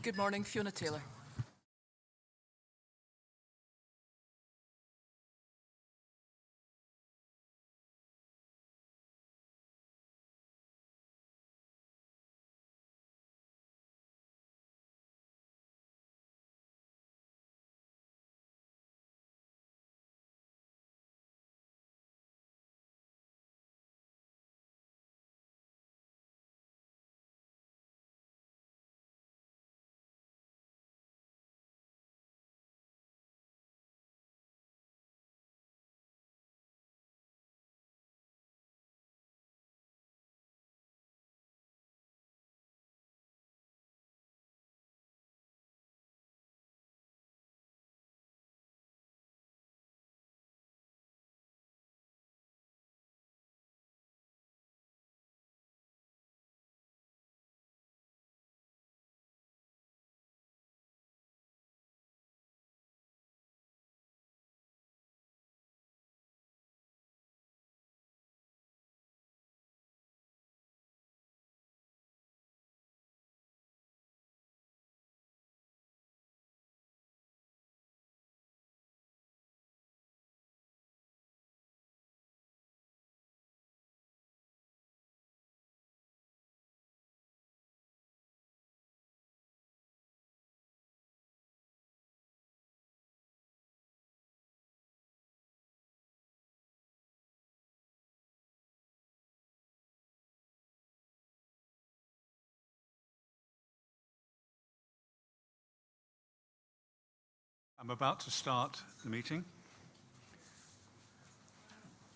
Good morning, Fiona Taylor. I'm about to start the meeting.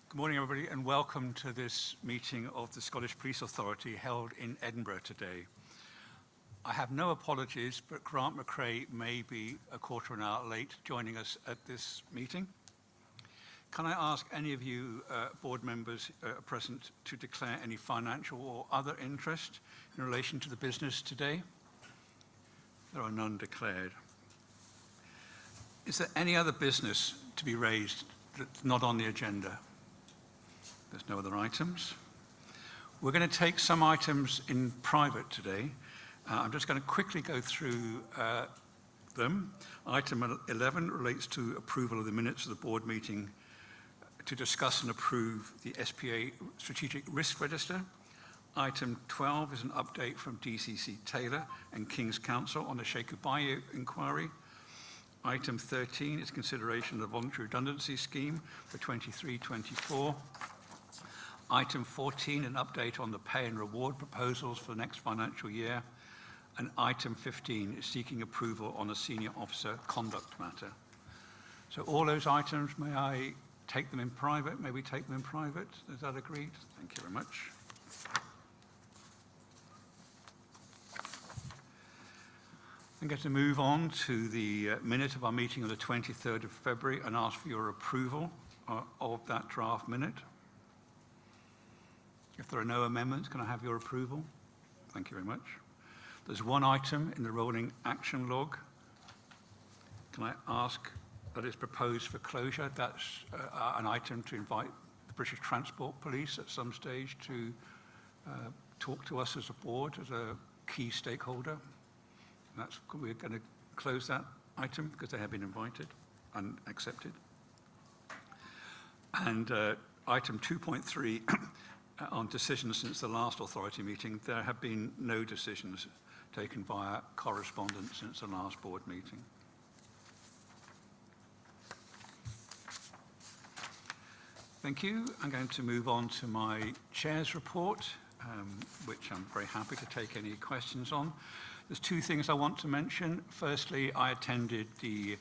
Good morning, everybody, and welcome to this meeting of the Scottish Police Authority held in Edinburgh today. I have no apologies, but Grant McCrae may be a quarter of an hour late joining us at this meeting. Can I ask any of you board members present to declare any financial or other interest in relation to the business today? There are none declared. Is there any other business to be raised that's not on the agenda? There's no other items. We're going to take some items in private today. I'm just going to quickly go through them. Item 11 relates to approval of the minutes of the board meeting to discuss and approve the SPA Strategic Risk Register. Item 12 is an update from DCC Taylor and King's Counsel on the Sheikh Ubayi inquiry. Item 13 is consideration of the voluntary redundancy scheme for 23-24. Item 14, an update on the pay and reward proposals for the next financial year. And item 15 is seeking approval on a senior officer conduct matter. So all those items, may I take them in private? May we take them in private? Is that agreed? Thank you very much. I'm going to move on to the minute of our meeting on the 23rd of February and ask for your approval of that draft minute. If there are no amendments, can I have your approval? Thank you very much. There's one item in the rolling action log. Can I ask that it's proposed for closure? That's an item to invite the British Transport Police at some stage to talk to us as a board, as a key stakeholder. We're going to close that item because they have been invited and accepted. And item 2.3 on decisions since the last authority meeting, there have been no decisions taken via correspondence since the last board meeting. Thank you. I'm going to move on to my chair's report, which I'm very happy to take any questions on. There's two things I want to mention. Firstly, I attended the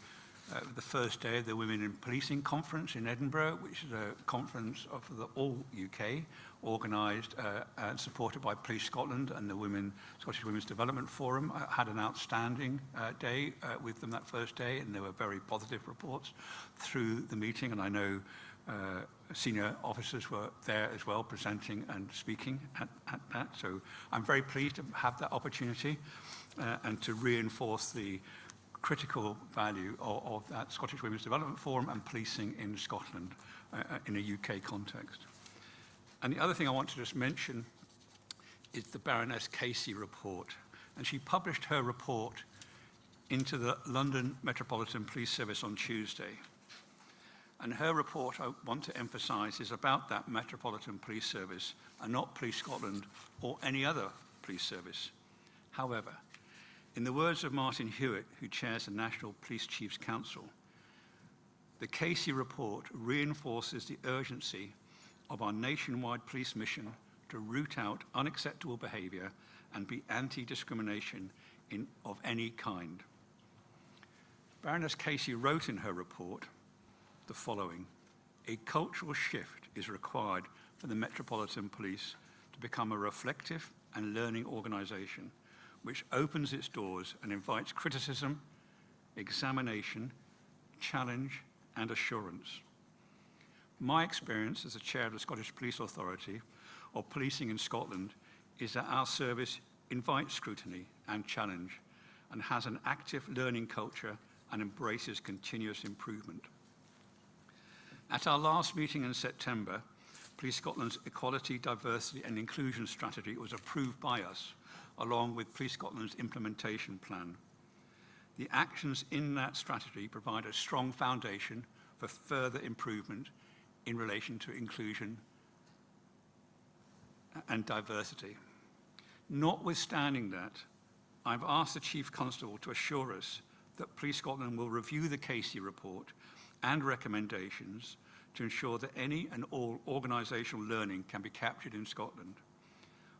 first day of the Women in Policing Conference in Edinburgh, which is a conference of the all UK, organised and supported by Police Scotland and the Scottish Women's Development Forum. I had an outstanding day with them that first day, and there were very positive reports through the meeting, and I know senior officers were there as well, presenting and speaking at that. So I'm very pleased to have that opportunity and to reinforce the critical value of that Scottish Women's Development Forum and policing in Scotland in a UK context. And the other thing I want to just mention is the Baroness Casey report. And she published her report into the London Metropolitan Police Service on Tuesday. And her report, I want to emphasise, is about that Metropolitan Police Service and not Police Scotland or any other police service. However, in the words of Martin Hewitt, who chairs the National Police Chiefs Council, the Casey report reinforces the urgency of our nationwide police mission to root out unacceptable behaviour and be anti-discrimination of any kind. Baroness Casey wrote in her report the following: a cultural shift is required for the Metropolitan Police to become a reflective and learning organisation which opens its doors and invites criticism, examination, challenge and assurance. My experience as the chair of the Scottish Police Authority of policing in Scotland is that our service invites scrutiny and challenge and has an active learning culture and embraces continuous improvement. At our last meeting in September, Police Scotland's Equality, Diversity and Inclusion Strategy was approved by us, along with Police Scotland's implementation plan. The actions in that strategy provide a strong foundation for further improvement in relation to inclusion and diversity. Notwithstanding that, I've asked the Chief Constable to assure us that Police Scotland will review the Casey report and recommendations to ensure that any and all organisational learning can be captured in Scotland.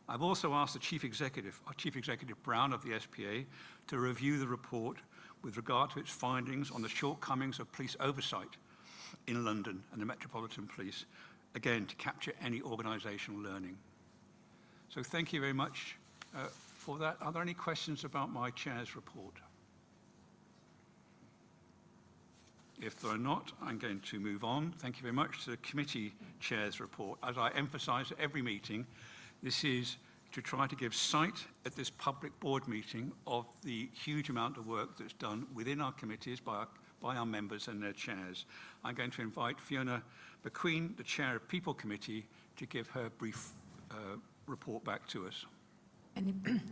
I've also asked the Chief Executive Brown of the SPA, to review the report with regard to its findings on the shortcomings of police oversight in London and the Metropolitan Police, again, to capture any organisational learning. So thank you very much for that. Are there any questions about my chair's report? If there are not, I'm going to move on. Thank you very much to the committee chair's report. As I emphasise at every meeting, this is to try to give sight at this public board meeting of the huge amount of work that's done within our committees by our members and their chairs. I'm going to invite Fiona McQueen, the chair of People Committee, to give her brief report back to us.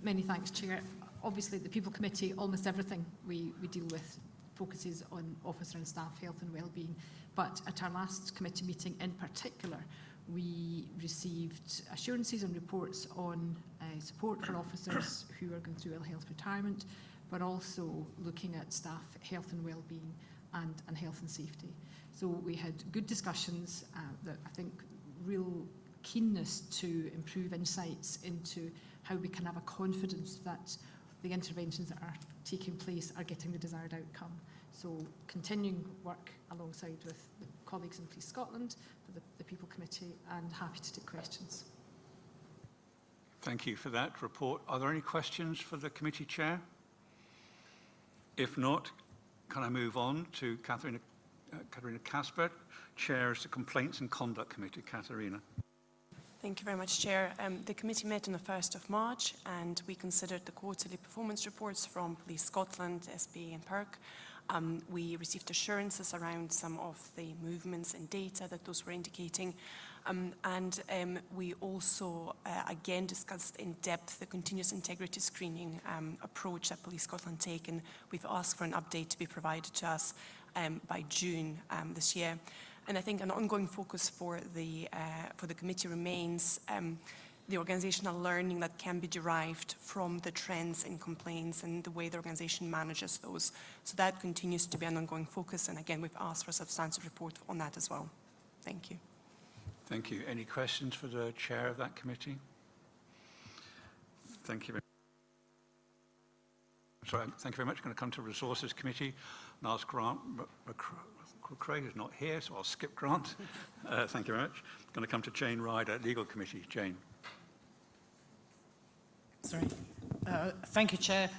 Many thanks, Chair. Obviously, the People Committee, almost everything we deal with focuses on officer and staff health and well-being. But at our last committee meeting in particular, we received assurances and reports on support for officers who are going through ill health retirement, but also looking at staff health and well-being and health and safety. So we had good discussions, that I think real keenness to improve insights into how we can have a confidence that the interventions that are taking place are getting the desired outcome. So continuing work alongside with the colleagues in Police Scotland, for the People Committee, and happy to take questions. Thank you for that report. Are there any questions for the committee chair? If not, can I move on to Katharina Casper, Chair of the Complaints and Conduct Committee. Katharina. Thank you very much, Chair. The committee met on the 1st of March and we considered the quarterly performance reports from Police Scotland, SPA and PERC. We received assurances around some of the movements and data that those were indicating. We also, again, discussed in depth the continuous integrity screening approach that Police Scotland take, and we've asked for an update to be provided to us by June this year. And I think an ongoing focus for the committee remains the organizational learning that can be derived from the trends in complaints and the way the organization manages those. So that continues to be an ongoing focus, and again, we've asked for a substantive report on that as well. Thank you. Thank you. Any questions for the chair of that committee? Thank you very much. Sorry, thank you very much. I'm going to come to Resources Committee and ask Grant McCrae, who's not here, so I'll skip Grant. Thank you very much. I'm going to come to Jane Ryder, Legal Committee. Jane. Sorry. Thank you, Chair.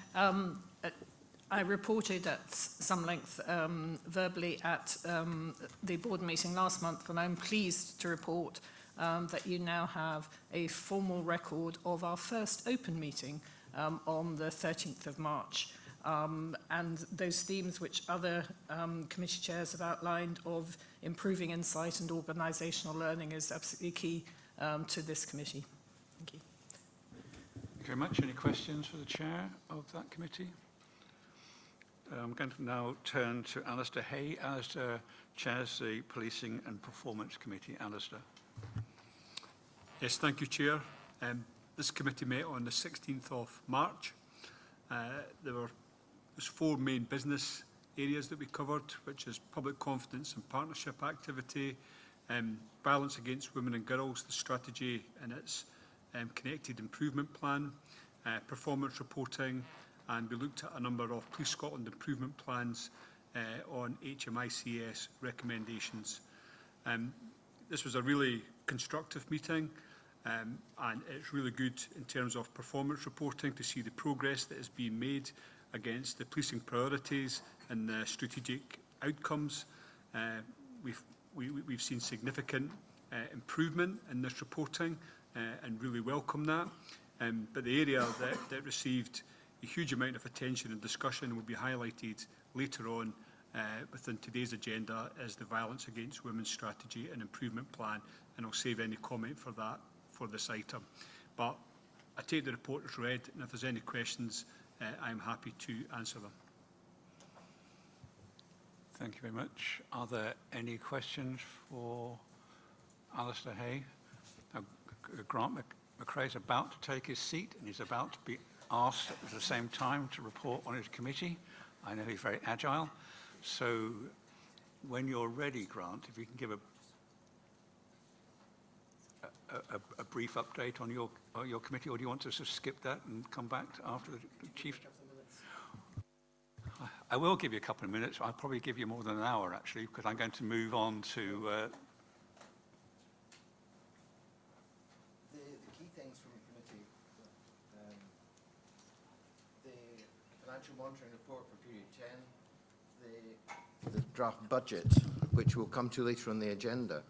I reported at some length verbally at the board meeting last month, and I'm pleased to report that you now have a formal record of our first open meeting on the 13th of March. And those themes which other committee chairs have outlined of improving insight and organisational learning is absolutely key to this committee. Thank you. Thank you very much. Any questions for the chair of that committee? I'm going to now turn to Alistair Hay. Alistair chairs the Policing and Performance Committee. Alistair. Yes, thank you, Chair. This committee met on the 16th of March. There's 4 main business areas that we covered, which is public confidence and partnership activity, violence against women and girls, the strategy and its connected improvement plan, performance reporting, and we looked at a number of Police Scotland improvement plans on HMICS recommendations. This was a really constructive meeting, and it's really good in terms of performance reporting to see the progress that is being made against the policing priorities and the strategic outcomes. We've seen significant improvement in this reporting and really welcome that. But the area that received a huge amount of attention and discussion will be highlighted later on within today's agenda is the Violence Against Women Strategy and Improvement Plan, and I'll save any comment for that for this item. But I take the report as read, and if there's any questions, I'm happy to answer them. Thank you very much. Are there any questions for Alistair Hay? Now, Grant McCrae is about to take his seat, and he's about to be asked at the same time to report on his committee. I know he's very agile. So when you're ready, Grant, if you can give a brief update on your committee, or do you want to sort of skip that and come back after the Chief? I will give you a couple of minutes. I'll probably give you more than an hour, actually, because I'm going to move on to... The key things from the committee, the financial monitoring report for period 10, the draft budget, which we'll come to later on the agenda.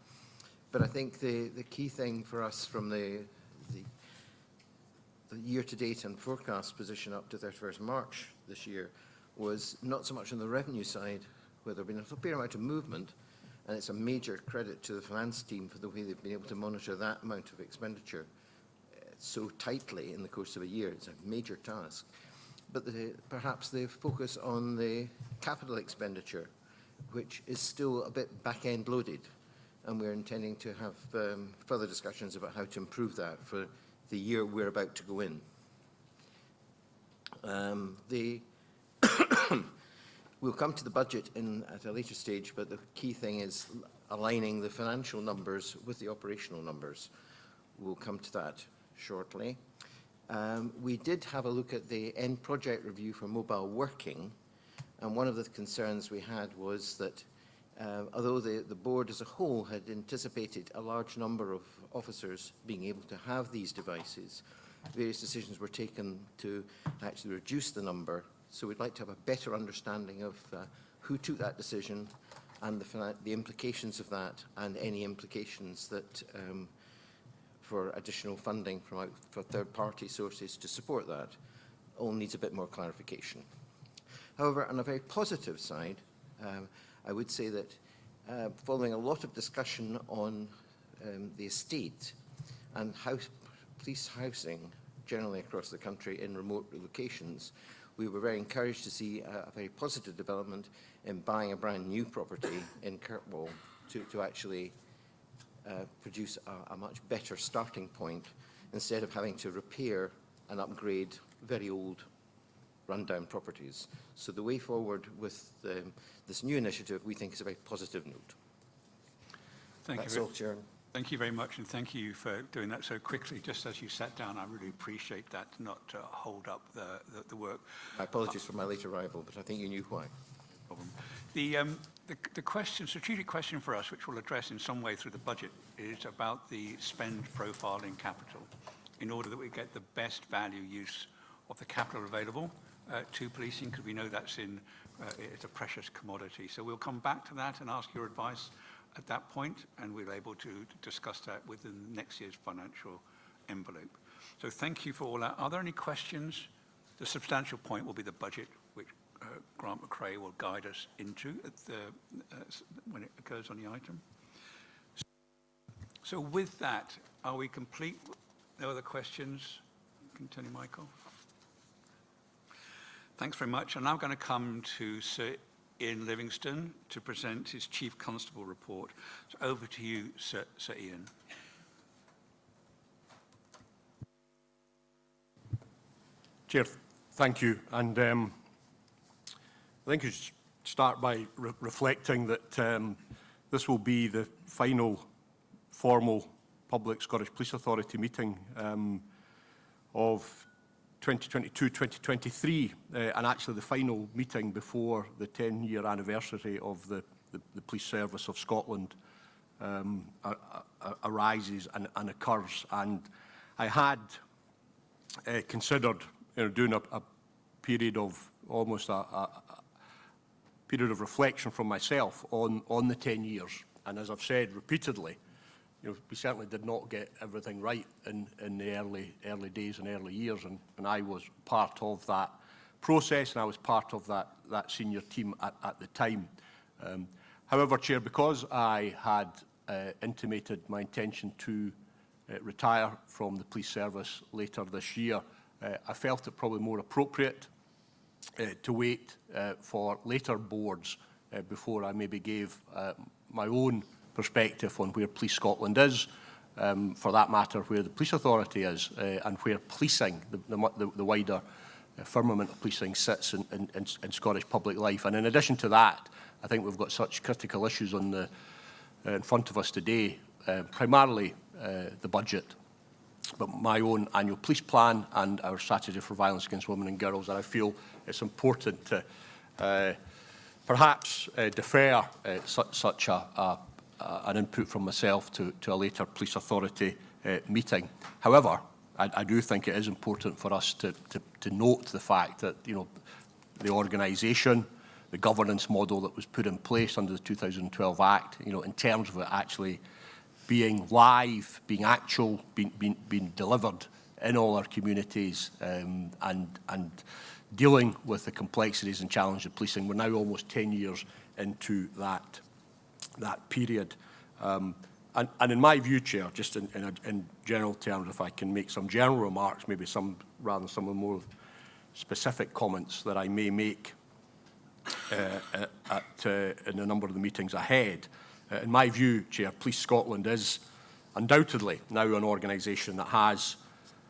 But I think the key thing for us from the year-to-date and forecast position up to 31st March this year was not so much on the revenue side, where there have been a fair amount of movement, and it's a major credit to the finance team for the way they've been able to monitor that amount of expenditure so tightly in the course of a year. It's a major task. But perhaps the focus on the capital expenditure, which is still a bit back-end loaded, and we're intending to have further discussions about how to improve that for the year we're about to go in. We'll come to the budget at a later stage, but the key thing is aligning the financial numbers with the operational numbers. We'll come to that shortly. We did have a look at the end project review for mobile working, and one of the concerns we had was that although the board as a whole had anticipated a large number of officers being able to have these devices, various decisions were taken to actually reduce the number. So we'd like to have a better understanding of who took that decision and the implications of that, and any implications that for additional funding for third-party sources to support that. All needs a bit more clarification. However, on a very positive side, I would say that following a lot of discussion on the estate and police housing generally across the country in remote locations, we were very encouraged to see a very positive development in buying a brand new property in Kirkwall to actually produce a much better starting point instead of having to repair and upgrade very old rundown properties. So the way forward with this new initiative, we think, is a very positive note. That's all, Chair. Thank you very much, and thank you for doing that so quickly. Just as you sat down, I really appreciate that, not to hold up the work. My apologies for my late arrival, but I think you knew why. No problem. The strategic question for us, which we'll address in some way through the budget, is about the spend profile in capital, in order that we get the best value use of the capital available to policing, because we know that's it's a precious commodity. So we'll come back to that and ask your advice at that point, and we're able to discuss that within next year's financial envelope. So thank you for all that. Are there any questions? The substantial point will be the budget, which Grant McCrae will guide us into when it occurs on the item. So with that, are we complete? No other questions? Continue, Michael. Thanks very much. And now I'm going to come to Sir Ian Livingston to present his Chief Constable report. So over to you, Sir Ian. Chair, thank you. And I think you should start by reflecting that this will be the final formal public Scottish Police Authority meeting of 2022-2023, and actually the final meeting before the 10-year anniversary of the Police Service of Scotland arises and occurs. And I had considered doing a period of almost a period of reflection from myself on the 10 years. And as I've said repeatedly, we certainly did not get everything right in the early days and early years, and I was part of that process, and I was part of that senior team at the time. However, Chair, because I had intimated my intention to retire from the police service later this year, I felt it probably more appropriate to wait for later boards before I maybe gave my own perspective on where Police Scotland is, for that matter where the Police Authority is, and where policing, the wider firmament of policing sits in Scottish public life. And in addition to that, I think we've got such critical issues in front of us today, primarily the budget, but my own annual police plan and our strategy for violence against women and girls, that I feel it's important to perhaps defer such an input from myself to a later Police Authority meeting. However, I do think it is important for us to note the fact that the organisation, the governance model that was put in place under the 2012 Act, in terms of it actually being live, being actual, being delivered in all our communities, and dealing with the complexities and challenges of policing. We're now almost 10 years into that period. And in my view, Chair, just in general terms, if I can make some general remarks, maybe rather than some of the more specific comments that I may make in a number of the meetings ahead. In my view, Chair, Police Scotland is undoubtedly now an organisation that has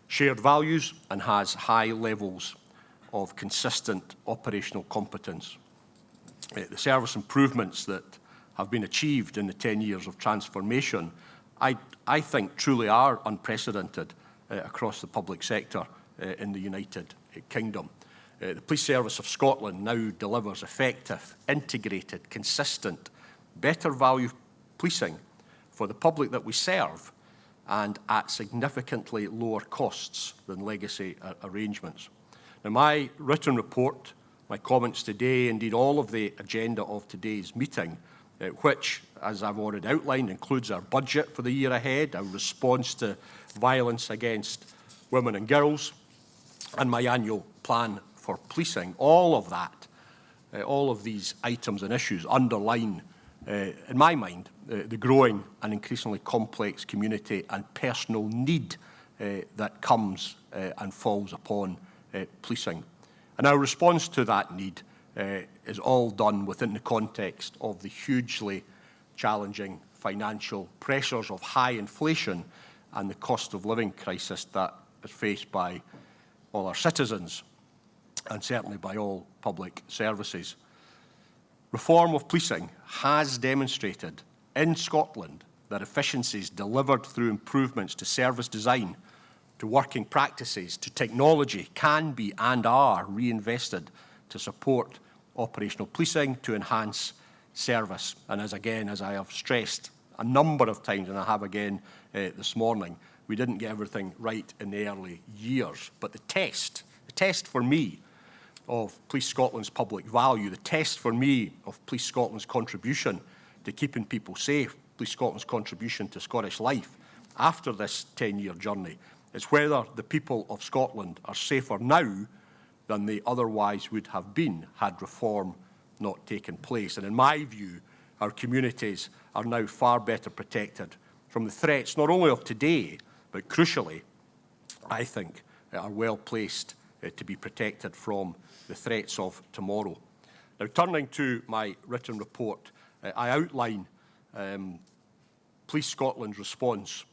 shared values and has high levels of consistent operational competence. The service improvements that have been achieved in the 10 years of transformation, I think truly are unprecedented across the public sector in the United Kingdom. The Police Service of Scotland now delivers effective, integrated, consistent, better value policing for the public that we serve, and at significantly lower costs than legacy arrangements. Now, my written report, my comments today, indeed all of the agenda of today's meeting, which, as I've already outlined, includes our budget for the year ahead, our response to violence against women and girls, and my annual plan for policing. All of that, all of these items and issues underline, in my mind, the growing and increasingly complex community and personal need that comes and falls upon policing. And our response to that need is all done within the context of the hugely challenging financial pressures of high inflation and the cost of living crisis that is faced by all our citizens and certainly by all public services. Reform of policing has demonstrated in Scotland that efficiencies delivered through improvements to service design, to working practices, to technology can be and are reinvested to support operational policing, to enhance service. And as I have stressed a number of times, and I have again this morning, we didn't get everything right in the early years. But the test for me of Police Scotland's public value, the test for me of Police Scotland's contribution to keeping people safe, Police Scotland's contribution to Scottish life after this 10-year journey, is whether the people of Scotland are safer now than they otherwise would have been had reform not taken place. And in my view, our communities are now far better protected from the threats not only of today, but crucially, I think, are well placed to be protected from the threats of tomorrow. Now, turning to my written report, I outline Police Scotland's response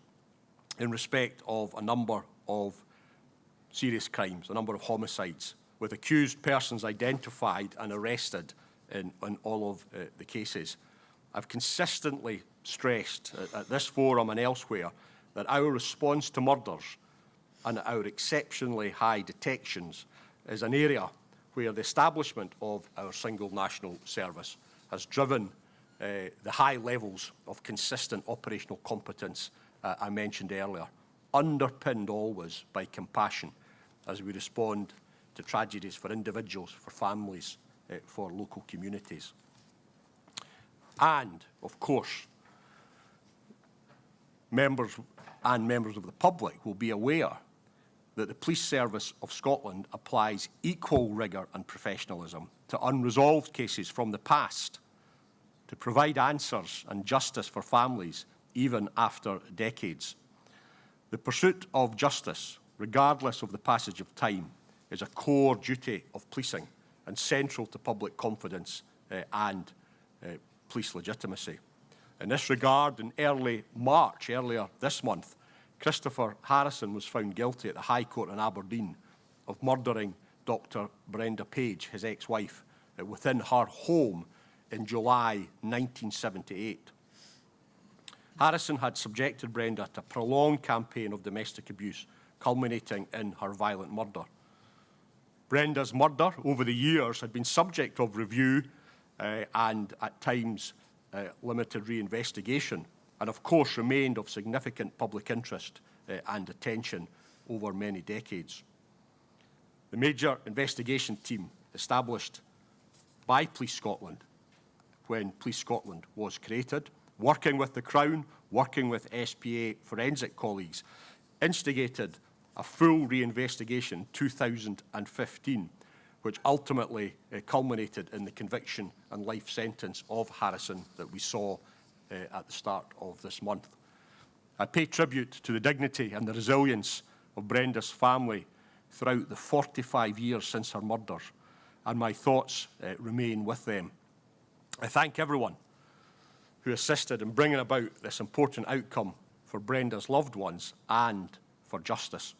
in respect of a number of serious crimes, a number of homicides, with accused persons identified and arrested in all of the cases. I've consistently stressed at this forum and elsewhere that our response to murders and our exceptionally high detections is an area where the establishment of our single national service has driven the high levels of consistent operational competence I mentioned earlier, underpinned always by compassion as we respond to tragedies for individuals, for families, for local communities. And, of course, members of the public will be aware that the Police Service of Scotland applies equal rigour and professionalism to unresolved cases from the past to provide answers and justice for families even after decades. The pursuit of justice, regardless of the passage of time, is a core duty of policing and central to public confidence and police legitimacy. In this regard, in earlier this month, Christopher Harrison was found guilty at the High Court in Aberdeen of murdering Dr. Brenda Page, his ex-wife, within her home in July 1978. Harrison had subjected Brenda to a prolonged campaign of domestic abuse, culminating in her violent murder. Brenda's murder over the years had been subject of review and, at times, limited reinvestigation, and of course remained of significant public interest and attention over many decades. The major investigation team established by Police Scotland when Police Scotland was created, working with the Crown, working with SPA forensic colleagues, instigated a full reinvestigation in 2015, which ultimately culminated in the conviction and life sentence of Harrison that we saw at the start of this month. I pay tribute to the dignity and the resilience of Brenda's family throughout the 45 years since her murder, and my thoughts remain with them. I thank everyone who assisted in bringing about this important outcome for Brenda's loved ones and for justice.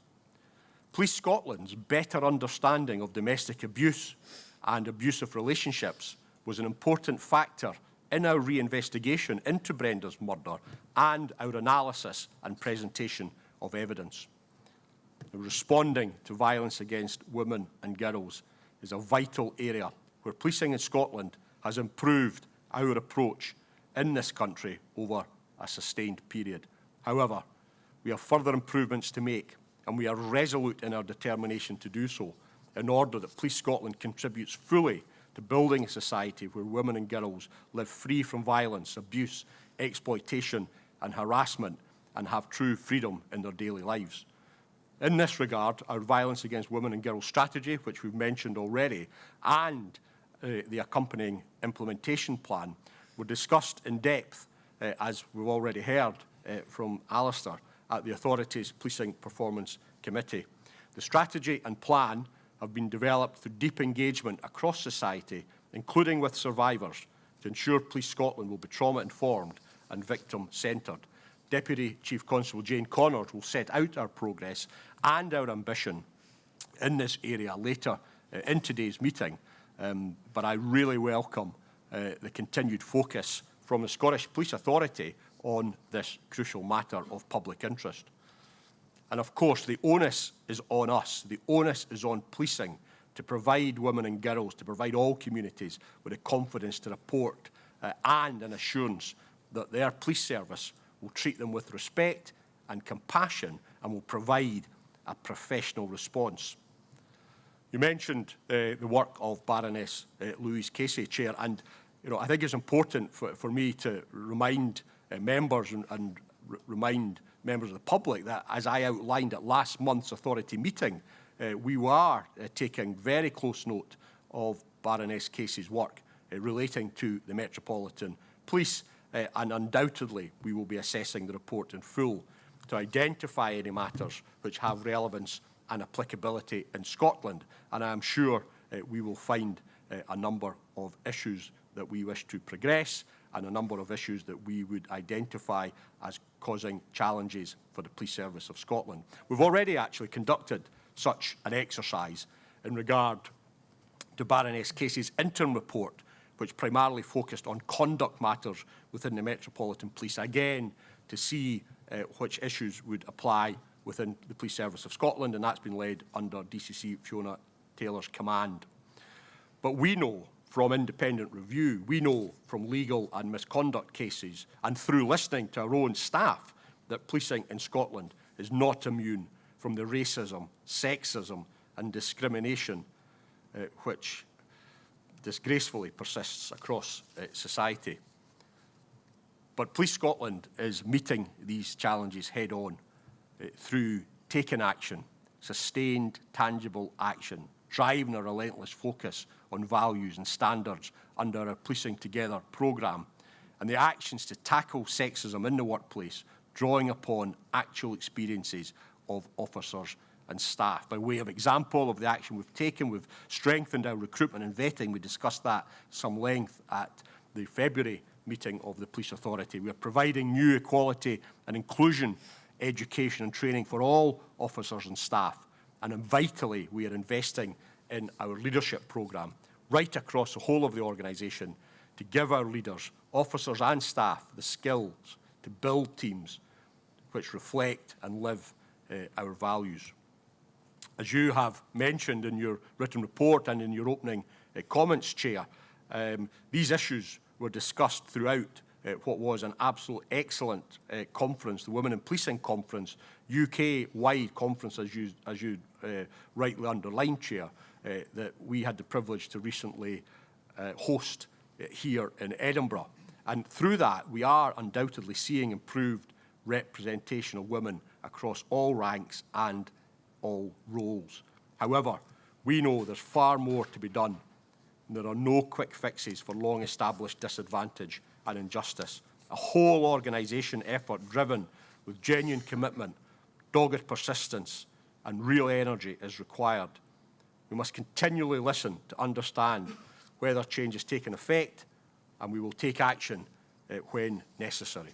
Police Scotland's better understanding of domestic abuse and abusive relationships was an important factor in our reinvestigation into Brenda's murder and our analysis and presentation of evidence. Responding to violence against women and girls is a vital area where policing in Scotland has improved our approach in this country over a sustained period. However, we have further improvements to make, and we are resolute in our determination to do so in order that Police Scotland contributes fully to building a society where women and girls live free from violence, abuse, exploitation and harassment and have true freedom in their daily lives. In this regard, our violence against women and girls strategy, which we've mentioned already, and the accompanying implementation plan were discussed in depth, as we've already heard from Alistair, at the Authorities Policing Performance Committee. The strategy and plan have been developed through deep engagement across society, including with survivors, to ensure Police Scotland will be trauma-informed and victim-centred. Deputy Chief Constable Jane Connors will set out our progress and our ambition in this area later in today's meeting, but I really welcome the continued focus from the Scottish Police Authority on this crucial matter of public interest. And of course, the onus is on us, the onus is on policing to provide women and girls, to provide all communities with the confidence to report and an assurance that their police service will treat them with respect and compassion and will provide a professional response. You mentioned the work of Baroness Louise Casey, Chair, and I think it's important for me to remind members and remind members of the public that, as I outlined at last month's authority meeting, we are taking very close note of Baroness Casey's work relating to the Metropolitan Police, and undoubtedly we will be assessing the report in full to identify any matters which have relevance and applicability in Scotland. And I am sure we will find a number of issues that we wish to progress and a number of issues that we would identify as causing challenges for the Police Service of Scotland. We've already actually conducted such an exercise in regard to Baroness Casey's interim report, which primarily focused on conduct matters within the Metropolitan Police, again to see which issues would apply within the Police Service of Scotland, and that's been led under DCC Fiona Taylor's command. But we know from independent review, we know from legal and misconduct cases, and through listening to our own staff, that policing in Scotland is not immune from the racism, sexism and discrimination which disgracefully persists across society. But Police Scotland is meeting these challenges head-on through taking action, sustained, tangible action, driving a relentless focus on values and standards under our Policing Together programme, and the actions to tackle sexism in the workplace, drawing upon actual experiences of officers and staff. By way of example of the action we've taken, we've strengthened our recruitment and vetting. We discussed that some length at the February meeting of the Police Authority. We are providing new equality and inclusion education and training for all officers and staff. And vitally, we are investing in our leadership programme right across the whole of the organisation to give our leaders, officers and staff, the skills to build teams which reflect and live our values. As you have mentioned in your written report and in your opening comments, Chair, these issues were discussed throughout what was an absolute excellent conference, the Women in Policing Conference, UK-wide conference, as you rightly underlined, Chair, that we had the privilege to recently host here in Edinburgh. And through that, we are undoubtedly seeing improved representation of women across all ranks and all roles. However, we know there's far more to be done. There are no quick fixes for long-established disadvantage and injustice. A whole organisation effort driven with genuine commitment, dogged persistence and real energy is required. We must continually listen to understand whether change is taking effect, and we will take action when necessary.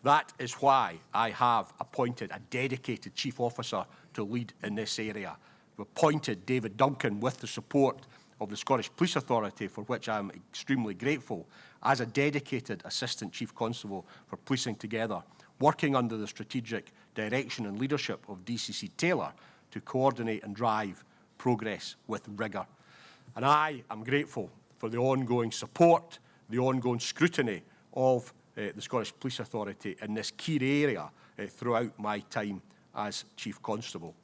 That is why I have appointed a dedicated chief officer to lead in this area. We've appointed David Duncan with the support of the Scottish Police Authority, for which I am extremely grateful, as a dedicated Assistant Chief Constable for Policing Together, working under the strategic direction and leadership of DCC Taylor to coordinate and drive progress with rigour. And I am grateful for the ongoing support, the ongoing scrutiny of the Scottish Police Authority in this key area throughout my time as Chief Constable.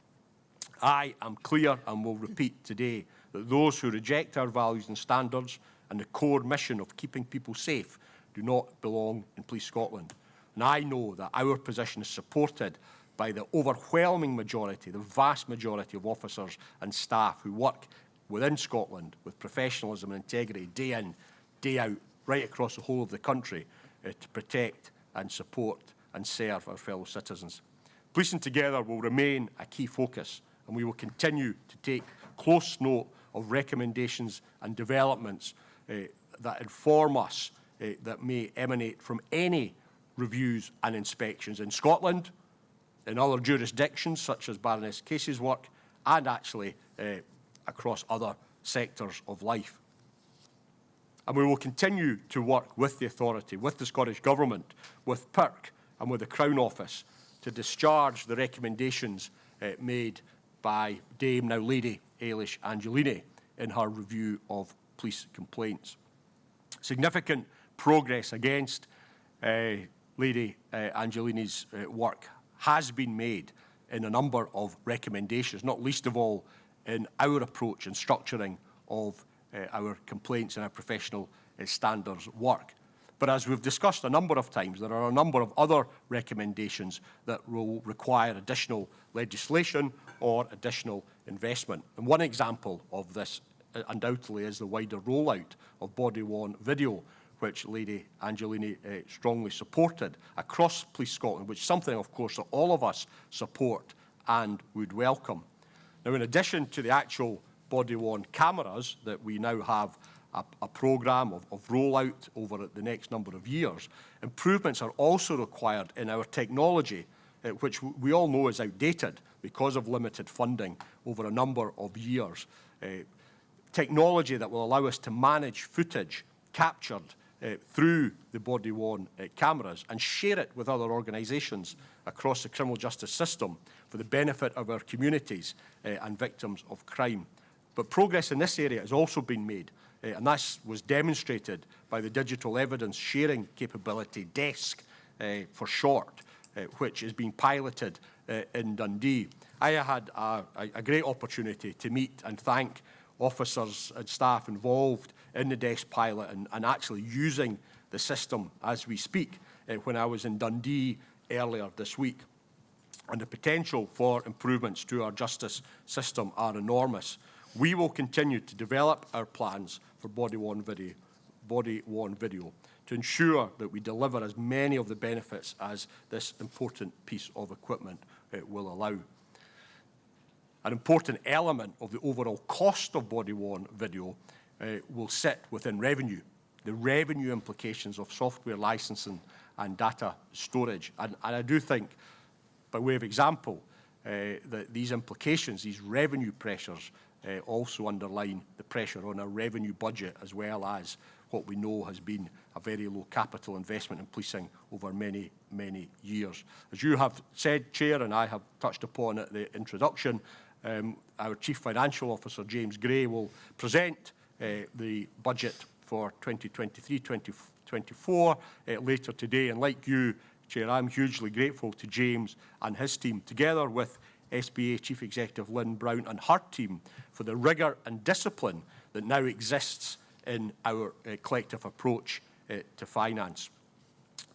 I am clear and will repeat today that those who reject our values and standards and the core mission of keeping people safe do not belong in Police Scotland. And I know that our position is supported by the overwhelming majority, the vast majority of officers and staff who work within Scotland with professionalism and integrity day in, day out, right across the whole of the country to protect and support and serve our fellow citizens. Policing Together will remain a key focus, and we will continue to take close note of recommendations and developments that inform us that may emanate from any reviews and inspections in Scotland, in other jurisdictions such as Baroness Casey's work, and actually across other sectors of life. And we will continue to work with the authority, with the Scottish Government, with PIRC and with the Crown Office to discharge the recommendations made by Dame, now Lady, Eilish Angelini in her review of police complaints. Significant progress against Lady Angelini's work has been made in a number of recommendations, not least of all in our approach and structuring of our complaints and our professional standards work. But as we've discussed a number of times, there are a number of other recommendations that will require additional legislation or additional investment. And one example of this undoubtedly is the wider rollout of body-worn video, which Lady Angelini strongly supported across Police Scotland, which is something, of course, that all of us support and would welcome. Now, in addition to the actual body-worn cameras that we now have a programme of rollout over the next number of years, improvements are also required in our technology, which we all know is outdated because of limited funding over a number of years. Technology that will allow us to manage footage captured through the body-worn cameras and share it with other organisations across the criminal justice system for the benefit of our communities and victims of crime. But progress in this area has also been made, and this was demonstrated by the digital evidence sharing capability, DESC for short, which is being piloted in Dundee. I had a great opportunity to meet and thank officers and staff involved in the DESC pilot and actually using the system as we speak when I was in Dundee earlier this week. And the potential for improvements to our justice system are enormous. We will continue to develop our plans for body-worn video to ensure that we deliver as many of the benefits as this important piece of equipment will allow. An important element of the overall cost of body-worn video will sit within revenue, the revenue implications of software licensing and data storage. And I do think, by way of example, that these implications, these revenue pressures, also underline the pressure on our revenue budget, as well as what we know has been a very low capital investment in policing over many, many years. As you have said, Chair, and I have touched upon at the introduction, our Chief Financial Officer, James Gray, will present the budget for 2023-2024 later today. And like you, Chair, I'm hugely grateful to James and his team, together with SBA Chief Executive Lynn Brown and her team, for the rigour and discipline that now exists in our collective approach to finance.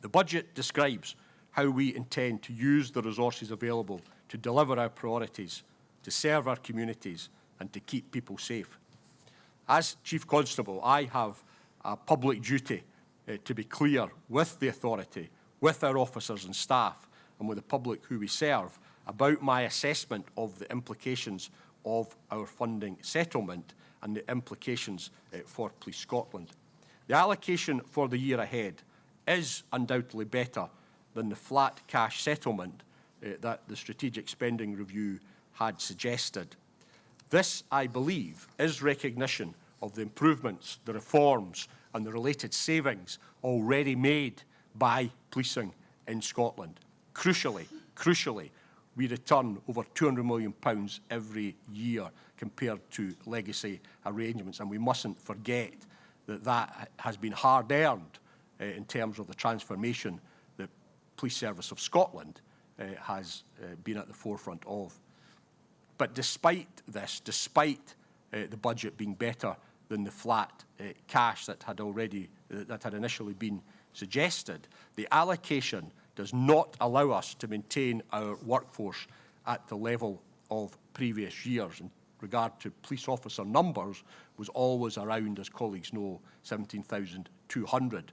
The budget describes how we intend to use the resources available to deliver our priorities, to serve our communities and to keep people safe. As Chief Constable, I have a public duty to be clear with the authority, with our officers and staff, and with the public who we serve, about my assessment of the implications of our funding settlement and the implications for Police Scotland. The allocation for the year ahead is undoubtedly better than the flat cash settlement that the Strategic Spending Review had suggested. This, I believe, is recognition of the improvements, the reforms and the related savings already made by policing in Scotland. Crucially, we return over £200 million every year compared to legacy arrangements, and we mustn't forget that that has been hard-earned in terms of the transformation that Police Service of Scotland has been at the forefront of. But despite this, despite the budget being better than the flat cash that had initially been suggested, the allocation does not allow us to maintain our workforce at the level of previous years. In regard to police officer numbers, was always around, as colleagues know, 17,200.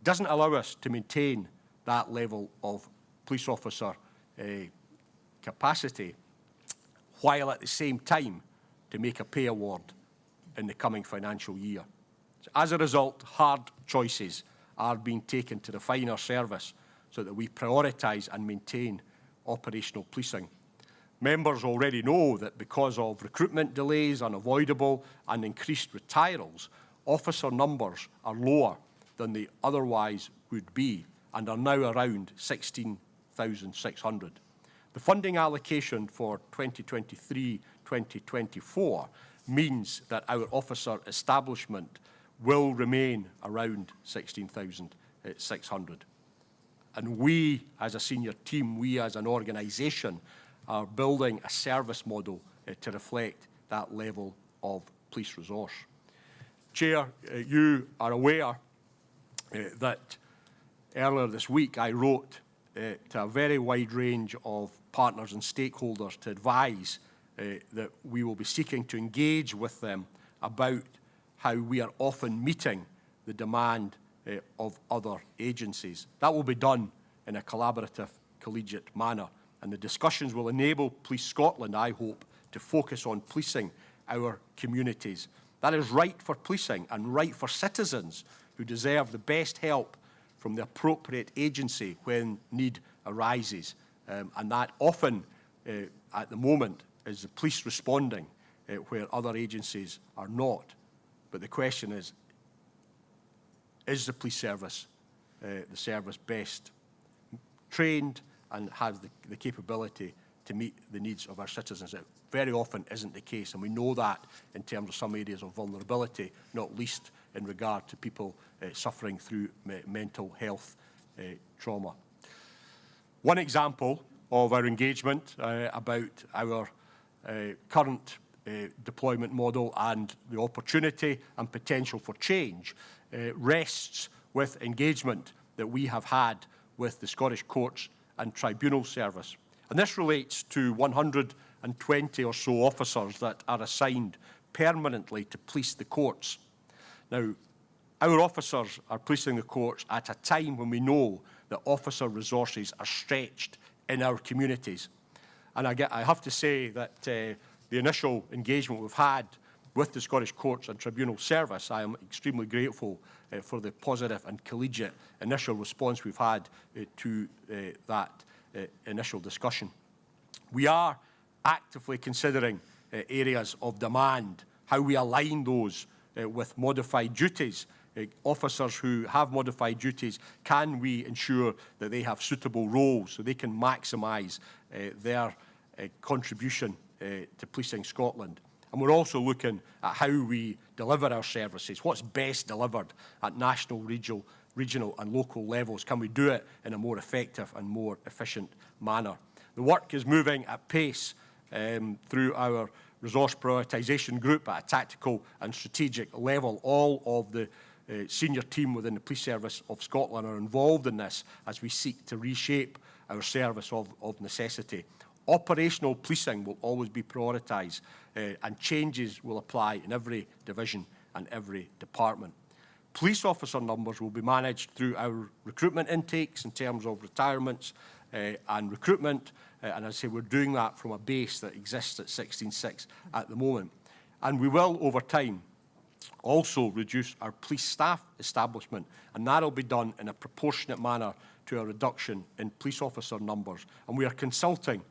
Doesn't allow us to maintain that level of police officer capacity, while at the same time to make a pay award in the coming financial year. So as a result, hard choices are being taken to refine our service so that we prioritise and maintain operational policing. Members already know that because of recruitment delays, unavoidable and increased retirals, officer numbers are lower than they otherwise would be and are now around 16,600. The funding allocation for 2023-2024 means that our officer establishment will remain around 16,600. And we, as a senior team, we as an organisation, are building a service model to reflect that level of police resource. Chair, you are aware that earlier this week I wrote to a very wide range of partners and stakeholders to advise that we will be seeking to engage with them about how we are often meeting the demand of other agencies. That will be done in a collaborative, collegiate manner. And the discussions will enable Police Scotland, I hope, to focus on policing our communities. That is right for policing and right for citizens who deserve the best help from the appropriate agency when need arises. And that often, at the moment, is the police responding where other agencies are not. But the question is the police service the service best trained and has the capability to meet the needs of our citizens? It very often isn't the case, and we know that in terms of some areas of vulnerability, not least in regard to people suffering through mental health trauma. One example of our engagement about our current deployment model and the opportunity and potential for change rests with engagement that we have had with the Scottish Courts and Tribunal Service. And this relates to 120 or so officers that are assigned permanently to police the courts. Now, our officers are policing the courts at a time when we know that officer resources are stretched in our communities. And I have to say that the initial engagement we've had with the Scottish Courts and Tribunal Service, I am extremely grateful for the positive and collegiate initial response we've had to that initial discussion. We are actively considering areas of demand, how we align those with modified duties. Officers who have modified duties, can we ensure that they have suitable roles so they can maximise their contribution to policing Scotland? And we're also looking at how we deliver our services, what's best delivered at national, regional and local levels. Can we do it in a more effective and more efficient manner? The work is moving at pace through our resource prioritisation group at a tactical and strategic level. All of the senior team within the Police Service of Scotland are involved in this as we seek to reshape our service of necessity. Operational policing will always be prioritised and changes will apply in every division and every department. Police officer numbers will be managed through our recruitment intakes in terms of retirements and recruitment. And as I say, we're doing that from a base that exists at 16,600 at the moment. And we will, over time, also reduce our police staff establishment, and that'll be done in a proportionate manner to a reduction in police officer numbers. And we are consulting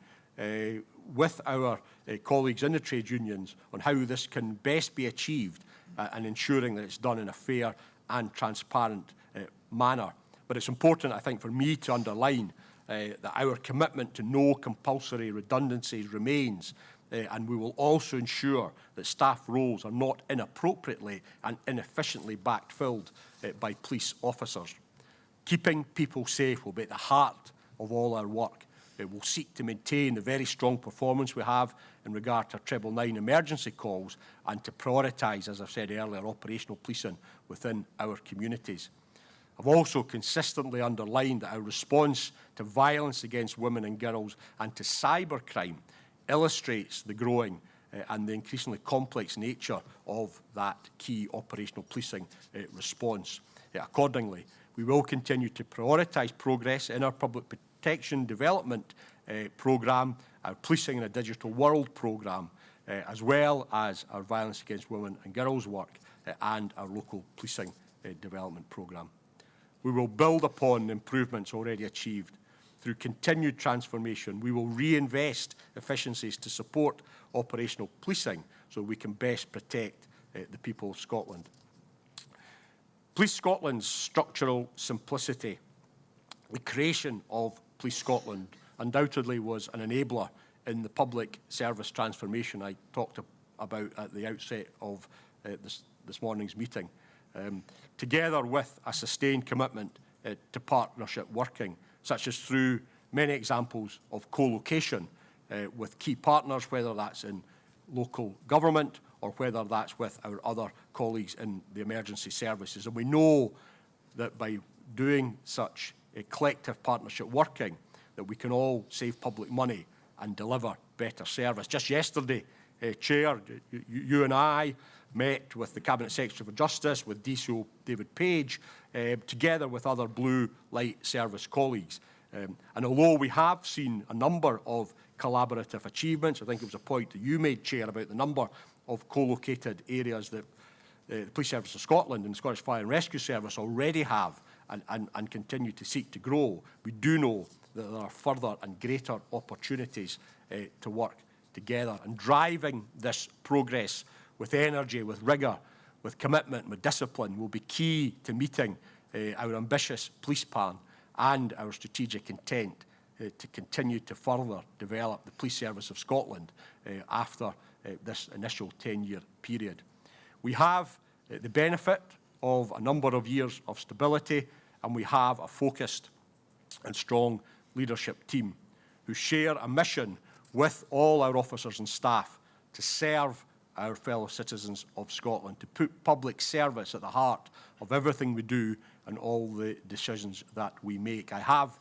with our colleagues in the trade unions on how this can best be achieved and ensuring that it's done in a fair and transparent manner. But it's important, I think, for me to underline that our commitment to no compulsory redundancies remains, and we will also ensure that staff roles are not inappropriately and inefficiently backfilled by police officers. Keeping people safe will be at the heart of all our work. It will seek to maintain the very strong performance we have in regard to 999 emergency calls and to prioritise, as I've said earlier, operational policing within our communities. I've also consistently underlined that our response to violence against women and girls and to cybercrime illustrates the growing and the increasingly complex nature of that key operational policing response. Accordingly, we will continue to prioritise progress in our public protection development programme, our Policing in a Digital World programme, as well as our violence against women and girls work and our local policing development programme. We will build upon the improvements already achieved. Through continued transformation, we will reinvest efficiencies to support operational policing so we can best protect the people of Scotland. Police Scotland's structural simplicity, the creation of Police Scotland, undoubtedly was an enabler in the public service transformation I talked about at the outset of this morning's meeting. Together with a sustained commitment to partnership working, such as through many examples of co-location with key partners, whether that's in local government or whether that's with our other colleagues in the emergency services. And we know that by doing such a collective partnership working, that we can all save public money and deliver better service. Just yesterday, Chair, you and I met with the Cabinet Secretary for Justice, with DCO David Page, together with other Blue Light Service colleagues. And although we have seen a number of collaborative achievements, I think it was a point that you made, Chair, about the number of co-located areas that the Police Service of Scotland and the Scottish Fire and Rescue Service already have and continue to seek to grow, we do know that there are further and greater opportunities to work together. And driving this progress with energy, with rigour, with commitment, with discipline will be key to meeting our ambitious police plan and our strategic intent to continue to further develop the Police Service of Scotland after this initial 10-year period. We have the benefit of a number of years of stability, and we have a focused and strong leadership team who share a mission with all our officers and staff to serve our fellow citizens of Scotland, to put public service at the heart of everything we do and all the decisions that we make. I have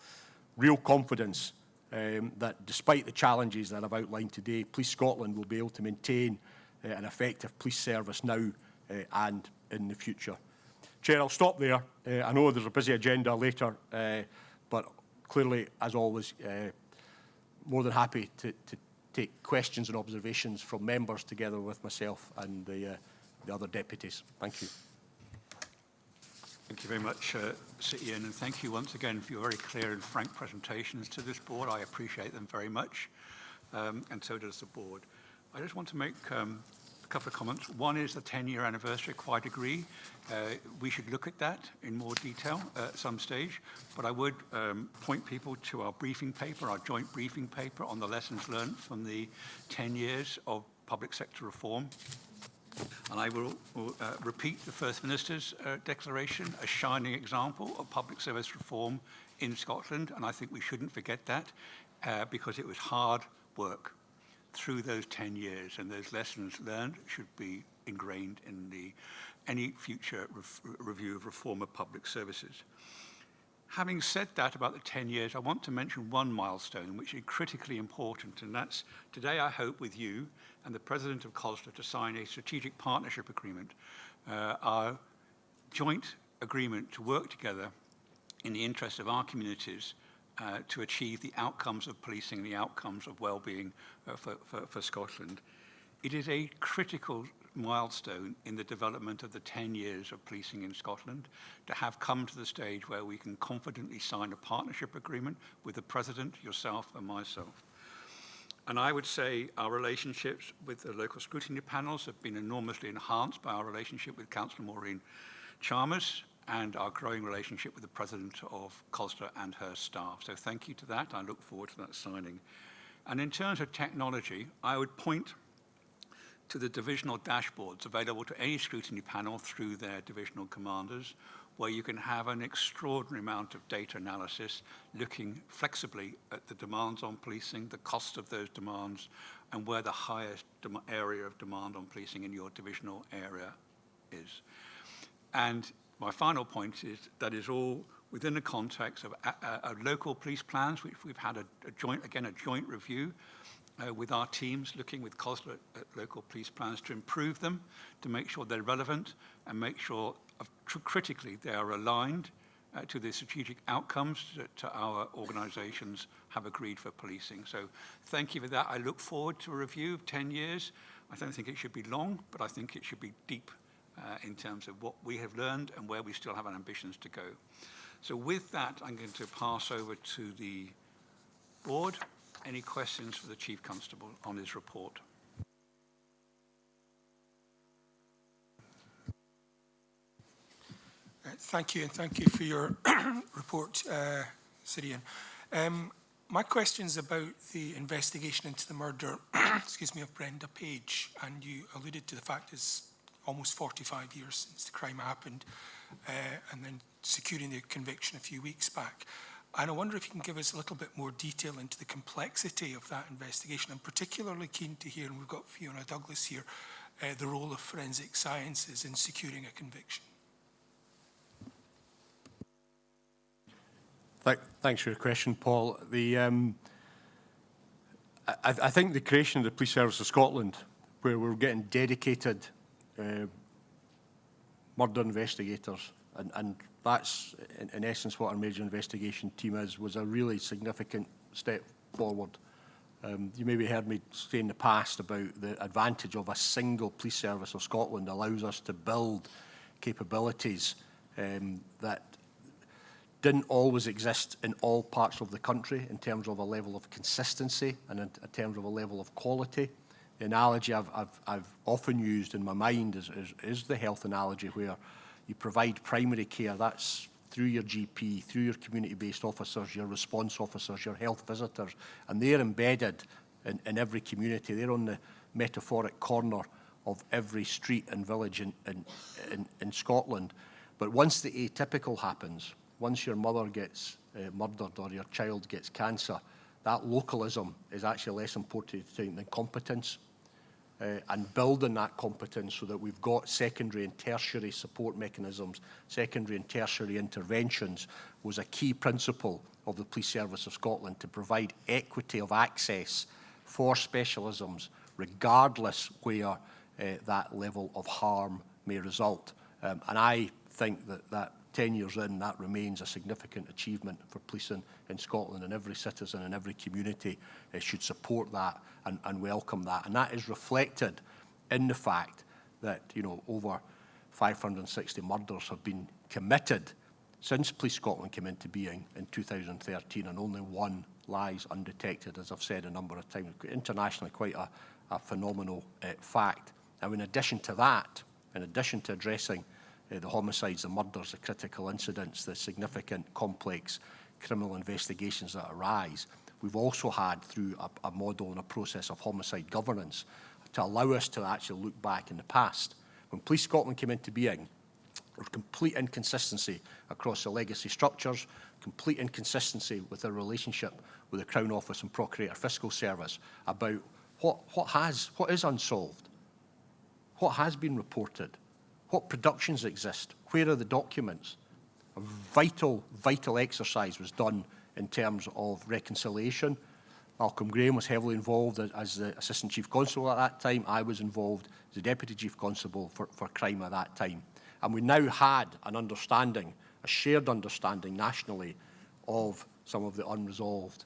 real confidence that despite the challenges that I've outlined today, Police Scotland will be able to maintain an effective police service now and in the future. Chair, I'll stop there. I know there's a busy agenda later, but clearly, as always, more than happy to take questions and observations from members together with myself and the other deputies. Thank you. Thank you very much, Sir Ian, and thank you once again for your very clear and frank presentations to this board. I appreciate them very much, and so does the board. I just want to make a couple of comments. One is the 10-year anniversary. Quite agree. We should look at that in more detail at some stage, but I would point people to our briefing paper, our joint briefing paper on the lessons learned from the 10 years of public sector reform. And I will repeat the First Minister's declaration, a shining example of public service reform in Scotland, and I think we shouldn't forget that because it was hard work through those 10 years, and those lessons learned should be ingrained in any future review of reform of public services. Having said that about the 10 years, I want to mention one milestone which is critically important, and that's today I hope with you and the President of COSLA to sign a strategic partnership agreement, our joint agreement to work together in the interest of our communities to achieve the outcomes of policing, the outcomes of well-being for Scotland. It is a critical milestone in the development of the 10 years of policing in Scotland to have come to the stage where we can confidently sign a partnership agreement with the President, yourself and myself. And I would say our relationships with the local scrutiny panels have been enormously enhanced by our relationship with Councillor Maureen Chalmers and our growing relationship with the President of COSLA and her staff. So thank you to that. I look forward to that signing. And in terms of technology, I would point to the divisional dashboards available to any scrutiny panel through their divisional commanders, where you can have an extraordinary amount of data analysis looking flexibly at the demands on policing, the cost of those demands, and where the highest area of demand on policing in your divisional area is. And my final point is that is all within the context of local police plans, which we've had a joint review with our teams, looking with COSLA at local police plans to improve them, to make sure they're relevant, and make sure, critically, they are aligned to the strategic outcomes that our organisations have agreed for policing. So thank you for that. I look forward to a review of 10 years. I don't think it should be long, but I think it should be deep in terms of what we have learned and where we still have our ambitions to go. So with that, I'm going to pass over to the board. Any questions for the Chief Constable on his report? Thank you, and thank you for your report, Sir Ian. My question is about the investigation into the murder, of Brenda Page, and you alluded to the fact it's almost 45 years since the crime happened, and then securing the conviction a few weeks back. And I wonder if you can give us a little bit more detail into the complexity of that investigation. I'm particularly keen to hear, and we've got Fiona Douglas here, the role of forensic sciences in securing a conviction. Thanks for your question, Paul. I think the creation of the Police Service of Scotland, where we're getting dedicated murder investigators and that's in essence what our major investigation team is, was a really significant step forward. You maybe heard me say in the past about the advantage of a single police service of Scotland allows us to build capabilities that didn't always exist in all parts of the country in terms of a level of consistency and in terms of a level of quality. The analogy I've often used in my mind is the health analogy, where you provide primary care. That's through your GP, through your community-based officers, your response officers, your health visitors, and they're embedded in every community. They're on the metaphoric corner of every street and village in Scotland. But once the atypical happens, once your mother gets murdered or your child gets cancer, that localism is actually less important than competence. And building that competence so that we've got secondary and tertiary support mechanisms, secondary and tertiary interventions, was a key principle of the Police Service of Scotland, to provide equity of access for specialisms, regardless where that level of harm may result. And I think that 10 years in, that remains a significant achievement for policing in Scotland, and every citizen and every community should support that and welcome that. And that is reflected in the fact that, you know, over 560 murders have been committed since Police Scotland came into being in 2013, and only one lies undetected, as I've said a number of times. Internationally, quite a phenomenal fact. Now, in addition to that, in addition to addressing the homicides, the murders, the critical incidents, the significant complex criminal investigations that arise, we've also had, through a model and a process of homicide governance, to allow us to actually look back in the past. When Police Scotland came into being, there was complete inconsistency across the legacy structures, complete inconsistency with their relationship with the Crown Office and Procurator Fiscal Service about what is unsolved, what has been reported, what productions exist, where are the documents. A vital exercise was done in terms of reconciliation. Malcolm Graham was heavily involved as the Assistant Chief Constable at that time. I was involved as the Deputy Chief Constable for crime at that time. And we now had an understanding, a shared understanding nationally, of some of the unresolved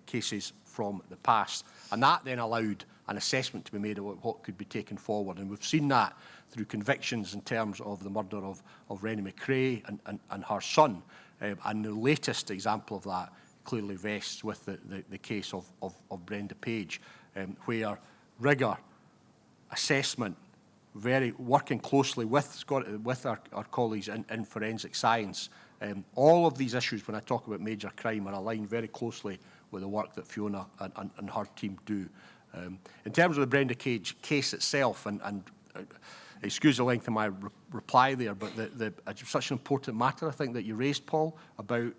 cases from the past. And that then allowed an assessment to be made of what could be taken forward. And we've seen that through convictions in terms of the murder of Rennie McCrae and her son. And the latest example of that clearly vests with the case of Brenda Page, where rigour, assessment, working closely with our colleagues in forensic science. All of these issues, when I talk about major crime, are aligned very closely with the work that Fiona and her team do. In terms of the Brenda Page case itself, and excuse the length of my reply there, but it's such an important matter, I think, that you raised, Paul, about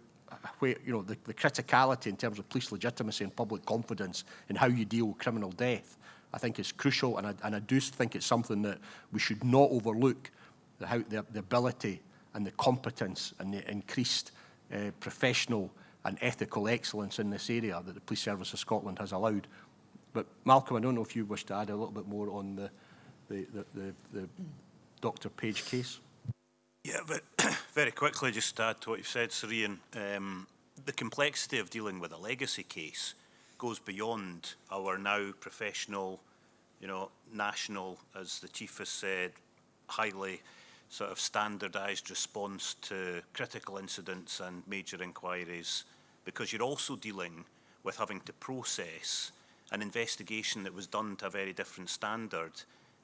where, you know, the criticality in terms of police legitimacy and public confidence in how you deal with criminal death. I think it's crucial, and I do think it's something that we should not overlook, the ability and the competence and the increased professional and ethical excellence in this area that the Police Service of Scotland has allowed. But Malcolm, I don't know if you wish to add a little bit more on the Dr. Page case. Yeah, but very quickly, just to add to what you've said, Sir Ian, the complexity of dealing with a legacy case goes beyond our now professional, you know, national, as the Chief has said, highly sort of standardised response to critical incidents and major inquiries, because you're also dealing with having to process an investigation that was done to a very different standard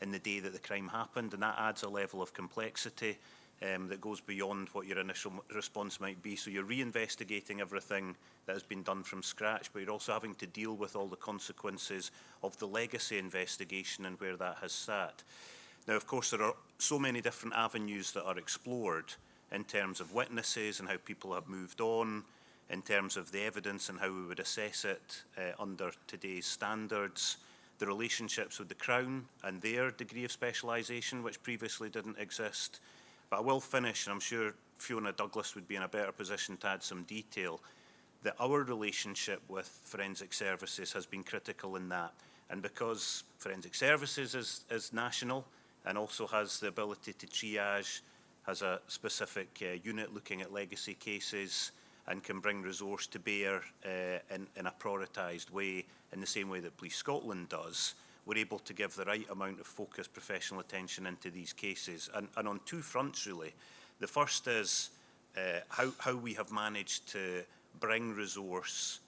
in the day that the crime happened, and that adds a level of complexity that goes beyond what your initial response might be. So you're reinvestigating everything that has been done from scratch, but you're also having to deal with all the consequences of the legacy investigation and where that has sat. Now, of course, there are so many different avenues that are explored in terms of witnesses and how people have moved on, in terms of the evidence and how we would assess it under today's standards, the relationships with the Crown and their degree of specialisation, which previously didn't exist. But I will finish, and I'm sure Fiona Douglas would be in a better position to add some detail, that our relationship with forensic services has been critical in that. And because forensic services is national and also has the ability to triage has a specific unit looking at legacy cases and can bring resource to bear in a prioritised way, in the same way that Police Scotland does, we're able to give the right amount of focused professional attention into these cases. And on two fronts, really. The first is how we have managed to bring resource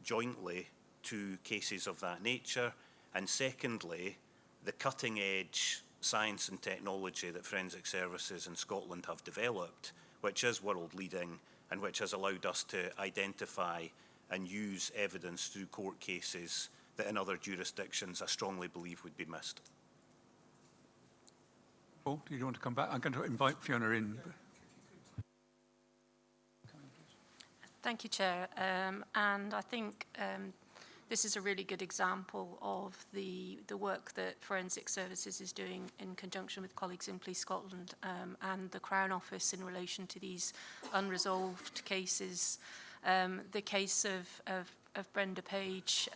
jointly to cases of that nature. And secondly, the cutting edge science and technology that forensic services in Scotland have developed, which is world leading and which has allowed us to identify and use evidence through court cases that in other jurisdictions I strongly believe would be missed. Paul, do you want to come back? I'm going to invite Fiona in. Thank you, Chair. And I think this is a really good example of the work that Forensic Services is doing in conjunction with colleagues in Police Scotland and the Crown Office in relation to these unresolved cases. The case of Brenda Page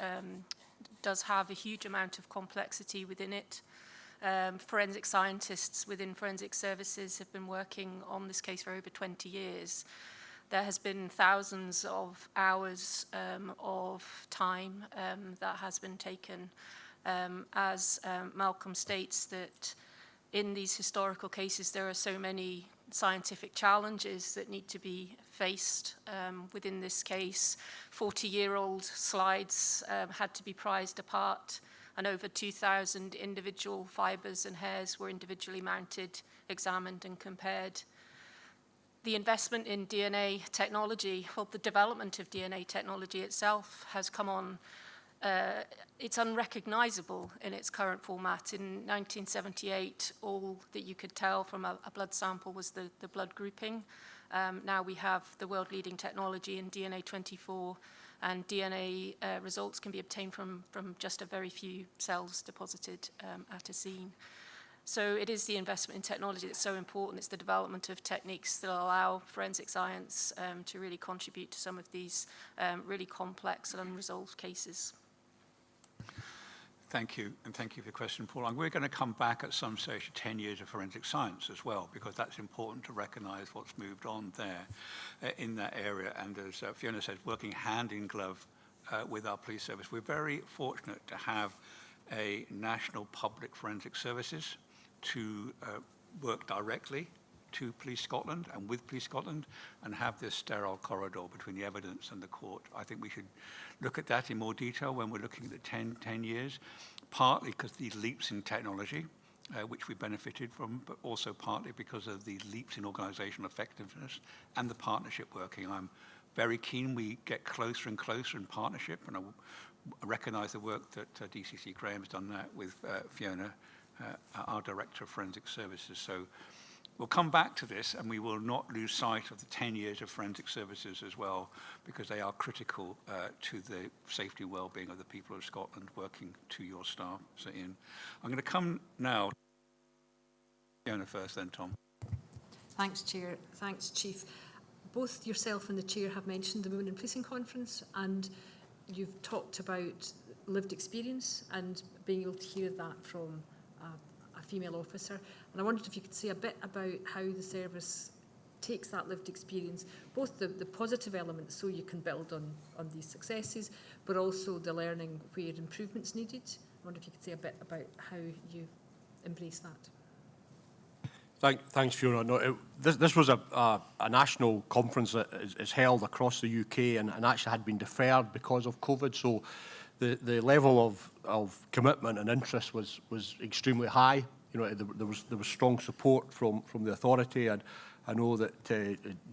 does have a huge amount of complexity within it. Forensic scientists within Forensic Services have been working on this case for over 20 years. There has been thousands of hours of time that has been taken. As Malcolm states, that in these historical cases there are so many scientific challenges that need to be faced within this case. 40-year-old slides had to be prized apart, and over 2,000 individual fibres and hairs were individually mounted, examined and compared. The investment in DNA technology, well, the development of DNA technology itself has come on, it's unrecognisable in its current format. In 1978, all that you could tell from a blood sample was the blood grouping. Now we have the world-leading technology in DNA-24, and DNA results can be obtained from just a very few cells deposited at a scene. So it is the investment in technology that's so important. It's the development of techniques that allow forensic science to really contribute to some of these really complex and unresolved cases. Thank you, and thank you for the question, Paul. And we're going to come back at some stage to 10 years of forensic science as well, because that's important to recognise what's moved on there in that area. And as Fiona said, working hand in glove with our police service. We're very fortunate to have a national public forensic services to work directly to Police Scotland and with Police Scotland and have this sterile corridor between the evidence and the court. I think we should look at that in more detail when we're looking at the 10 years, partly because the leaps in technology, which we benefited from, but also partly because of the leaps in organisational effectiveness and the partnership working. I'm very keen we get closer and closer in partnership, and I recognise the work that DCC Graham has done that with Fiona, our Director of Forensic Services. So we'll come back to this, and we will not lose sight of the 10 years of forensic services as well, because they are critical to the safety and well-being of the people of Scotland, working to your staff. So Ian, I'm going to come now. Fiona first, then Tom. Thanks, Chair. Thanks, Chief. Both yourself and the Chair have mentioned the Women in Policing Conference, and you've talked about lived experience and being able to hear that from a female officer. And I wondered if you could say a bit about how the service takes that lived experience, both the positive elements so you can build on these successes, but also the learning where improvements needed. I wonder if you could say a bit about how you embrace that. Thanks, Fiona. No, this was a national conference that is held across the UK and actually had been deferred because of COVID. So the level of commitment and interest was extremely high. You know, there was strong support from the authority, and I know that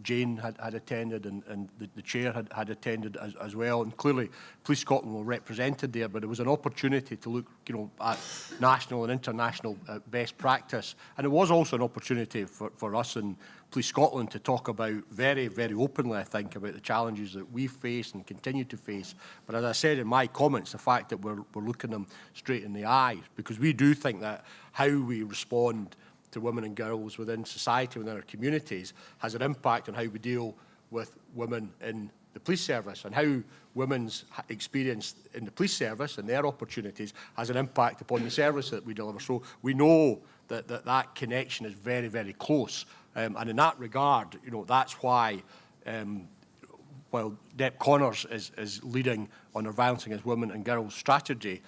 Jane had attended and the chair had attended as well. And clearly, Police Scotland were represented there, but it was an opportunity to look, you know, at national and international best practice. And it was also an opportunity for us in Police Scotland to talk about very, very openly, I think, about the challenges that we face and continue to face. But as I said in my comments, the fact that we're looking them straight in the eye, because we do think that how we respond to women and girls within society, within our communities, has an impact on how we deal with women in the police service, and how women's experience in the police service and their opportunities has an impact upon the service that we deliver. So we know that connection is very, very close And in that regard, you know, that's why, while Deb Connors is leading on our violence against women and girls strategy,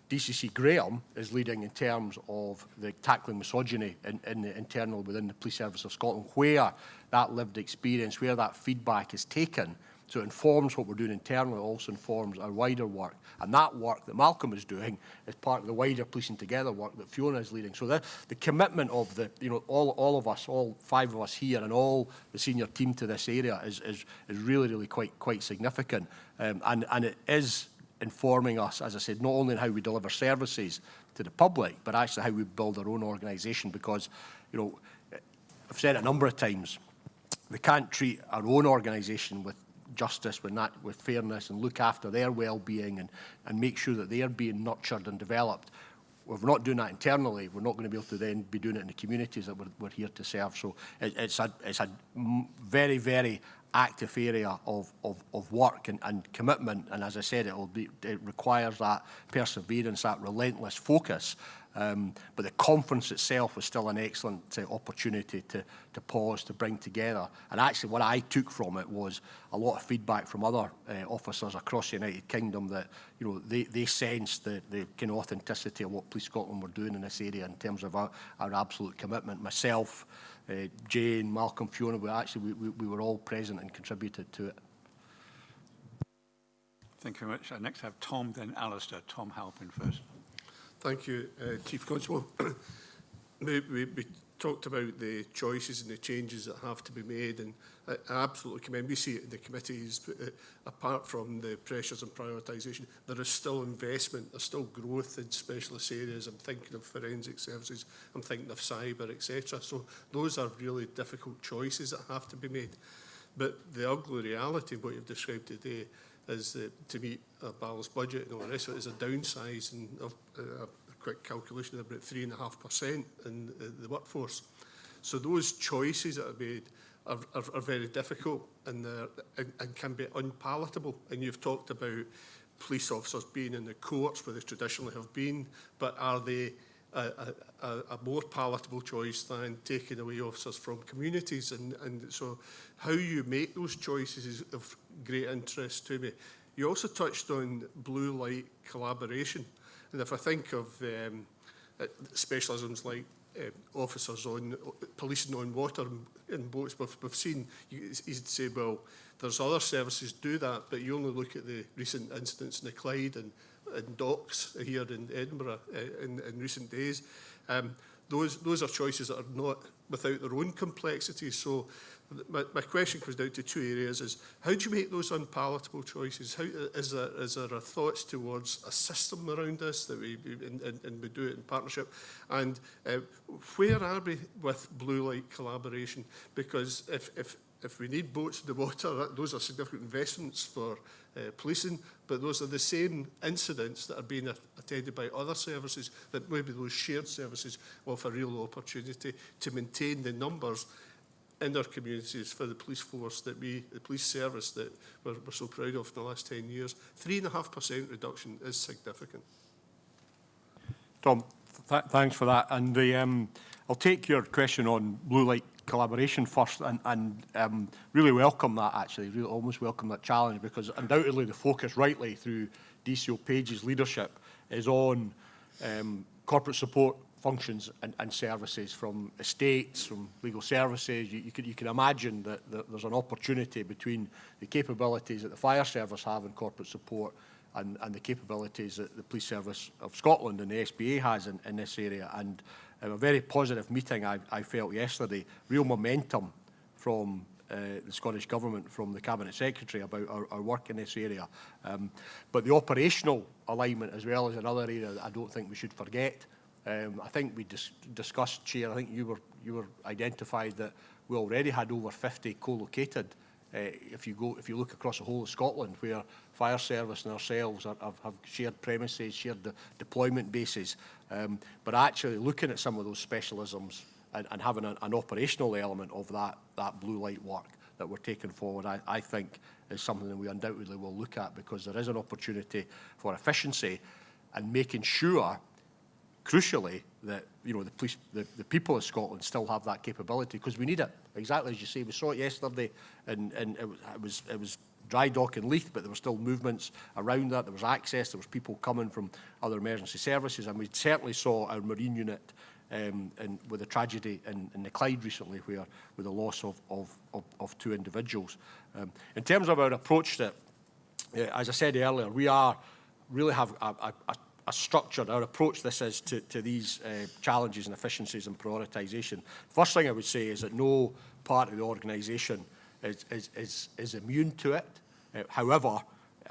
DCC Graham is leading in terms of the tackling misogyny in the internal within the Police Service of Scotland, where that lived experience, where that feedback is taken. So it informs what we're doing internally, it also informs our wider work. And that work that Malcolm is doing is part of the wider Policing Together work that Fiona is leading. So the commitment of the, you know, all of us, all 5 of us here and all the senior team to this area is really quite significant. And it is informing us, as I said, not only in how we deliver services to the public, but actually how we build our own organisation. Because, you know, I've said it a number of times, we can't treat our own organisation with justice, with fairness, and look after their well-being and make sure that they are being nurtured and developed. If we're not doing that internally, we're not going to be able to then be doing it in the communities that we're here to serve. So it's a very, very active area of work and commitment. And as I said, it requires that perseverance, that relentless focus. But the conference itself was still an excellent opportunity to pause, to bring together. And actually what I took from it was a lot of feedback from other officers across the United Kingdom that, you know, they sensed the kind of authenticity of what Police Scotland were doing in this area in terms of our absolute commitment. Myself, Jane, Malcolm, Fiona, we were all present and contributed to it. Thank you very much. Next I have Tom, then Alistair. Tom Halpin first. Thank you, Chief Constable. We talked about the choices and the changes that have to be made, and I absolutely commend. We see it in the committees, but apart from the pressures and prioritisation, there is still investment, there's still growth in specialist areas. I'm thinking of forensic services, I'm thinking of cyber, etc. So those are really difficult choices that have to be made. But the ugly reality of what you've described today is that to meet a balanced budget and all the rest of it is a downsizing of a quick calculation of about 3.5% in the workforce. So those choices that are made are very difficult and can be unpalatable. And you've talked about police officers being in the courts where they traditionally have been, but are they a more palatable choice than taking away officers from communities? And so how you make those choices is of great interest to me. You also touched on blue light collaboration. And if I think of specialisms like officers on policing on water in boats, we've seen, you'd say, well, there's other services do that, but you only look at the recent incidents in the Clyde and docks here in Edinburgh in recent days. Those are choices that are not without their own complexities. So my question comes down to 2 areas: is how do you make those unpalatable choices? How is there a thoughts towards a system around this that we do it in partnership? And where are we with blue light collaboration? Because if we need boats in the water, those are significant investments for policing, but those are the same incidents that are being attended by other services, that maybe those shared services offer a real opportunity to maintain the numbers in our communities for the police force that the police service that we're so proud of in the last 10 years. 3.5% reduction is significant. Tom, thanks for that. And I'll take your question on blue light collaboration first and really welcome that, actually, really almost welcome that challenge, because undoubtedly the focus, rightly through DCO Page's leadership, is on corporate support functions and services, from estates, from legal services. You can imagine that there's an opportunity between the capabilities that the fire service have in corporate support and the capabilities that the Police Service of Scotland and the SBA has in this area. And a very positive meeting I felt yesterday, real momentum from the Scottish Government, from the Cabinet Secretary about our work in this area. But the operational alignment as well is another area that I don't think we should forget. I think we discussed, Chair, I think you were identified that we already had over 50 co-located. If you look across the whole of Scotland, where fire service and ourselves have shared premises, shared deployment bases, but actually looking at some of those specialisms and having an operational element of that blue light work that we're taking forward, I think is something that we undoubtedly will look at, because there is an opportunity for efficiency and making sure, crucially, that the police, the people of Scotland still have that capability, because we need it. Exactly as you say, we saw it yesterday, and it was dry dock in Leith, but there were still movements around that. There was access. There was people coming from other emergency services, and we certainly saw our marine unit and with a tragedy in the Clyde recently, where with the loss of 2 individuals. In terms of our approach to it, as I said earlier, we really have a structured, our approach this is to these challenges and efficiencies and prioritisation. First thing I would say is that no part of the organisation is immune to it. However,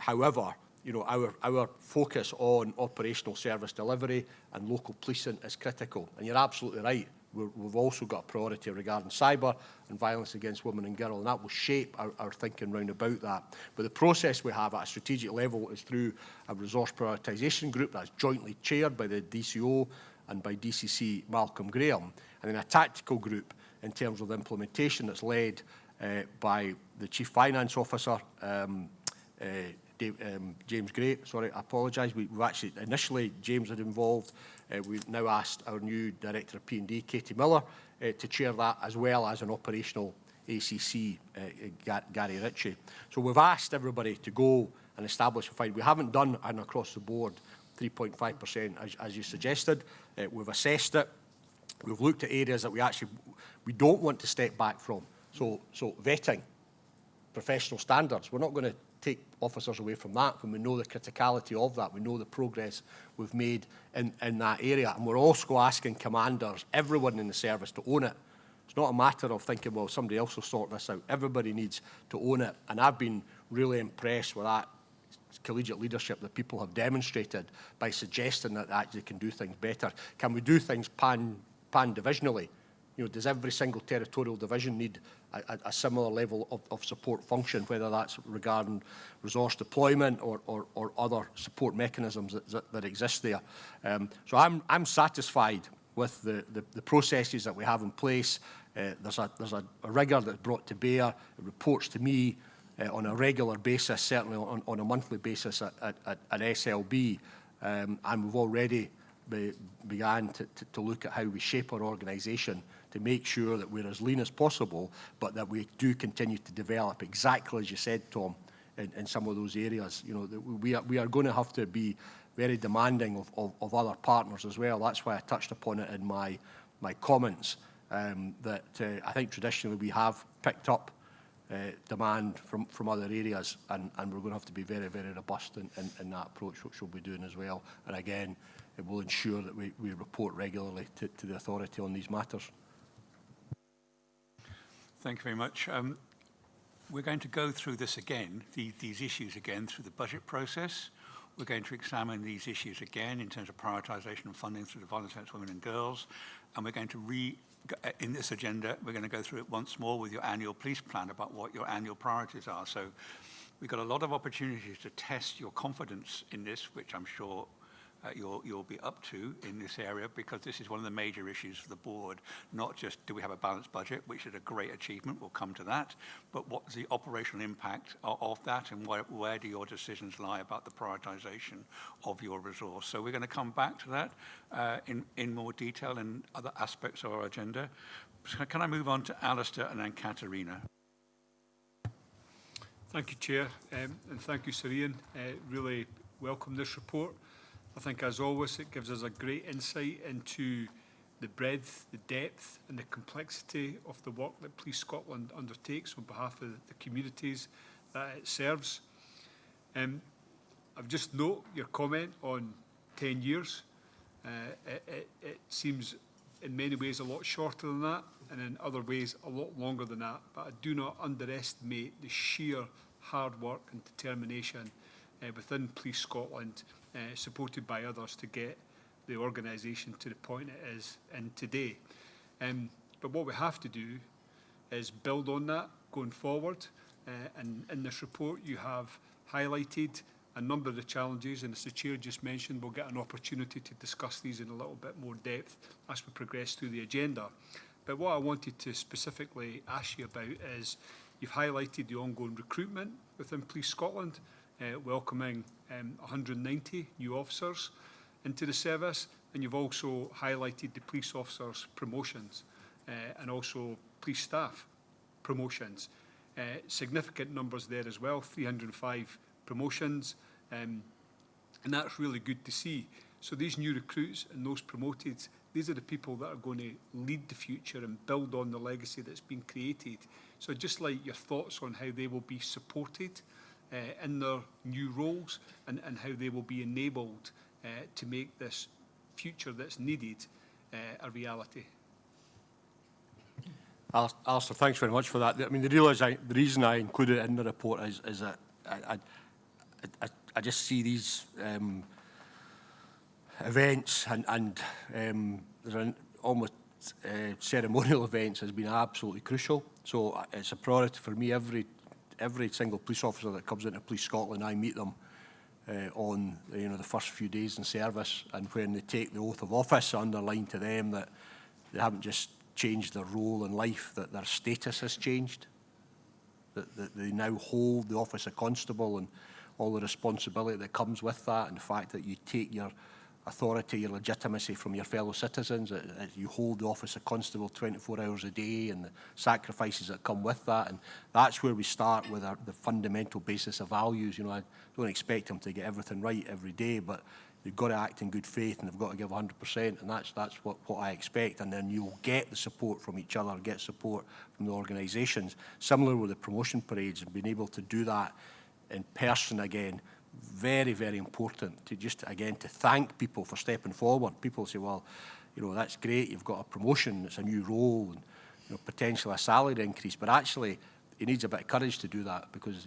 our focus on operational service delivery and local policing is critical. And you're absolutely right. We've also got a priority regarding cyber and violence against women and girls, and that will shape our thinking round about that. But the process we have at a strategic level is through a resource prioritisation group that's jointly chaired by the DCO and by DCC Malcolm Graham, and then a tactical group in terms of the implementation that's led by the Chief Finance Officer, James Gray. Sorry, I apologise. We've actually, initially, James had involved. We've now asked our new Director of P&D, Katie Miller, to chair that, as well as an operational ACC, Gary Ritchie. So we've asked everybody to go and establish a fine. We haven't done an across the board 3.5%, as you suggested. We've assessed it. We've looked at areas that we don't want to step back from. So vetting, professional standards. We're not going to take officers away from that when we know the criticality of that. We know the progress we've made in that area. And we're also asking commanders, everyone in the service, to own it. It's not a matter of thinking, well, somebody else will sort this out. Everybody needs to own it. And I've been really impressed with that collegiate leadership that people have demonstrated by suggesting that they actually can do things better. Can we do things pan-divisionally? Does every single territorial division need a similar level of support function, whether that's regarding resource deployment or other support mechanisms that exist there? So I'm satisfied with the processes that we have in place. There's a rigour that's brought to bear. It reports to me on a regular basis, certainly on a monthly basis at SLB, and we've already began to look at how we shape our organisation to make sure that we're as lean as possible, but that we do continue to develop, exactly as you said, Tom, in some of those areas. We are going to have to be very demanding of other partners as well. That's why I touched upon it in my comments, that I think traditionally we have picked up demand from other areas, and we're going to have to be very, very robust in that approach, which we'll be doing as well. And again, it will ensure that we report regularly to the authority on these matters. Thank you very much. We're going to go through this again, these issues again, through the budget process. We're going to examine these issues again in terms of prioritisation and funding through the violence against women and girls. And we're going to in this agenda, we're going to go through it once more with your annual police plan about what your annual priorities are. So we've got a lot of opportunities to test your confidence in this, which I'm sure you'll be up to in this area, because this is one of the major issues for the board. Not just do we have a balanced budget, which is a great achievement, we'll come to that, but what's the operational impact of that, and where do your decisions lie about the prioritisation of your resource? So we're going to come back to that in more detail in other aspects of our agenda. So can I move on to Alistair and then Katerina? Thank you, Chair, and thank you, Sir Ian. Really welcome this report. I think, as always, it gives us a great insight into the breadth, the depth and the complexity of the work that Police Scotland undertakes on behalf of the communities that it serves. I've just note your comment on 10 years. It seems in many ways a lot shorter than that, and in other ways a lot longer than that. But I do not underestimate the sheer hard work and determination within Police Scotland, supported by others, to get the organisation to the point it is in today. But what we have to do is build on that going forward. And in this report you have highlighted a number of the challenges, and as the Chair just mentioned, we'll get an opportunity to discuss these in a little bit more depth as we progress through the agenda. But what I wanted to specifically ask you about is, you've highlighted the ongoing recruitment within Police Scotland, welcoming 190 new officers into the service, And you've also highlighted the police officers' promotions and also police staff promotions. Significant numbers there as well, 305 promotions, and that's really good to see. So these new recruits and those promoted, these are the people that are going to lead the future and build on the legacy that's been created. So I'd just like your thoughts on how they will be supported in their new roles and how they will be enabled to make this future that's needed a reality. Alistair, thanks very much for that. I mean, the reason I included it in the report is that I just see these events and there's an almost ceremonial events has been absolutely crucial. So it's a priority for me. Every single police officer that comes into Police Scotland, I meet them on the first few days in service, and when they take the oath of office, I underline to them that they haven't just changed their role in life, that their status has changed, that they now hold the office of constable and all the responsibility that comes with that, and the fact that you take your authority, your legitimacy from your fellow citizens, that you hold the office of constable 24 hours a day, and the sacrifices that come with that. And that's where we start with the fundamental basis of values. I don't expect them to get everything right every day, but they've got to act in good faith and they've got to give 100%, and that's what I expect. And then you'll get the support from each other, get support from the organisations. Similar with the promotion parades, and being able to do that in person again, very, very important to just, again, to thank people for stepping forward. People say, well, that's great, you've got a promotion, it's a new role, and potentially a salary increase, but actually it needs a bit of courage to do that, because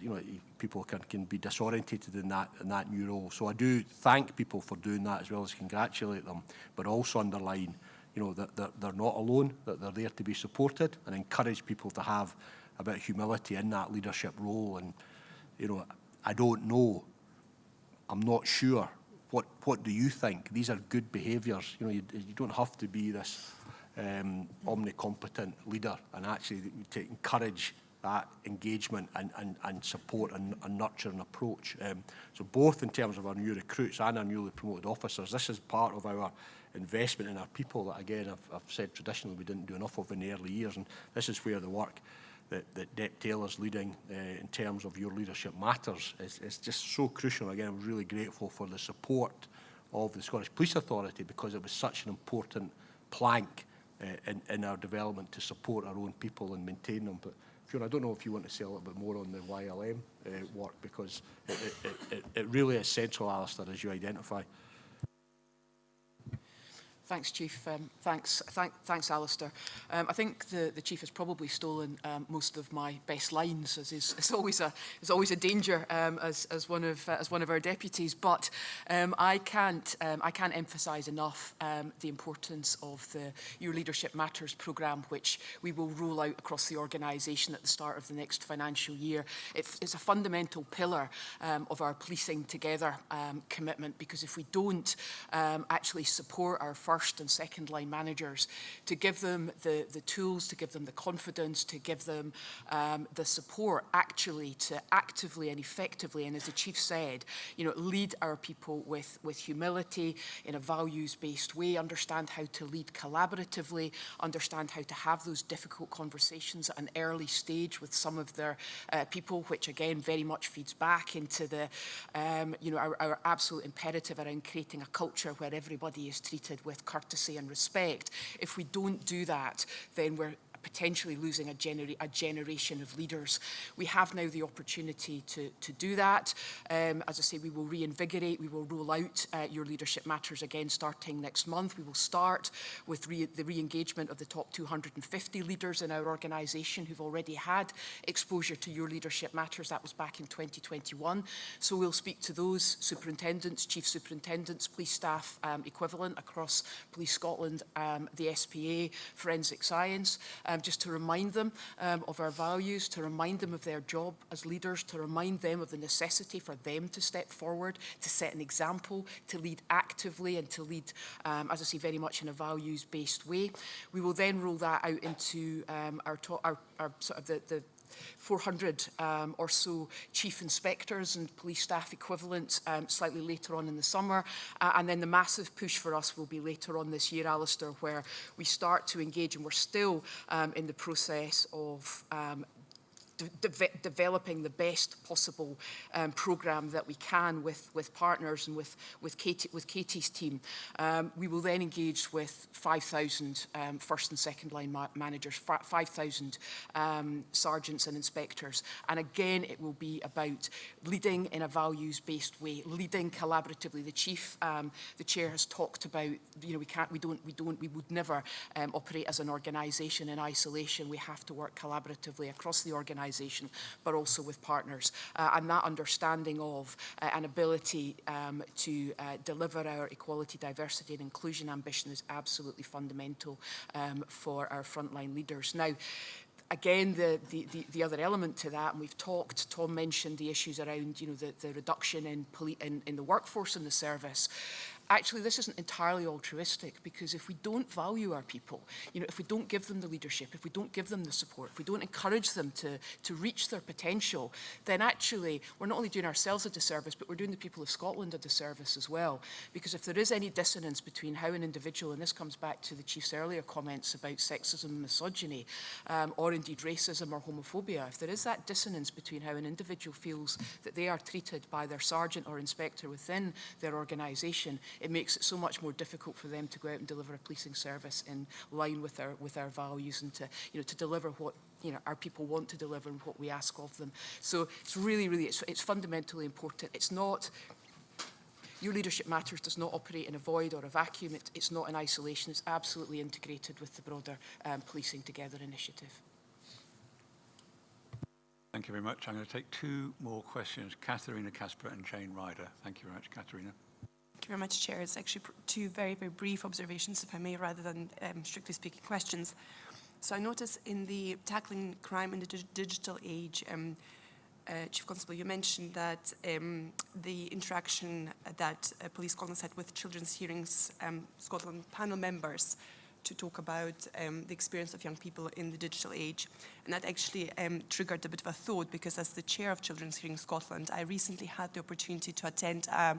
people can be disorientated in that new role. So I do thank people for doing that, as well as congratulate them, but also underline that they're not alone, that they're there to be supported, and encourage people to have a bit of humility in that leadership role. And I don't know, I'm not sure, what do you think? These are good behaviours. You don't have to be this omnicompetent leader, and actually to encourage that engagement and support and nurturing approach. So both in terms of our new recruits and our newly promoted officers, this is part of our investment in our people that, again, I've said traditionally we didn't do enough of in the early years, and this is where the work that Dep Taylor's leading in terms of Your Leadership Matters is just so crucial. Again, I'm really grateful for the support of the Scottish Police Authority, because it was such an important plank in our development to support our own people and maintain them. But Fiona, I don't know if you want to say a little bit more on the YLM work, because it really is central, Alistair, as you identify. Thanks, Chief. Thanks, Alistair. I think the Chief has probably stolen most of my best lines, as is always a danger as one of our deputies. But I can't emphasise enough the importance of the Your Leadership Matters programme, which we will roll out across the organisation at the start of the next financial year. It's a fundamental pillar of our Policing Together commitment, because if we don't actually support our first and second line managers, to give them the tools, to give them the confidence, to give them the support actually to actively and effectively, and as the Chief said, lead our people with humility, in a values-based way, understand how to lead collaboratively, understand how to have those difficult conversations at an early stage with some of their people, which again very much feeds back into the our absolute imperative around creating a culture where everybody is treated with courtesy and respect. If we don't do that, then we're potentially losing a generation of leaders. We have now the opportunity to do that. As I say, we will reinvigorate, we will roll out Your Leadership Matters again starting next month. We will start with the re-engagement of the top 250 leaders in our organisation who've already had exposure to Your Leadership Matters. That was back in 2021. So we'll speak to those superintendents, chief superintendents, police staff equivalent across Police Scotland, the SPA, Forensic Science, just to remind them of our values, to remind them of their job as leaders, to remind them of the necessity for them to step forward, to set an example, to lead actively and to lead, as I say, very much in a values-based way. We will then roll that out into our sort of the 400 or so chief inspectors and police staff equivalents slightly later on in the summer. And then the massive push for us will be later on this year, Alistair, where we start to engage, and we're still in the process of developing the best possible programme that we can with partners and with Katie's team. We will then engage with 5,000 first and second line managers, 5,000 sergeants and inspectors. And again, it will be about leading in a values-based way, leading collaboratively. The chair has talked about, we would never operate as an organisation in isolation. We have to work collaboratively across the organisation, but also with partners. And that understanding of an ability to deliver our equality, diversity and inclusion ambition is absolutely fundamental for our frontline leaders. Now, again, the other element to that, and we've talked, Tom mentioned the issues around the reduction in the workforce in the service. Actually, this isn't entirely altruistic, because if we don't value our people, if we don't give them the leadership, if we don't give them the support, if we don't encourage them to reach their potential, then actually we're not only doing ourselves a disservice, but we're doing the people of Scotland a disservice as well. Because if there is any dissonance between how an individual, and this comes back to the Chief's earlier comments about sexism and misogyny, or indeed racism or homophobia, if there is that dissonance between how an individual feels that they are treated by their sergeant or inspector within their organisation, it makes it so much more difficult for them to go out and deliver a policing service in line with our values, and to deliver what our people want to deliver and what we ask of them. So it's really, it's fundamentally important. It's not, Your Leadership Matters does not operate in a void or a vacuum. It's not in isolation. It's absolutely integrated with the broader Policing Together initiative. Thank you very much. I'm going to take two more questions. Katharina Casper and Jane Ryder. Thank you very much, Katharina. Thank you very much, Chair. It's actually two very, very brief observations, if I may, rather than strictly speaking questions. So I notice in the Tackling Crime in the Digital Age, Chief Constable, you mentioned that the interaction that Police Scotland had with Children's Hearings Scotland panel members to talk about the experience of young people in the digital age. And that actually triggered a bit of a thought, because as the chair of Children's Hearing Scotland, I recently had the opportunity to attend a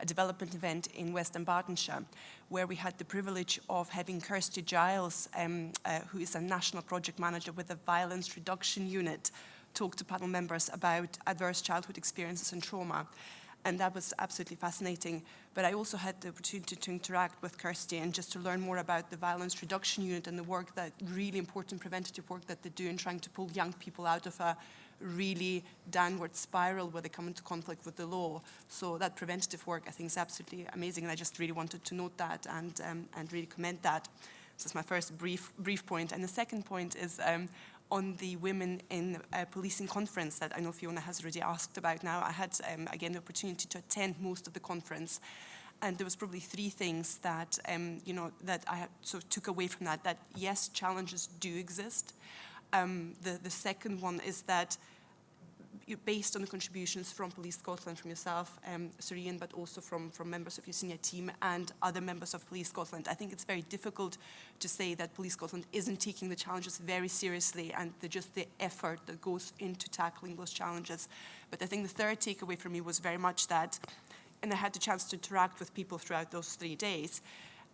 development event in West Dunbartonshire, where we had the privilege of having Kirsty Giles, who is a national project manager with the Violence Reduction Unit, talk to panel members about adverse childhood experiences and trauma. And that was absolutely fascinating. But I also had the opportunity to interact with Kirsty and just to learn more about the Violence Reduction Unit and the work, that really important preventative work that they do in trying to pull young people out of a really downward spiral where they come into conflict with the law. So that preventative work, I think, is absolutely amazing. And I just really wanted to note that and really commend that. So that's my first brief point. And the second point is on the Women in Policing conference that I know Fiona has already asked about now. I had, again, the opportunity to attend most of the conference. And there was probably three things that, that I sort of took away from that. That, yes, challenges do exist. The second one is that, based on the contributions from Police Scotland, from yourself, Sir Ian, but also from members of your senior team and other members of Police Scotland, I think it's very difficult to say that Police Scotland isn't taking the challenges very seriously and just the effort that goes into tackling those challenges. But I think the third takeaway for me was very much that, and I had the chance to interact with people throughout those 3 days,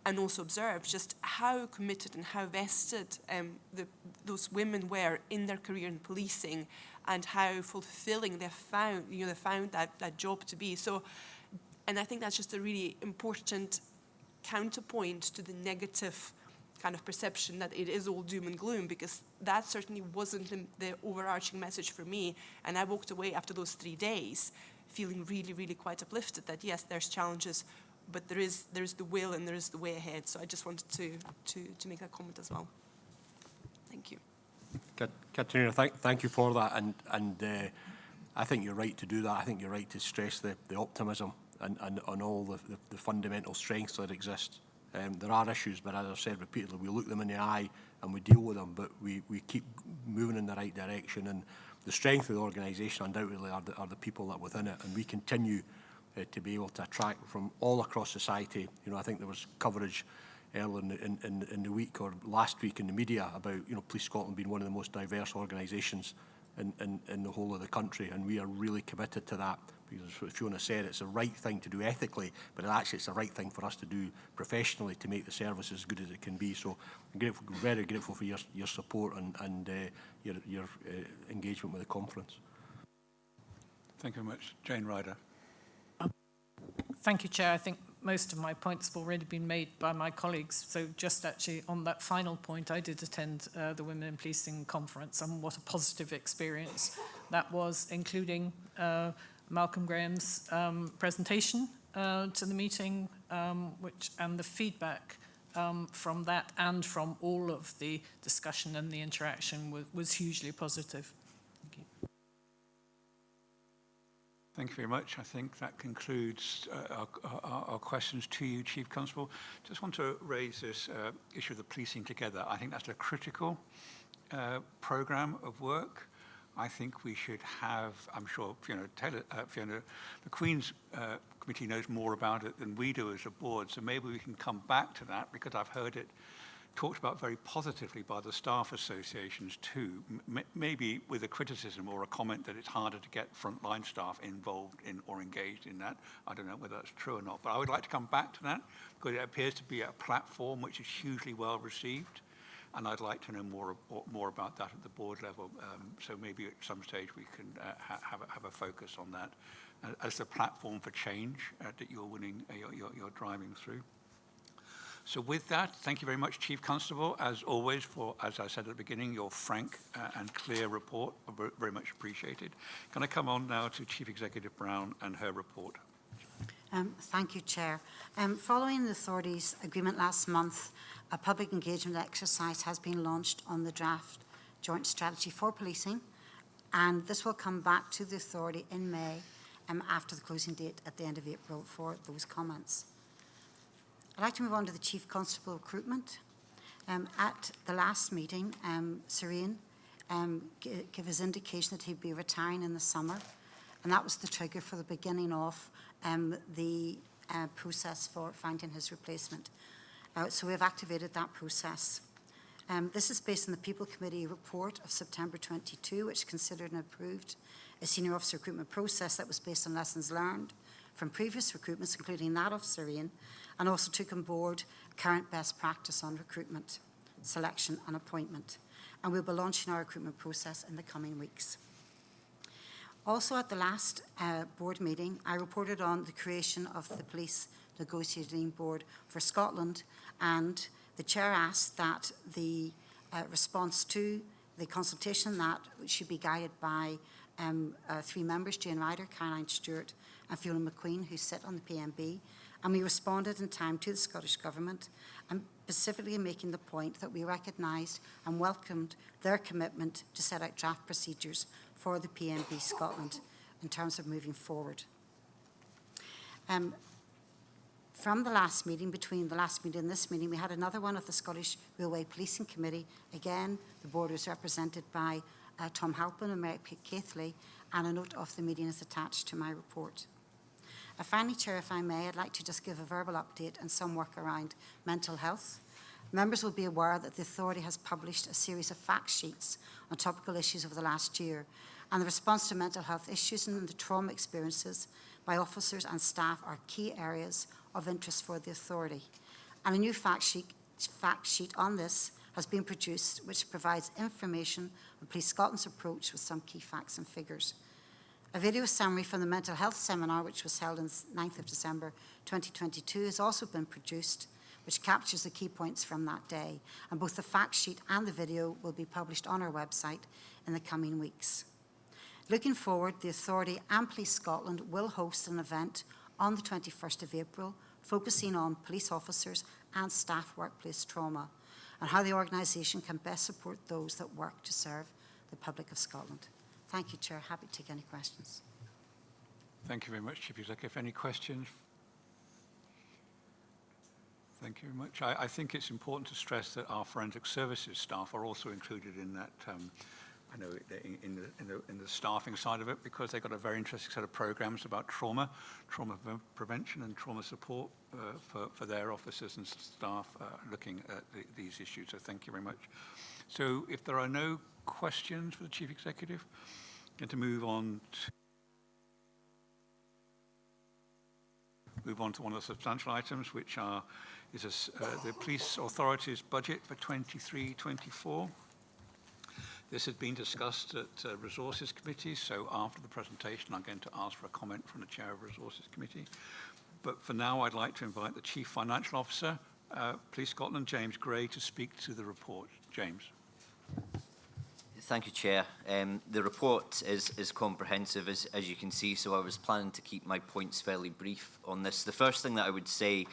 and also observe just how committed and how vested those women were in their career in policing, and how fulfilling they found, they found that job to be. So, and I think that's just a really important counterpoint to the negative kind of perception that it is all doom and gloom, because that certainly wasn't the overarching message for me. And I walked away after those 3 days feeling really, really quite uplifted that, yes, there's challenges, but there is the will and there is the way ahead. So I just wanted to make that comment as well. Thank you. Katrina, thank you for that, and I think you're right to do that. I think you're right to stress the optimism and all the fundamental strengths that exist. There are issues, but as I've said repeatedly, we look them in the eye and we deal with them, but we keep moving in the right direction. And the strength of the organisation undoubtedly are the people that are within it, and we continue to be able to attract from all across society. I think there was coverage earlier in the week or last week in the media about Police Scotland being one of the most diverse organisations in the whole of the country, and we are really committed to that. Because as Fiona said, it's the right thing to do ethically, but actually it's the right thing for us to do professionally to make the service as good as it can be. So I'm grateful, very grateful for your support and your engagement with the conference. Thank you very much. Jane Ryder. Thank you, Chair. I think most of my points have already been made by my colleagues. So just actually on that final point, I did attend the Women in Policing conference, and what a positive experience that was, including Malcolm Graham's presentation to the meeting, and the feedback from that and from all of the discussion and the interaction was hugely positive. Thank you. Thank you very much. I think that concludes our questions to you, Chief Constable. Just want to raise this issue of the policing together. I think that's a critical programme of work. I think we should have, I'm sure Fiona McQueen's committee knows more about it than we do as a board, so maybe we can come back to that, because I've heard it talked about very positively by the staff associations too, maybe with a criticism or a comment that it's harder to get frontline staff involved in or engaged in that. I don't know whether that's true or not, but I would like to come back to that, because it appears to be a platform which is hugely well received. And I'd like to know more about that at the board level. So maybe at some stage we can have a focus on that as the platform for change that you're driving through. So with that, thank you very much, Chief Constable, as always, for, as I said at the beginning, your frank and clear report. Very much appreciated. Can I come on now to Chief Executive Brown and her report? Thank you, Chair. Following the authority's agreement last month, a public engagement exercise has been launched on the draft joint strategy for policing, and this will come back to the authority in May after the closing date at the end of April for those comments. I'd like to move on to the Chief Constable recruitment. At the last meeting, Serene gave his indication that he'd be retiring in the summer, and that was the trigger for the beginning of the process for finding his replacement. So we have activated that process. This is based on the People Committee report of September 22, which considered and approved a senior officer recruitment process that was based on lessons learned from previous recruitments, including that of Serene, and also took on board current best practice on recruitment, selection and appointment. And we'll be launching our recruitment process in the coming weeks. Also at the last board meeting, I reported on the creation of the Police Negotiating Board for Scotland, and the Chair asked that the response to the consultation that should be guided by 3 members, Jane Ryder, Caroline Stewart and Fiona McQueen, who sit on the PMB, and we responded in time to the Scottish Government, and specifically making the point that we recognised and welcomed their commitment to set out draft procedures for the PMB Scotland in terms of moving forward. From the last meeting, between the last meeting and this meeting, we had another one of the Scottish Railway Policing Committee. Again, the board was represented by Tom Halpin and Mary Caithley, and a note of the meeting is attached to my report. Finally, Chair, if I may, I'd like to just give a verbal update and some work around mental health. Members will be aware that the authority has published a series of fact sheets on topical issues over the last year, and the response to mental health issues and the trauma experiences by officers and staff are key areas of interest for the authority. And a new fact sheet on this has been produced, which provides information on Police Scotland's approach with some key facts and figures. A video summary from the mental health seminar, which was held on 9th of December 2022, has also been produced, which captures the key points from that day. And both the fact sheet and the video will be published on our website in the coming weeks. Looking forward, the authority and Police Scotland will host an event on the 21st of April, focusing on police officers and staff workplace trauma, and how the organisation can best support those that work to serve the public of Scotland. Thank you, Chair. Happy to take any questions. Thank you very much, Chief Executive. Any questions? Thank you very much. I think it's important to stress that our forensic services staff are also included in that, I know in the staffing side of it, because they've got a very interesting set of programs about trauma prevention and trauma support for their officers and staff looking at these issues. So thank you very much. So if there are no questions for the Chief Executive, I'm going to move on to one of the substantial items, which is the Police Authority's budget for 23-24. This has been discussed at Resources Committee, so after the presentation, I'm going to ask for a comment from the Chair of Resources Committee. But for now, I'd like to invite the Chief Financial Officer, Police Scotland, James Gray, to speak to the report. James. Thank you, Chair. The report is comprehensive, as you can see, so I was planning to keep my points fairly brief on this. The first thing that I would say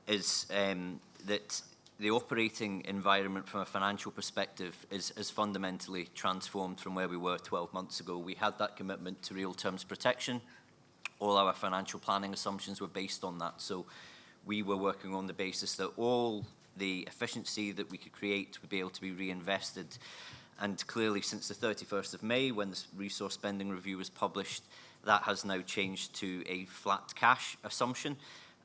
is that the operating environment from a financial perspective is fundamentally transformed from where we were 12 months ago. We had that commitment to real terms protection. All our financial planning assumptions were based on that. So we were working on the basis that all the efficiency that we could create would be able to be reinvested. And clearly, since the 31st of May, when the resource spending review was published, that has now changed to a flat cash assumption.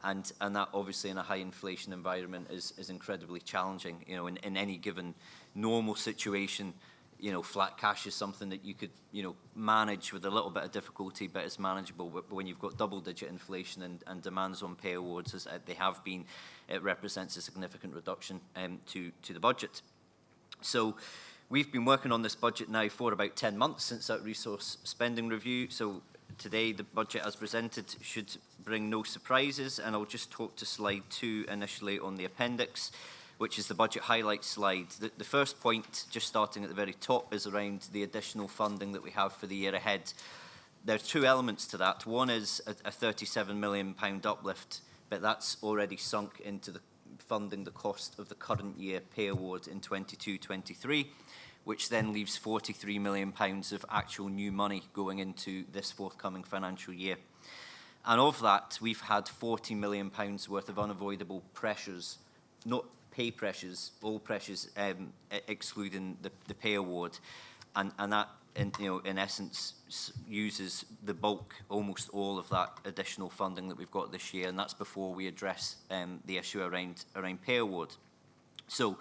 And that obviously in a high inflation environment is incredibly challenging. You know, in any given normal situation, you know, flat cash is something that you could, you know, manage with a little bit of difficulty, but it's manageable. But when you've got double-digit inflation and demands on pay awards, as they have been, it represents a significant reduction to the budget. So we've been working on this budget now for about 10 months since that resource spending review. So today, the budget as presented should bring no surprises, and I'll just talk to slide 2 initially on the appendix, which is the budget highlights slide. The first point, just starting at the very top, is around the additional funding that we have for the year ahead. There are two elements to that. One is a £37 million uplift, but that's already sunk into the funding the cost of the current year pay award in 22-23. Which then leaves £43 million of actual new money going into this forthcoming financial year. And of that, we've had £40 million worth of unavoidable pressures, not pay pressures, all pressures excluding the pay award. And that, in essence, uses the bulk, almost all of that additional funding that we've got this year, and that's before we address the issue around pay award. So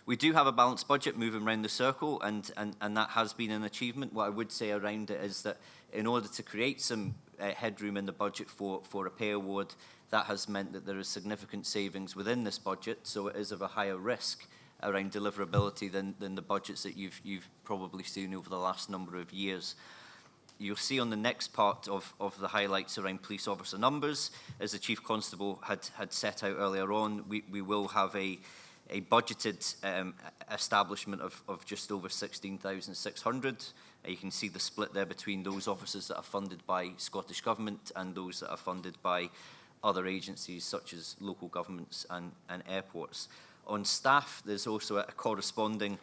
we do have a balanced budget moving around the circle, and that has been an achievement. What I would say around it is that in order to create some headroom in the budget for a pay award, that has meant that there is significant savings within this budget, so it is of a higher risk around deliverability than the budgets that you've probably seen over the last number of years. You'll see on the next part of the highlights around police officer numbers, as the Chief Constable had set out earlier on, we will have a budgeted establishment of just over 16,600. You can see the split there between those officers that are funded by Scottish Government and those that are funded by other agencies such as local governments and airports. On staff, there's also a corresponding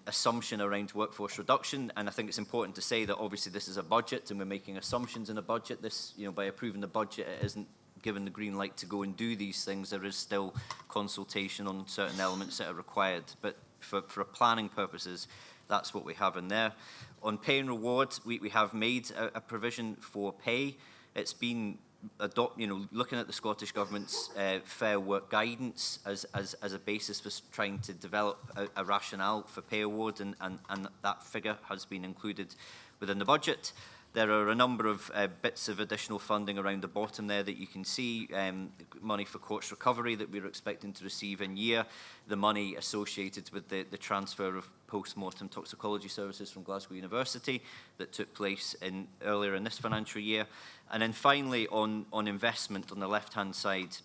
assumption around workforce reduction, and I think it's important to say that obviously this is a budget and we're making assumptions in a budget. This, by approving the budget, it isn't given the green light to go and do these things. There is still consultation on certain elements that are required, but for planning purposes, that's what we have in there. On pay and reward, we have made a provision for pay. It's been looking at the Scottish Government's Fair Work guidance as a basis for trying to develop a rationale for pay award, and that figure has been included within the budget. There are a number of bits of additional funding around the bottom there that you can see. Money for courts recovery that we're expecting to receive in year. The money associated with the transfer of post-mortem toxicology services from Glasgow University that took place earlier in this financial year. And then finally on investment on the left-hand side,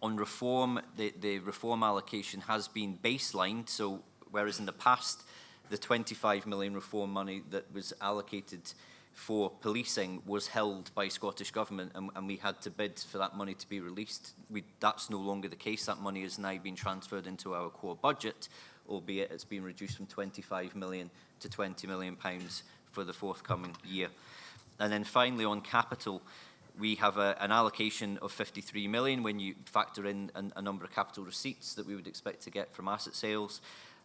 on reform, the reform allocation has been baselined. So whereas in the past, the 25 million reform money that was allocated for policing was held by Scottish Government, and we had to bid for that money to be released. That's no longer the case. That money has now been transferred into our core budget, albeit it's been reduced from 25 million to £20 million for the forthcoming year. And then finally on capital, we have an allocation of 53 million when you factor in a number of capital receipts that we would expect to get from asset sales.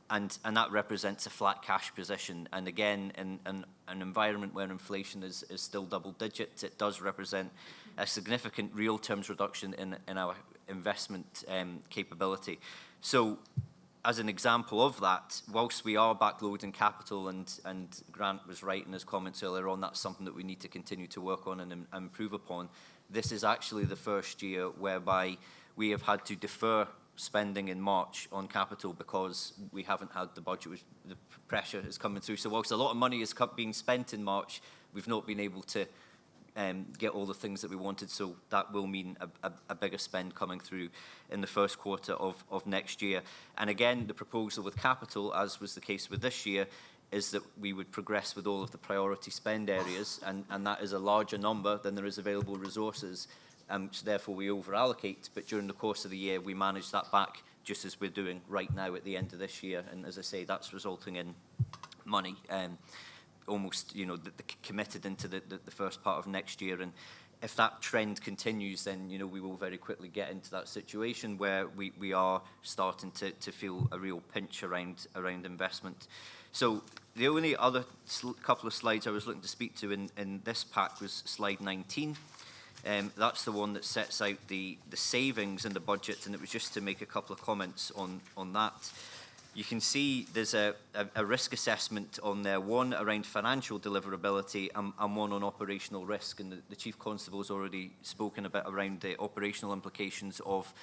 And that represents a flat cash position. And again, in an environment where inflation is still double digit, it does represent a significant real terms reduction in our investment capability. So as an example of that, whilst we are backloading capital, and Grant was right in his comments earlier on, that's something that we need to continue to work on and improve upon. This is actually the first year whereby we have had to defer spending in March on capital because we haven't had the budget, the pressure is coming through. So whilst a lot of money is being spent in March, we've not been able to get all the things that we wanted, so that will mean a bigger spend coming through in the first quarter of next year. And again, the proposal with capital, as was the case with this year, is that we would progress with all of the priority spend areas, and that is a larger number than there is available resources, so therefore we over-allocate, but during the course of the year we manage that back, just as we're doing right now at the end of this year, and as I say, that's resulting in money almost, you know, committed into the first part of next year. And if that trend continues, then, you know, we will very quickly get into that situation where we are starting to feel a real pinch around investment. So the only other couple of slides I was looking to speak to in this pack was slide 19. That's the one that sets out the savings in the budget, and it was just to make a couple of comments on that. You can see there's a risk assessment on there, one around financial deliverability and one on operational risk. And the Chief Constable's already spoken a bit around the operational implications of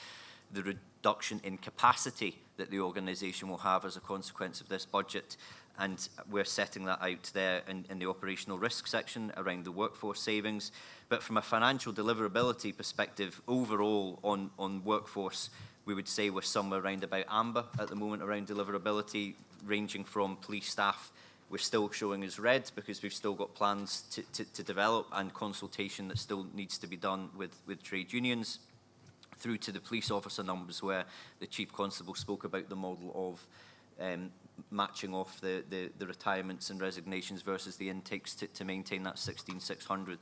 the reduction in capacity that the organisation will have as a consequence of this budget. And we're setting that out there in the operational risk section around the workforce savings. But from a financial deliverability perspective, overall on workforce, we would say we're somewhere around about amber at the moment around deliverability, ranging from police staff. We're still showing as red because we've still got plans to develop and consultation that still needs to be done with trade unions, through to the police officer numbers where the Chief Constable spoke about the model of matching off the retirements and resignations versus the intakes to maintain that 16,600.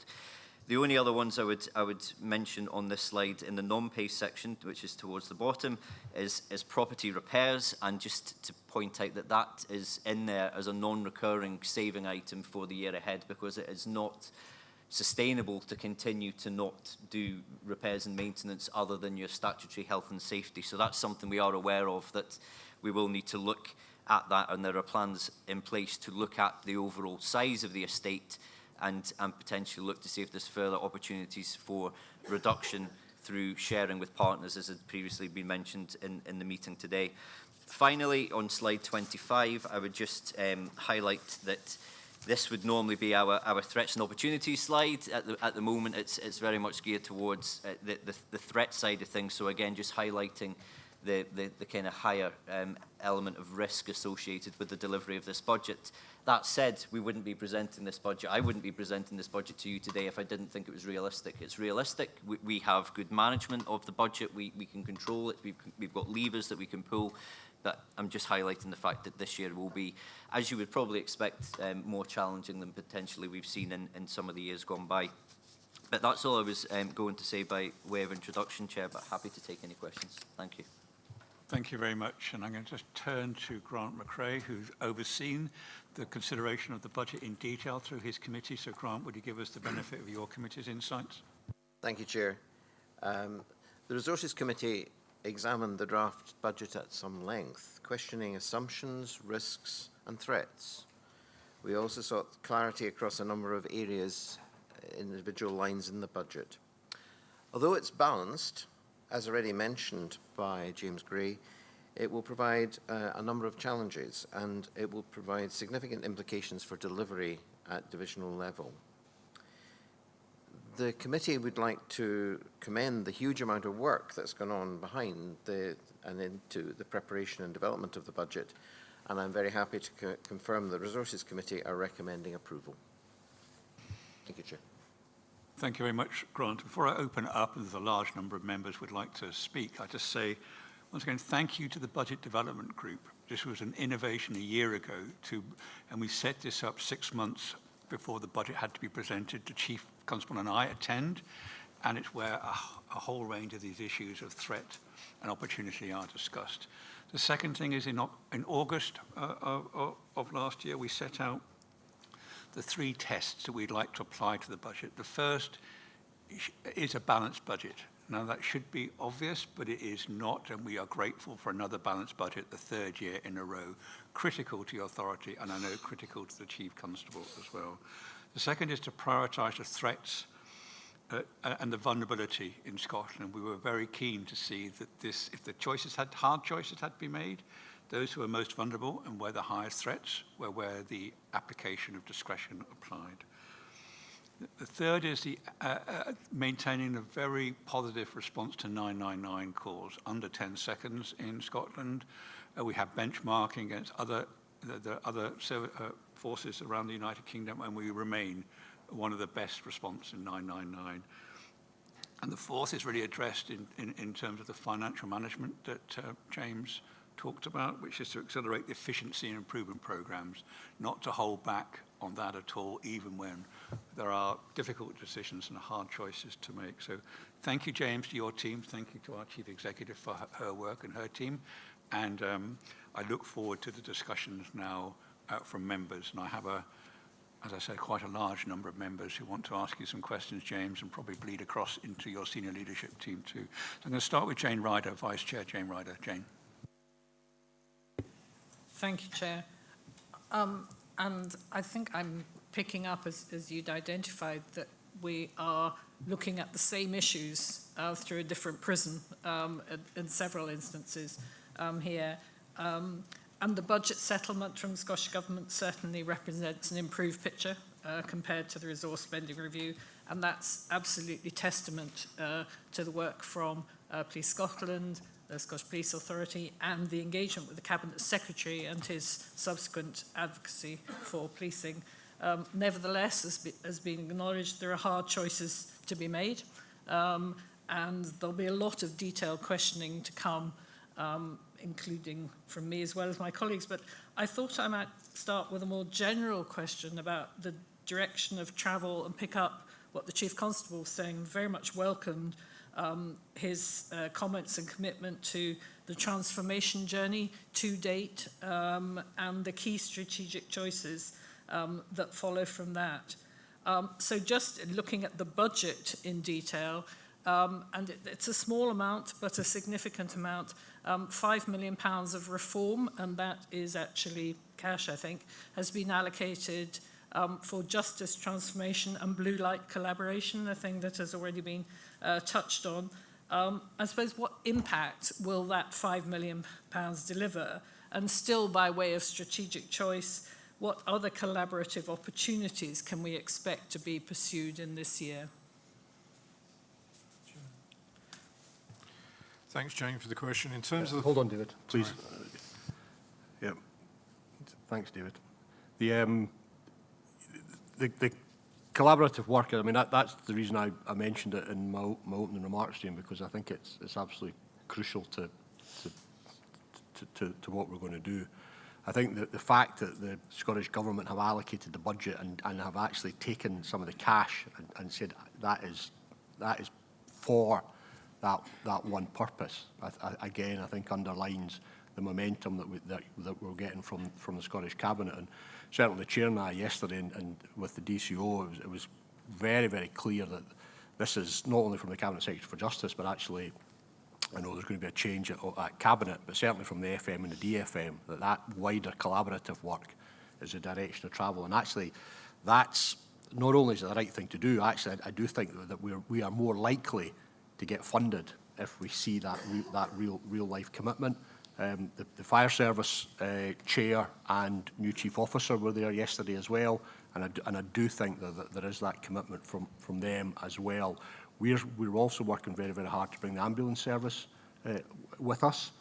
The only other ones I would mention on this slide in the non-pay section, which is towards the bottom, is property repairs, and just to point out that that is in there as a non-recurring saving item for the year ahead, because it is not sustainable to continue to not do repairs and maintenance other than your statutory health and safety. So that's something we are aware of, that we will need to look at that, and there are plans in place to look at the overall size of the estate and potentially look to see if there's further opportunities for reduction through sharing with partners, as had previously been mentioned in the meeting today. Finally, on slide 25, I would just highlight that this would normally be our threats and opportunities slide. At the moment, it's very much geared towards the threat side of things. So again, just highlighting the kind of higher element of risk associated with the delivery of this budget. That said, we wouldn't be presenting this budget. I wouldn't be presenting this budget to you today if I didn't think it was realistic. It's realistic. We have good management of the budget. We can control it. We've got levers that we can pull. But I'm just highlighting the fact that this year will be, as you would probably expect, more challenging than potentially we've seen in some of the years gone by. But that's all I was going to say by way of introduction, Chair, but happy to take any questions. Thank you. Thank you very much. And I'm going to just turn to Grant McRae, who's overseen the consideration of the budget in detail through his committee. So Grant, would you give us the benefit of your committee's insights? Thank you, Chair. The Resources Committee examined the draft budget at some length, questioning assumptions, risks and threats. We also sought clarity across a number of areas, individual lines in the budget. Although it's balanced, as already mentioned by James Gray, it will provide a number of challenges, and it will provide significant implications for delivery at divisional level. The committee would like to commend the huge amount of work that's gone on behind and into the preparation and development of the budget, and I'm very happy to confirm the Resources Committee are recommending approval. Thank you, Chair. Thank you very much, Grant. Before I open it up, and there's a large number of members who would like to speak, I just say, once again, thank you to the Budget Development Group. This was an innovation a year ago, and we set this up 6 months before the budget had to be presented to Chief Constable and I attend, and it's where a whole range of these issues of threat and opportunity are discussed. The second thing is in August of last year, we set out the 3 tests that we'd like to apply to the budget. The first is a balanced budget. Now, that should be obvious, but it is not, and we are grateful for another balanced budget, the third year in a row, critical to your authority, and I know critical to the Chief Constable as well. The second is to prioritise the threats and the vulnerability in Scotland. We were very keen to see that this, if the hard choices had to be made, those who are most vulnerable and where the highest threats were where the application of discretion applied. The third is the maintaining a very positive response to 999 calls, under 10 seconds in Scotland. We have benchmarking against other forces around the United Kingdom, and we remain one of the best response in 999. And the fourth is really addressed in terms of the financial management that James talked about, which is to accelerate the efficiency and improvement programs, not to hold back on that at all, even when there are difficult decisions and hard choices to make. So thank you, James, to your team. Thank you to our Chief Executive for her work and her team. And I look forward to the discussions now from members. And I have, as I said, quite a large number of members who want to ask you some questions, James, and probably bleed across into your senior leadership team too. So I'm going to start with Jane Ryder, Vice Chair Jane Ryder. Jane. Thank you, Chair. And I think I'm picking up, as you'd identified, that we are looking at the same issues through a different prism in several instances here. And the budget settlement from the Scottish Government certainly represents an improved picture compared to the resource spending review. And that's absolutely testament to the work from Police Scotland, the Scottish Police Authority, and the engagement with the Cabinet Secretary and his subsequent advocacy for policing. Nevertheless, as being acknowledged, there are hard choices to be made, and there'll be a lot of detailed questioning to come, including from me as well as my colleagues. But I thought I might start with a more general question about the direction of travel and pick up what the Chief Constable was saying. Very much welcomed his comments and commitment to the transformation journey to date and the key strategic choices that follow from that. So just looking at the budget in detail, and it's a small amount, but a significant amount, £5 million of reform, and that is actually cash, I think, has been allocated for justice transformation and blue light collaboration, a thing that has already been touched on. I suppose what impact will that £5 million deliver? And still by way of strategic choice, what other collaborative opportunities can we expect to be pursued in this year? Thanks, Jane, for the question. In terms of... Hold on, David, please. Yeah. Thanks, David. The collaborative work, I mean, that's the reason I mentioned it in my opening remarks, Jane, because I think it's absolutely crucial to what we're going to do. I think that the fact that the Scottish Government have allocated the budget and have actually taken some of the cash and said that is for that one purpose, again, I think underlines the momentum that we're getting from the Scottish Cabinet. And certainly the Chair and I yesterday and with the DCO, it was very, very clear that this is not only from the Cabinet Secretary for Justice, but actually I know there's going to be a change at Cabinet, but certainly from the FM and the DFM, that wider collaborative work is the direction of travel. And actually, that's not only is it the right thing to do, actually, I do think that we are more likely to get funded if we see that real life commitment. The Fire Service Chair and new Chief Officer were there yesterday as well, and I do think that there is that commitment from them as well. We're also working very, very hard to bring the ambulance service with us.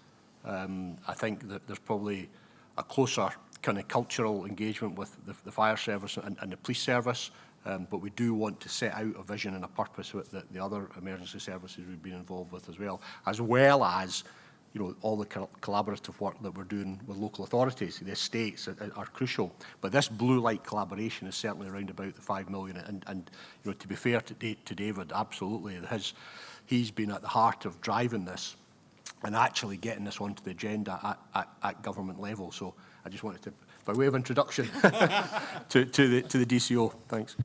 I think that there's probably a closer kind of cultural engagement with the Fire Service and the Police Service, but we do want to set out a vision and a purpose with the other emergency services we've been involved with as well as all the collaborative work that we're doing with local authorities. The estates are crucial, but this blue light collaboration is certainly around about the 5 million. And to be fair to David, absolutely, he's been at the heart of driving this and actually getting this onto the agenda at government level. So I just wanted to, by way of introduction, to the DCO. Thanks.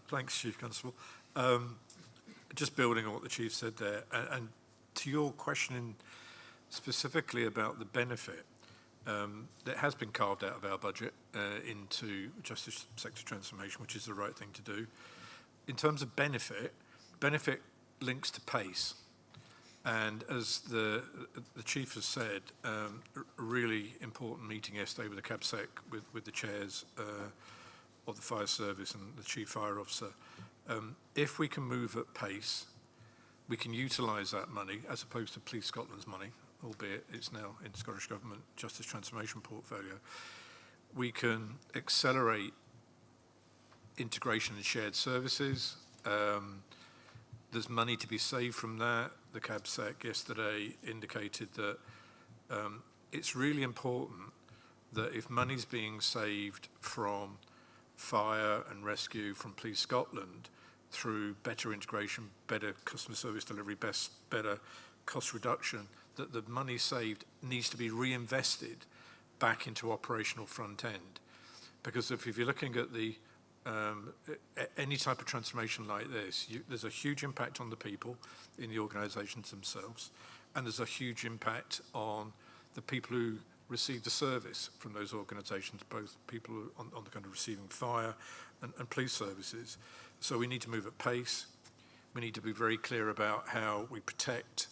Thanks, Chief Constable. just building on what the Chief said there, and to your question specifically about the benefit, that has been carved out of our budget into Justice Sector Transformation, which is the right thing to do. In terms of benefit links to pace. And as the Chief has said, a really important meeting yesterday with the CABSEC, with the chairs of the fire service and the Chief Fire Officer. If we can move at pace, we can utilise that money as opposed to Police Scotland's money, albeit it's now in Scottish Government Justice Transformation portfolio. We can accelerate integration and shared services. There's money to be saved from that. The CABSEC yesterday indicated that it's really important that if money's being saved from fire and rescue from Police Scotland through better integration, better customer service delivery, better cost reduction, that the money saved needs to be reinvested back into operational front end. Because if you're looking at the any type of transformation like this, there's a huge impact on the people in the organisations themselves, and there's a huge impact on the people who receive the service from those organisations, both people on the kind of receiving fire and police services. So we need to move at pace. We need to be very clear about how we protect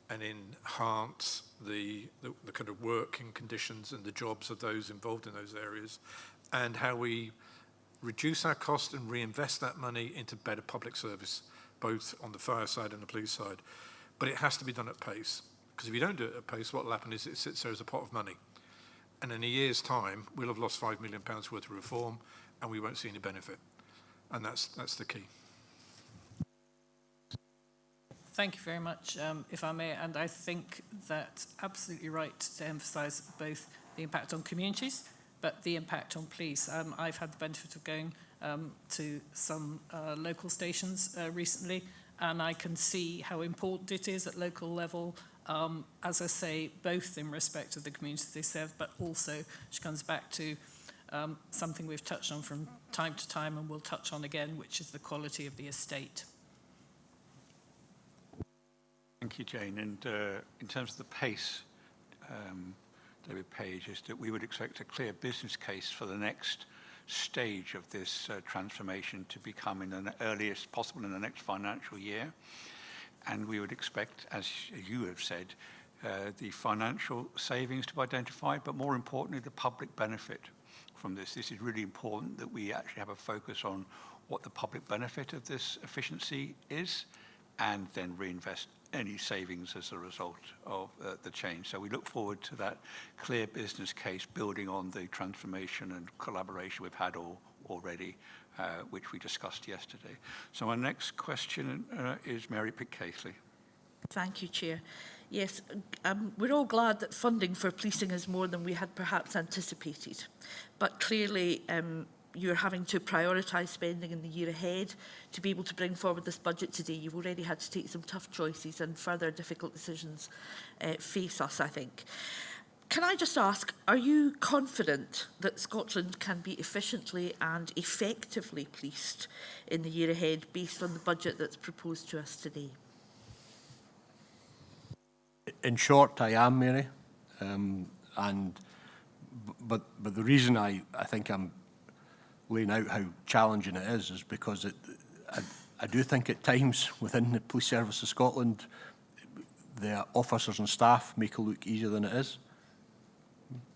and enhance the kind of working conditions and the jobs of those involved in those areas, and how we reduce our cost and reinvest that money into better public service, both on the fire side and the police side. But it has to be done at pace, because if you don't do it at pace, what will happen is it sits there as a pot of money. And in a year's time, we'll have lost £5 million worth of reform, and we won't see any benefit. And that's the key. Thank you very much, if I may. And I think that's absolutely right to emphasise both the impact on communities, but the impact on police. I've had the benefit of going to some local stations recently, and I can see how important it is at local level, as I say, both in respect of the communities they serve, but also, which comes back to something we've touched on from time to time and we'll touch on again, which is the quality of the estate. Thank you, Jane. And in terms of the pace, David Page, is that we would expect a clear business case for the next stage of this transformation to become in the earliest possible in the next financial year. And we would expect, as you have said, the financial savings to be identified, but more importantly, the public benefit from this. This is really important that we actually have a focus on what the public benefit of this efficiency is, and then reinvest any savings as a result of the change. So we look forward to that clear business case building on the transformation and collaboration we've had already, which we discussed yesterday. So our next question is Mary Pitt-Casely. Thank you, Chair. Yes, we're all glad that funding for policing is more than we had perhaps anticipated. But clearly, you're having to prioritise spending in the year ahead to be able to bring forward this budget today. You've already had to take some tough choices, and further difficult decisions face us, I think. Can I just ask, are you confident that Scotland can be efficiently and effectively policed in the year ahead based on the budget that's proposed to us today? In short, I am, Mary. But the reason I think I'm laying out how challenging it is because I do think at times within the Police Service of Scotland, the officers and staff make it look easier than it is.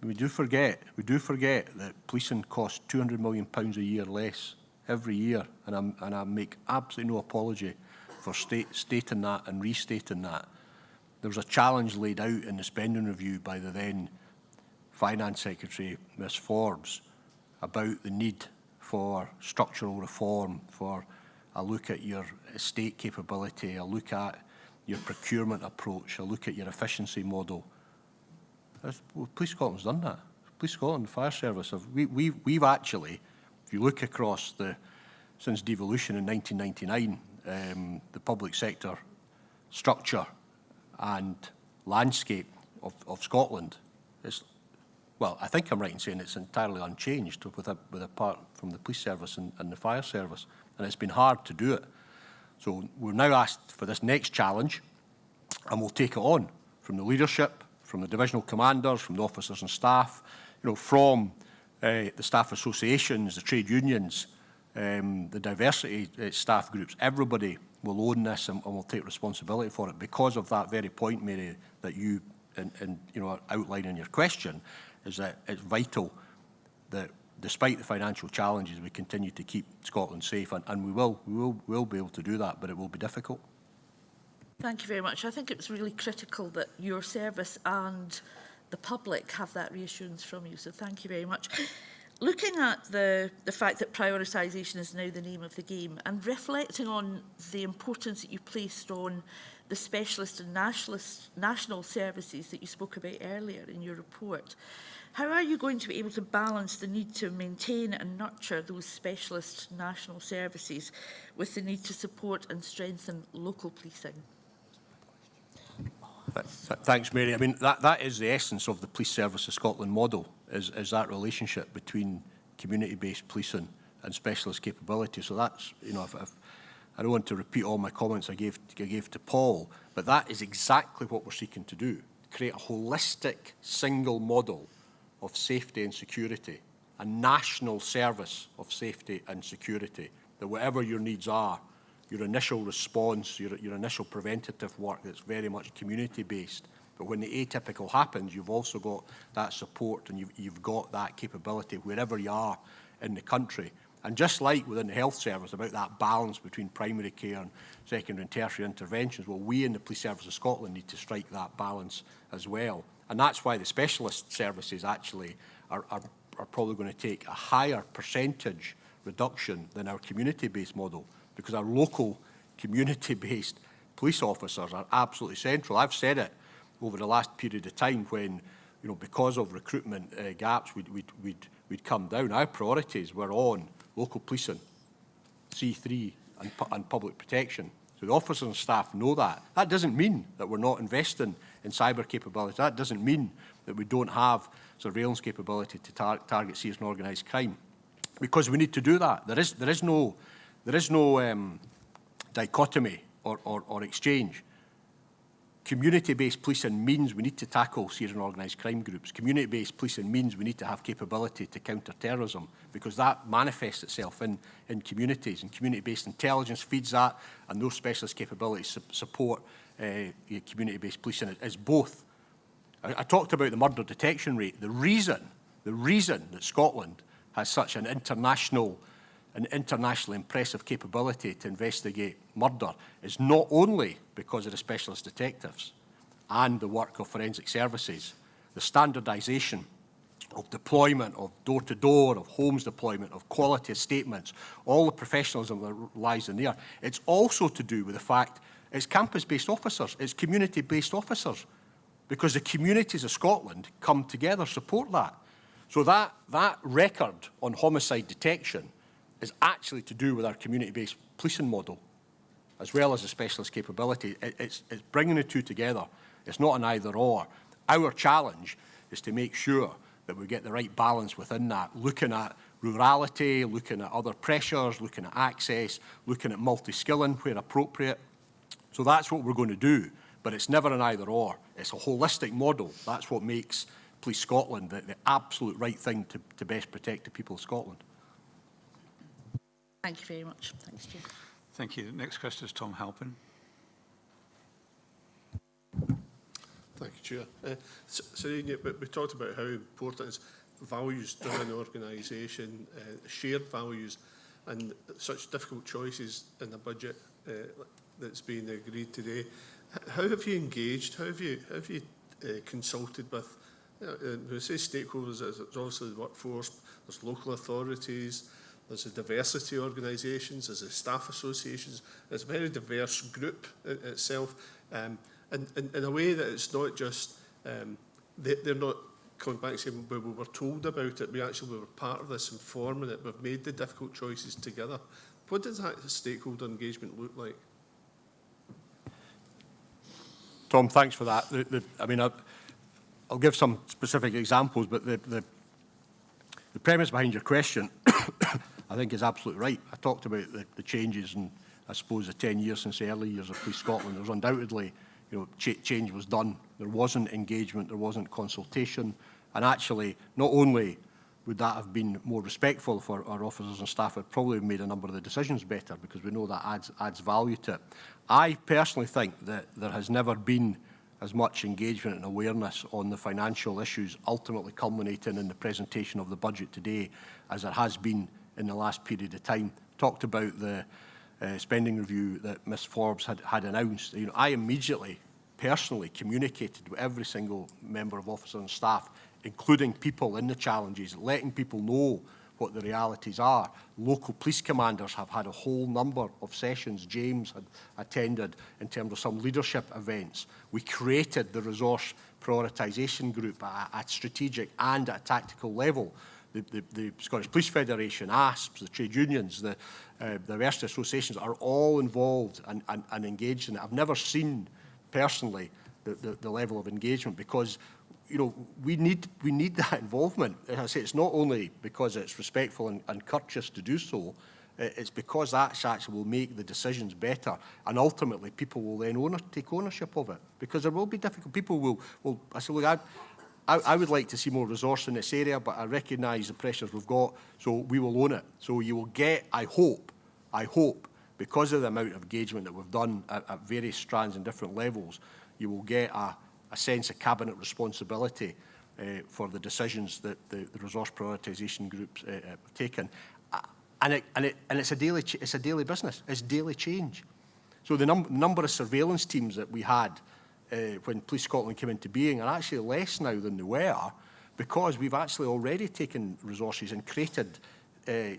We do forget that policing costs £200 million a year less every year, and I make absolutely no apology for stating that and restating that. There was a challenge laid out in the spending review by the then Finance Secretary, Ms Forbes, about the need for structural reform, for a look at your estate capability, a look at your procurement approach, a look at your efficiency model. Police Scotland's done that. Police Scotland, the Fire Service, we've actually, if you look across since devolution in 1999, the public sector structure and landscape of Scotland is, well, I think I'm right in saying it's entirely unchanged with apart from the police service and the fire service, and it's been hard to do it. So we're now asked for this next challenge, and we'll take it on from the leadership, from the divisional commanders, from the officers and staff, from the staff associations, the trade unions, the diversity staff groups. Everybody will own this and will take responsibility for it because of that very point, Mary, that you outline in your question, is that it's vital that despite the financial challenges, we continue to keep Scotland safe, and we will be able to do that, but it will be difficult. Thank you very much. I think it's really critical that your service and the public have that reassurance from you, so thank you very much. Looking at the fact that prioritisation is now the name of the game, and reflecting on the importance that you placed on the specialist and national services that you spoke about earlier in your report, how are you going to be able to balance the need to maintain and nurture those specialist national services with the need to support and strengthen local policing? Thanks, Mary. I mean, that is the essence of the Police Service of Scotland model, is that relationship between community-based policing and specialist capability. So that's, if I don't want to repeat all my comments I gave to Paul, but that is exactly what we're seeking to do, create a holistic single model of safety and security, a national service of safety and security, that whatever your needs are, your initial response, your initial preventative work that's very much community-based. But when the atypical happens, you've also got that support and you've got that capability wherever you are in the country. And just like within the health service, about that balance between primary care and secondary and tertiary interventions, well, we in the Police Service of Scotland need to strike that balance as well. And that's why the specialist services actually are probably going to take a higher percentage reduction than our community-based model, because our local community-based police officers are absolutely central. I've said it over the last period of time when, because of recruitment gaps, we'd come down. Our priorities were on local policing, C3 and public protection. So the officers and staff know that. That doesn't mean that we're not investing in cyber capability. That doesn't mean that we don't have surveillance capability to target serious and organised crime, because we need to do that. There is no dichotomy or exchange. Community-based policing means we need to tackle serious and organised crime groups. Community-based policing means we need to have capability to counter terrorism, because that manifests itself in communities, and community-based intelligence feeds that, and those specialist capabilities support community-based policing as both. I talked about the murder detection rate. The reason that Scotland has such an internationally impressive capability to investigate murder is not only because of the specialist detectives and the work of forensic services, the standardisation of deployment, of door-to-door, of homes deployment, of quality of statements, all the professionalism that lies in there. It's also to do with the fact it's campus-based officers, it's community-based officers, because the communities of Scotland come together, support that. So that record on homicide detection is actually to do with our community-based policing model, as well as the specialist capability. It's bringing the two together. It's not an either-or. Our challenge is to make sure that we get the right balance within that, looking at rurality, looking at other pressures, looking at access, looking at multi-skilling where appropriate. So that's what we're going to do, but it's never an either-or. It's a holistic model. That's what makes Police Scotland the absolute right thing to best protect the people of Scotland. Thank you very much. Thanks, Chair. Thank you. The next question is Tom Halpin. Thank you, Chair. We talked about how important it is values-driven organisation, shared values, and such difficult choices in the budget that's been agreed today. How have you engaged? How have you consulted with? We say stakeholders. There's obviously the workforce. There's local authorities. There's the diversity organisations. There's the staff associations. It's a very diverse group itself. And in a way that it's not just, they're not coming back saying, well, we were told about it, we were part of this, informing it, we've made the difficult choices together. What does that stakeholder engagement look like? Tom, thanks for that. I'll give some specific examples, but the premise behind your question, I think, is absolutely right. I talked about the changes and I suppose, the 10 years since the early years of Police Scotland, there was undoubtedly, change was done. There wasn't engagement, there wasn't consultation, and actually, not only would that have been more respectful for our officers and staff, it probably made a number of the decisions better, because we know that adds value to it. I personally think that there has never been as much engagement and awareness on the financial issues ultimately culminating in the presentation of the budget today as there has been in the last period of time. Talked about the spending review that Ms Forbes had announced. I immediately, personally communicated with every single member of officers and staff, including people in the challenges, letting people know what the realities are. Local police commanders have had a whole number of sessions James had attended in terms of some leadership events. We created the resource prioritisation group at strategic and at tactical level. The Scottish Police Federation, ASPs, the trade unions, the diversity associations are all involved and engaged in it. I've never seen personally the level of engagement, because we need that involvement. As I say, it's not only because it's respectful and courteous to do so, it's because that actually will make the decisions better, and ultimately people will then take ownership of it, because there will be difficult people will I say, look, I would like to see more resource in this area, but I recognise the pressures we've got, so we will own it. So you will get, I hope, because of the amount of engagement that we've done at various strands and different levels, you will get a sense of cabinet responsibility for the decisions that the resource prioritisation groups have taken, and it's a daily business. It's daily change. So the number of surveillance teams that we had when Police Scotland came into being are actually less now than they were, because we've actually already taken resources and created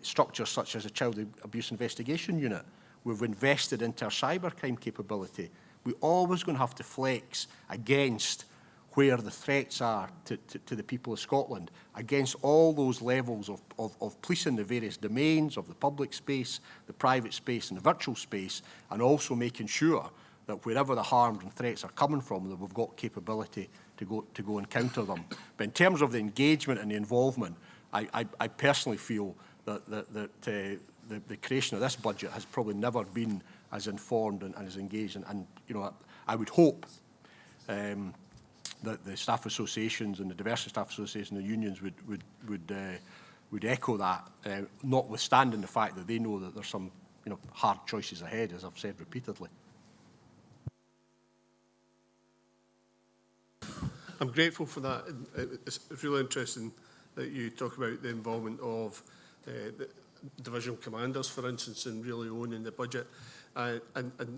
structures such as a child abuse investigation unit. We've invested into our cybercrime capability. We're always going to have to flex against where the threats are to the people of Scotland, against all those levels of policing the various domains of the public space, the private space and the virtual space, and also making sure that wherever the harms and threats are coming from, that we've got capability to go and counter them. But in terms of the engagement and the involvement, I personally feel that the creation of this budget has probably never been as informed and as engaged. And I would hope that the staff associations and the diversity staff associations and the unions would echo that, notwithstanding the fact that they know that there's some hard choices ahead, as I've said repeatedly. I'm grateful for that. It's really interesting that you talk about the involvement of the divisional commanders, for instance, in really owning the budget. And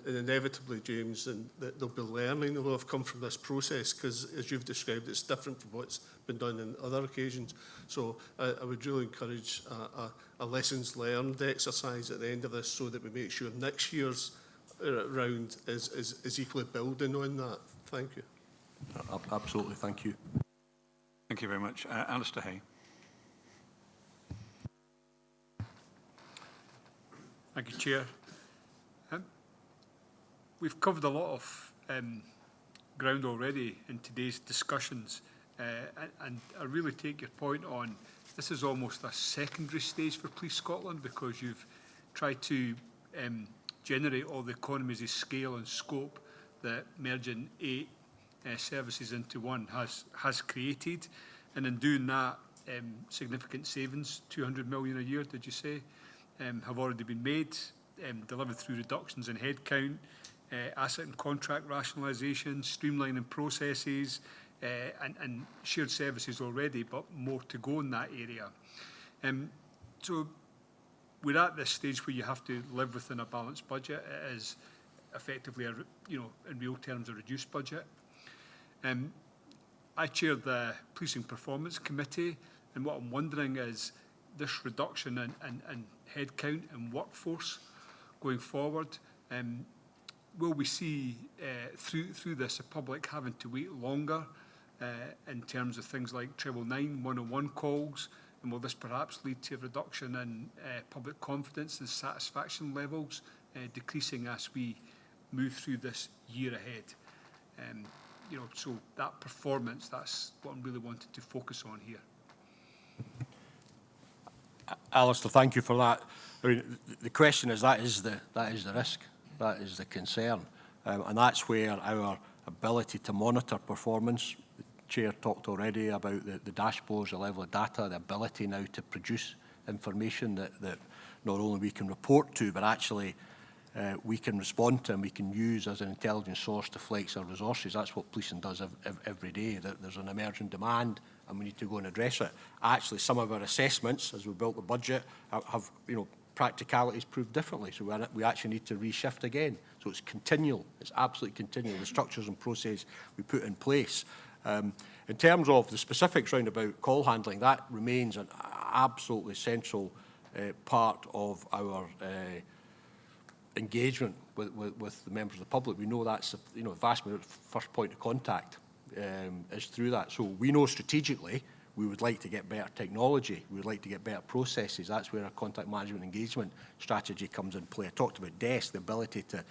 inevitably, James, and there'll be learning that will have come from this process, because, as you've described, it's different from what's been done on other occasions. So I would really encourage a lessons learned exercise at the end of this, so that we make sure next year's round is equally building on that. Thank you. Absolutely, thank you. Thank you very much. Alistair Hay. Thank you, Chair. We've covered a lot of ground already in today's discussions, and I really take your point on this is almost a secondary stage for Police Scotland, because you've tried to generate all the economies of scale and scope that merging 8 services into one has created, and in doing that, significant savings, 200 million a year, did you say, have already been made, delivered through reductions in headcount, asset and contract rationalisation, streamlining processes, and shared services already, but more to go in that area. So we're at this stage where you have to live within a balanced budget. It is effectively, in real terms, a reduced budget. I chair the Policing Performance Committee, and what I'm wondering is this reduction in headcount and workforce going forward, will we see through this the public having to wait longer in terms of things like 999, 101 calls, and will this perhaps lead to a reduction in public confidence and satisfaction levels decreasing as we move through this year ahead? So that performance, that's what I'm really wanting to focus on here. Alistair, thank you for that. I mean, the question is, that is the risk, that is the concern. And that's where our ability to monitor performance, the Chair talked already about the dashboards, the level of data, the ability now to produce information that not only we can report to, but actually we can respond to and we can use as an intelligence source to flex our resources. That's what policing does every day. There's an emerging demand and we need to go and address it. Actually, some of our assessments, as we built the budget, have practicalities proved differently. So we actually need to reshift again. So it's continual. It's absolutely continual. The structures and process we put in place. In terms of the specifics round about call handling, that remains an absolutely central part of our engagement with the members of the public. We know that's the vast majority, first point of contact is through that. So we know strategically we would like to get better technology. We would like to get better processes. That's where our contact management engagement strategy comes in play. I talked about DESK, the ability to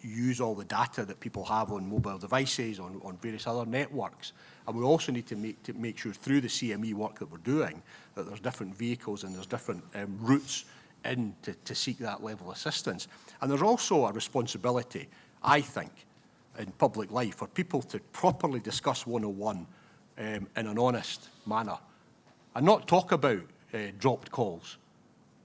use all the data that people have on mobile devices, on various other networks. And we also need to make sure through the CME work that we're doing that there's different vehicles and there's different routes in to seek that level of assistance. And there's also a responsibility, I think, in public life for people to properly discuss 101 in an honest manner and not talk about dropped calls.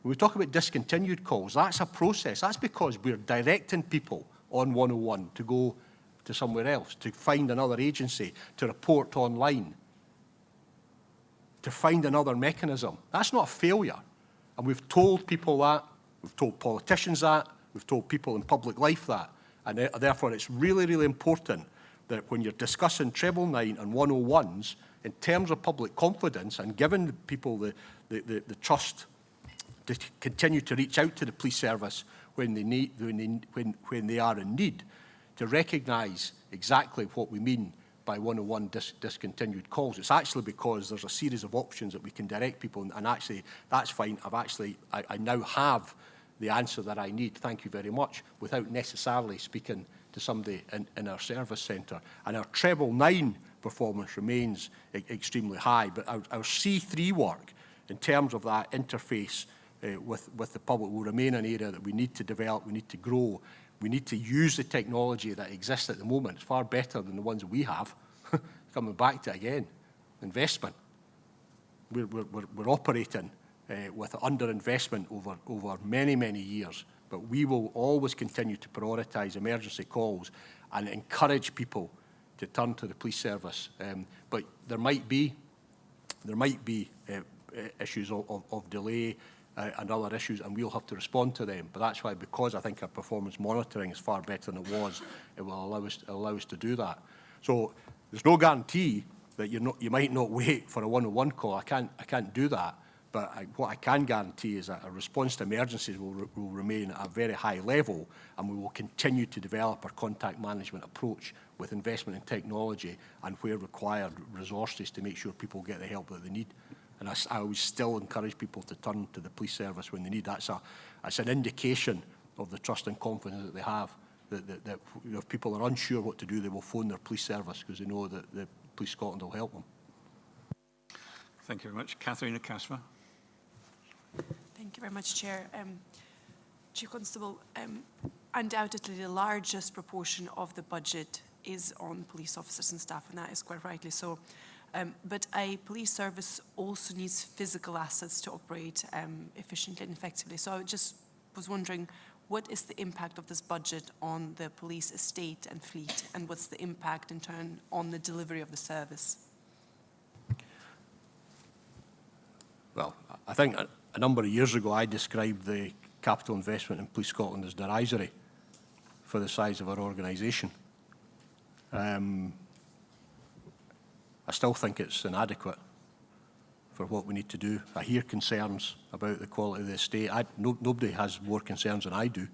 When we talk about discontinued calls, that's a process. That's because we're directing people on 101 to go to somewhere else, to find another agency, to report online, to find another mechanism. That's not a failure. And we've told people that, we've told politicians that, we've told people in public life that. And therefore, it's really, really important that when you're discussing 999 and 101s, in terms of public confidence and giving people the trust to continue to reach out to the police service when they are in need, to recognise exactly what we mean by 101 discontinued calls. It's actually because there's a series of options that we can direct people, and actually, that's fine. I now have the answer that I need, thank you very much, without necessarily speaking to somebody in our service centre. And our 999 performance remains extremely high, but our C3 work, in terms of that interface with the public, will remain an area that we need to develop, we need to grow. We need to use the technology that exists at the moment. It's far better than the ones we have. Coming back to it again, investment. We're operating with underinvestment over many, many years, but we will always continue to prioritise emergency calls and encourage people to turn to the police service. But there might be issues of delay and other issues, and we'll have to respond to them. But that's why, because I think our performance monitoring is far better than it was, it will allow us to do that. So there's no guarantee that you might not wait for a 101 call. I can't do that. But what I can guarantee is that a response to emergencies will remain at a very high level, and we will continue to develop our contact management approach with investment in technology and, where required, resources to make sure people get the help that they need. And I always still encourage people to turn to the police service when they need. That's an indication of the trust and confidence that they have, that if people are unsure what to do, they will phone their police service because they know that the Police Scotland will help them. Thank you very much. Katharina Casper. Thank you very much, Chair. Chief Constable, undoubtedly the largest proportion of the budget is on police officers and staff, and that is quite rightly so. But a police service also needs physical assets to operate efficiently and effectively. So I just was wondering, what is the impact of this budget on the police estate and fleet, and what's the impact in turn on the delivery of the service? Well, I think a number of years ago I described the capital investment in Police Scotland as derisory for the size of our organisation. I still think it's inadequate for what we need to do. I hear concerns about the quality of the estate. Nobody has more concerns than I do.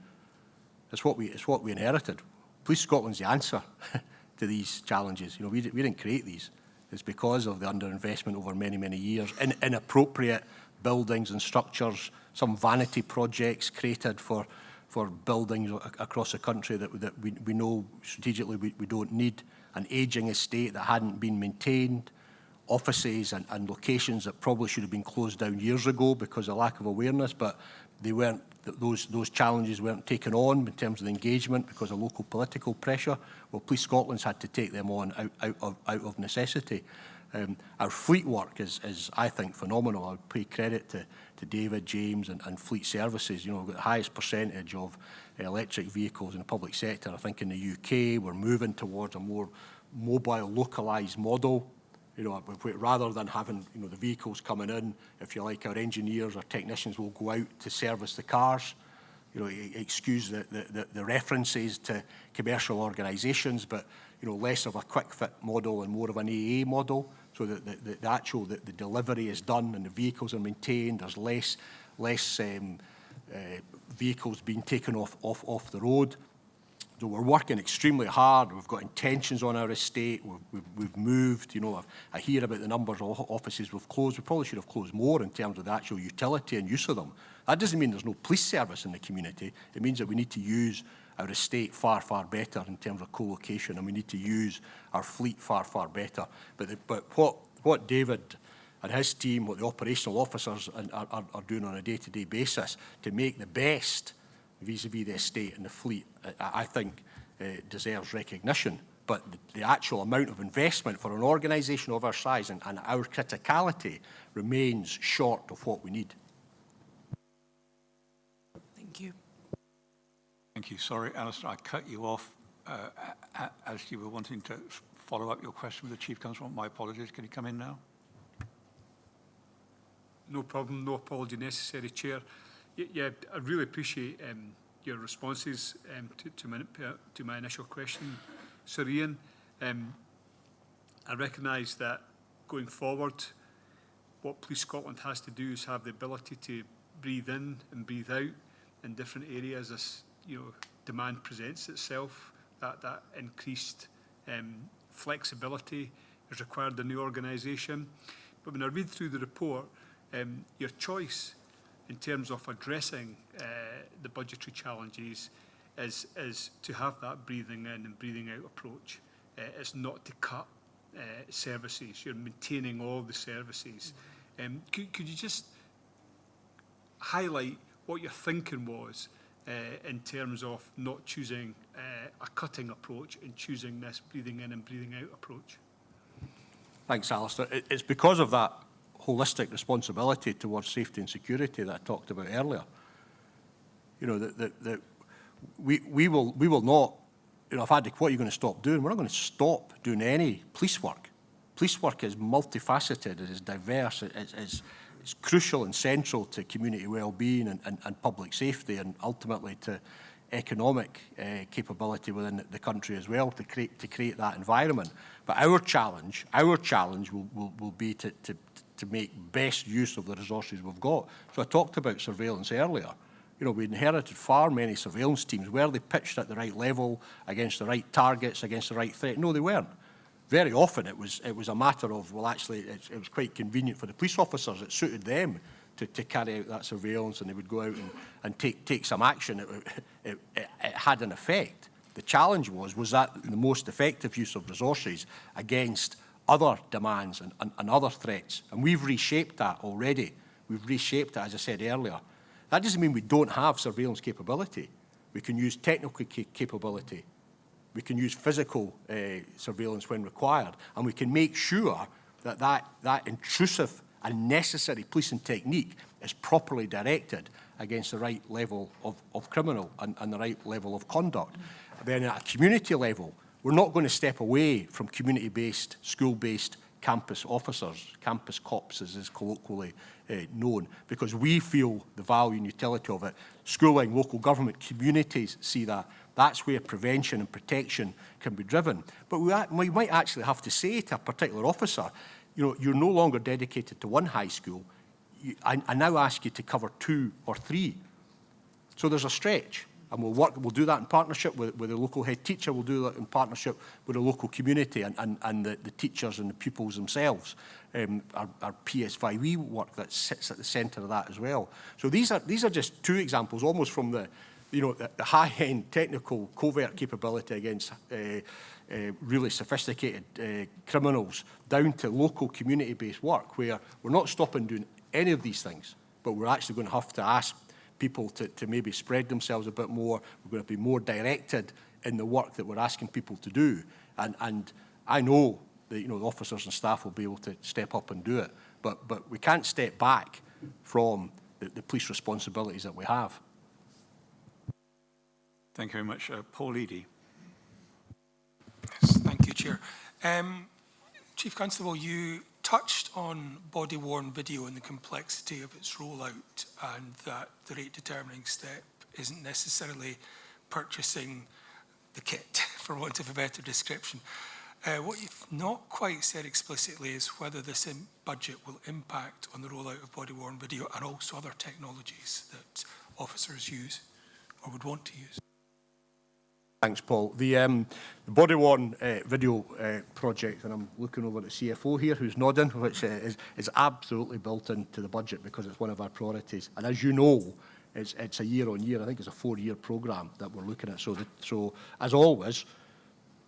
It's what we inherited. Police Scotland's the answer to these challenges. We didn't create these. It's because of the underinvestment over many, many years, inappropriate buildings and structures, some vanity projects created for buildings across the country that we know strategically we don't need, an ageing estate that hadn't been maintained. offices and locations that probably should have been closed down years ago because of lack of awareness, but they weren't, those challenges weren't taken on in terms of the engagement because of local political pressure. Well, Police Scotland's had to take them on out of necessity. Our fleet work is, I think, phenomenal. I would pay credit to David, James and Fleet Services. You know, we've got the highest percentage of electric vehicles in the public sector. I think in the UK, we're moving towards a more mobile, localised model. You know, rather than having, you know, the vehicles coming in, if you like, our engineers or technicians will go out to service the cars. You know, excuse the references to commercial organisations, but, you know, less of a quick fit model and more of an AA model, so that the delivery is done and the vehicles are maintained. There's less vehicles being taken off the road. So we're working extremely hard. We've got intentions on our estate. We've moved. You know, I hear about the numbers of offices we've closed. We probably should have closed more in terms of the actual utility and use of them. That doesn't mean there's no police service in the community. It means that we need to use our estate far, far better in terms of co-location, and we need to use our fleet far, far better. But what David and his team, what the operational officers are doing on a day-to-day basis to make the best vis-a-vis the estate and the fleet, I think deserves recognition. But the actual amount of investment for an organisation of our size and our criticality remains short of what we need. Thank you. Thank you. Sorry, Alistair, I cut you off as you were wanting to follow up your question with the Chief Constable. My apologies. Can you come in now? No problem. No apology necessary, Chair. Yeah, I really appreciate your responses to my initial question, Sir Ian. I recognise that going forward, what Police Scotland has to do is have the ability to breathe in and breathe out in different areas as, you know, demand presents itself. That increased flexibility is required in the organisation. But when I read through the report, your choice in terms of addressing the budgetary challenges is to have that breathing in and breathing out approach. It's not to cut services. You're maintaining all the services. Could you just highlight what your thinking was in terms of not choosing a cutting approach and choosing this breathing in and breathing out approach? Thanks, Alistair. It's because of that holistic responsibility towards safety and security that I talked about earlier. You know, that we will not, you know, what are you going to stop doing? We're not going to stop doing any police work. Police work is multifaceted, it is diverse, it's crucial and central to community well-being and public safety, and ultimately to economic capability within the country as well, to create that environment. But our challenge will be to make best use of the resources we've got. So I talked about surveillance earlier. You know, we inherited far many surveillance teams. Were they pitched at the right level, against the right targets, against the right threat? No, they weren't. Very often it was a matter of, well, actually, it was quite convenient for the police officers. It suited them to carry out that surveillance, and they would go out and take some action. It had an effect. The challenge was that the most effective use of resources against other demands and other threats? And we've reshaped that already. We've reshaped it, as I said earlier. That doesn't mean we don't have surveillance capability. We can use technical capability. We can use physical surveillance when required. And we can make sure that intrusive and necessary policing technique is properly directed against the right level of criminal and the right level of conduct. Then at a community level, we're not going to step away from community-based, school-based campus officers, campus cops as is colloquially known, because we feel the value and utility of it. Schooling, local government, communities see that. That's where prevention and protection can be driven. But we might actually have to say to a particular officer, you know, you're no longer dedicated to one high school. I now ask you to cover 2 or 3. So there's a stretch. And we'll do that in partnership with the local head teacher. We'll do that in partnership with the local community and the teachers and the pupils themselves. Our PSYE work that sits at the centre of that as well. So these are just 2 examples, almost from the you know, the high-end technical covert capability against really sophisticated criminals, down to local community-based work, where we're not stopping doing any of these things, but we're actually going to have to ask people to maybe spread themselves a bit more. We're going to be more directed in the work that we're asking people to do. And I know that, you know, the officers and staff will be able to step up and do it, but we can't step back from the police responsibilities that we have. Thank you very much. Paul Eady. Yes, thank you, Chair. Chief Constable, you touched on body-worn video and the complexity of its rollout, and that the rate-determining step isn't necessarily purchasing the kit, for want of a better description. What you've not quite said explicitly is whether this budget will impact on the rollout of body-worn video and also other technologies that officers use or would want to use. Thanks, Paul. The body-worn video project, and I'm looking over at the CFO here who's nodding, which is absolutely built into the budget because it's one of our priorities. And as you know, it's a year-on-year, I think it's a 4-year programme that we're looking at. So as always,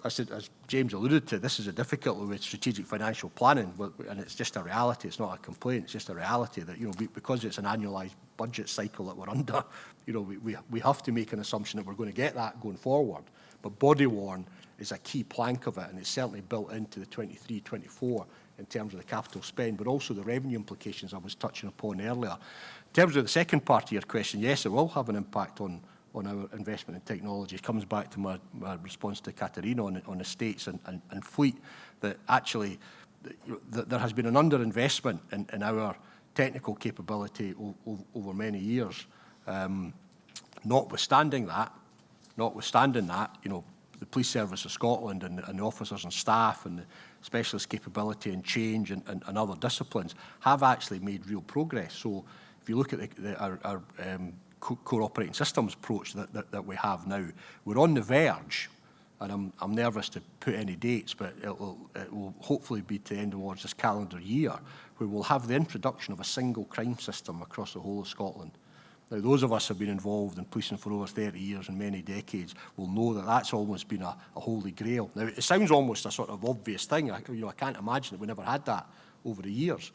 as James alluded to, this is a difficulty with strategic financial planning, and it's just a reality. It's not a complaint. It's just a reality that, you know, because it's an annualised budget cycle that we're under, you know, we have to make an assumption that we're going to get that going forward. But body-worn is a key plank of it, and it's certainly built into the 23-24 in terms of the capital spend, but also the revenue implications I was touching upon earlier. In terms of the second part of your question, yes, it will have an impact on our investment in technology. It comes back to my response to Katerina on estates and fleet, that actually there has been an underinvestment in our technical capability over many years. Notwithstanding that, you know, the Police Service of Scotland and the officers and staff and the specialist capability and change and other disciplines have actually made real progress. So if you look at our core operating systems approach that we have now, we're on the verge, and I'm nervous to put any dates, but it will hopefully be to end towards this calendar year, where we'll have the introduction of a single crime system across the whole of Scotland. Now, those of us who have been involved in policing for over 30 years and many decades will know that that's almost been a holy grail. Now, it sounds almost a sort of obvious thing. I can't imagine that we never had that over the years.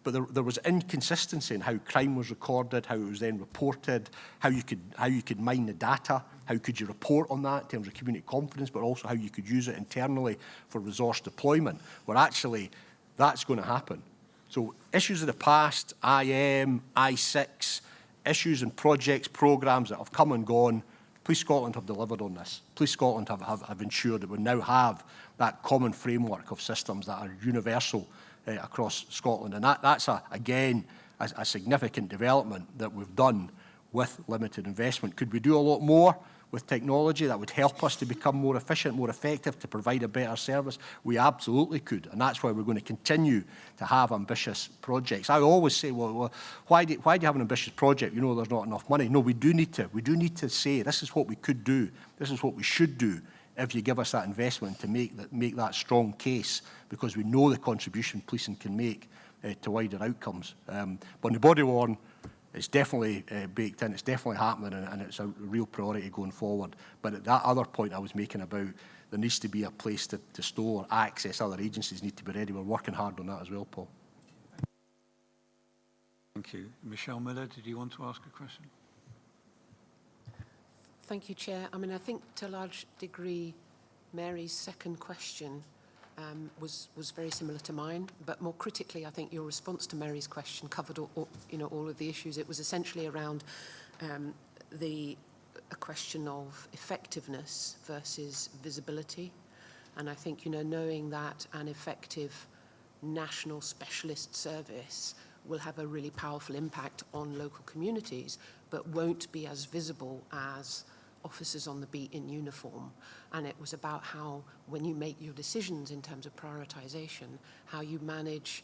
But there was inconsistency in how crime was recorded, how it was then reported, how you could mine the data, how could you report on that in terms of community confidence, but also how you could use it internally for resource deployment, where actually that's going to happen. So issues of the past, IM, I6, issues and projects, programmes that have come and gone, Police Scotland have delivered on this. Police Scotland have ensured that we now have that common framework of systems that are universal across Scotland. And that's again, a significant development that we've done with limited investment. Could we do a lot more with technology that would help us to become more efficient, more effective, to provide a better service? We absolutely could. And that's why we're going to continue to have ambitious projects. I always say, well, why do you have an ambitious project? You know, there's not enough money. No, we do need to say, this is what we could do. This is what we should do if you give us that investment to make that strong case, because we know the contribution policing can make to wider outcomes. But in the body-worn, it's definitely baked in, it's definitely happening, and it's a real priority going forward. But at that other point I was making about there needs to be a place to store, access, other agencies need to be ready. We're working hard on that as well, Paul. Thank you. Michelle Miller, did you want to ask a question? Thank you, Chair. I mean, I think to a large degree, Mary's second question was very similar to mine, but more critically, I think your response to Mary's question covered all of the issues. It was essentially around a question of effectiveness versus visibility, and I think, you know, knowing that an effective national specialist service will have a really powerful impact on local communities, but won't be as visible as officers on the beat in uniform. And it was about how, when you make your decisions in terms of prioritisation, how you manage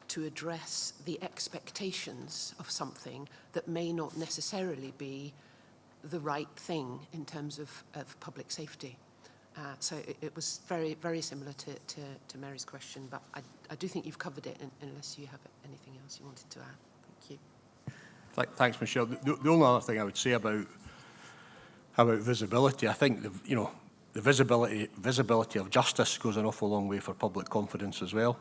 to address the expectations of something that may not necessarily be the right thing in terms of public safety. So it was very, very similar to Mary's question, but I do think you've covered it, unless you have anything else you wanted to add. Thank you. Thanks, Michelle. The only other thing I would say about visibility, I think the visibility of justice goes an awful long way for public confidence as well.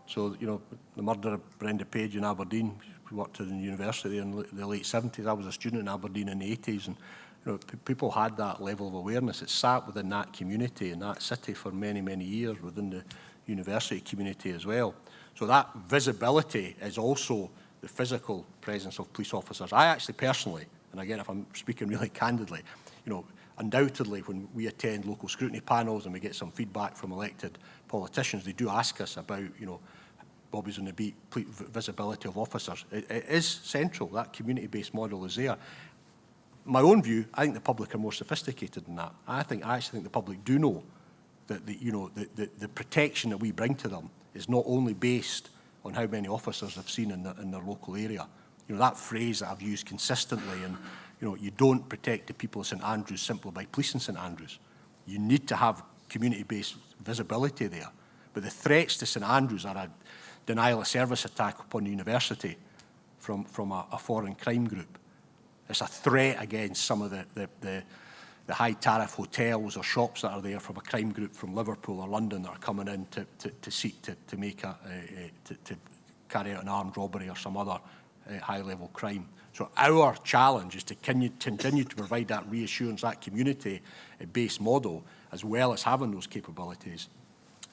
So, the murder of Brenda Page in Aberdeen, we worked at the university in the late 70s. I was a student in Aberdeen in the 80s, and people had that level of awareness. It sat within that community in that city for many, many years, within the university community as well. So that visibility is also the physical presence of police officers. I actually personally, and again, if I'm speaking really candidly, undoubtedly when we attend local scrutiny panels and we get some feedback from elected politicians, they do ask us about, Bobby's on the beat, visibility of officers. It is central. That community-based model is there. My own view, I think the public are more sophisticated than that. I actually think the public do know that the protection that we bring to them is not only based on how many officers they've seen in their local area. That phrase that I've used consistently, and you don't protect the people of St Andrews simply by policing St Andrews. You need to have community-based visibility there. But the threats to St Andrews are a denial of service attack upon the university from a foreign crime group. It's a threat against some of the high-tariff hotels or shops that are there from a crime group from Liverpool or London that are coming in to seek to make to carry out an armed robbery or some other high-level crime. So our challenge is to continue to provide that reassurance, that community-based model, as well as having those capabilities,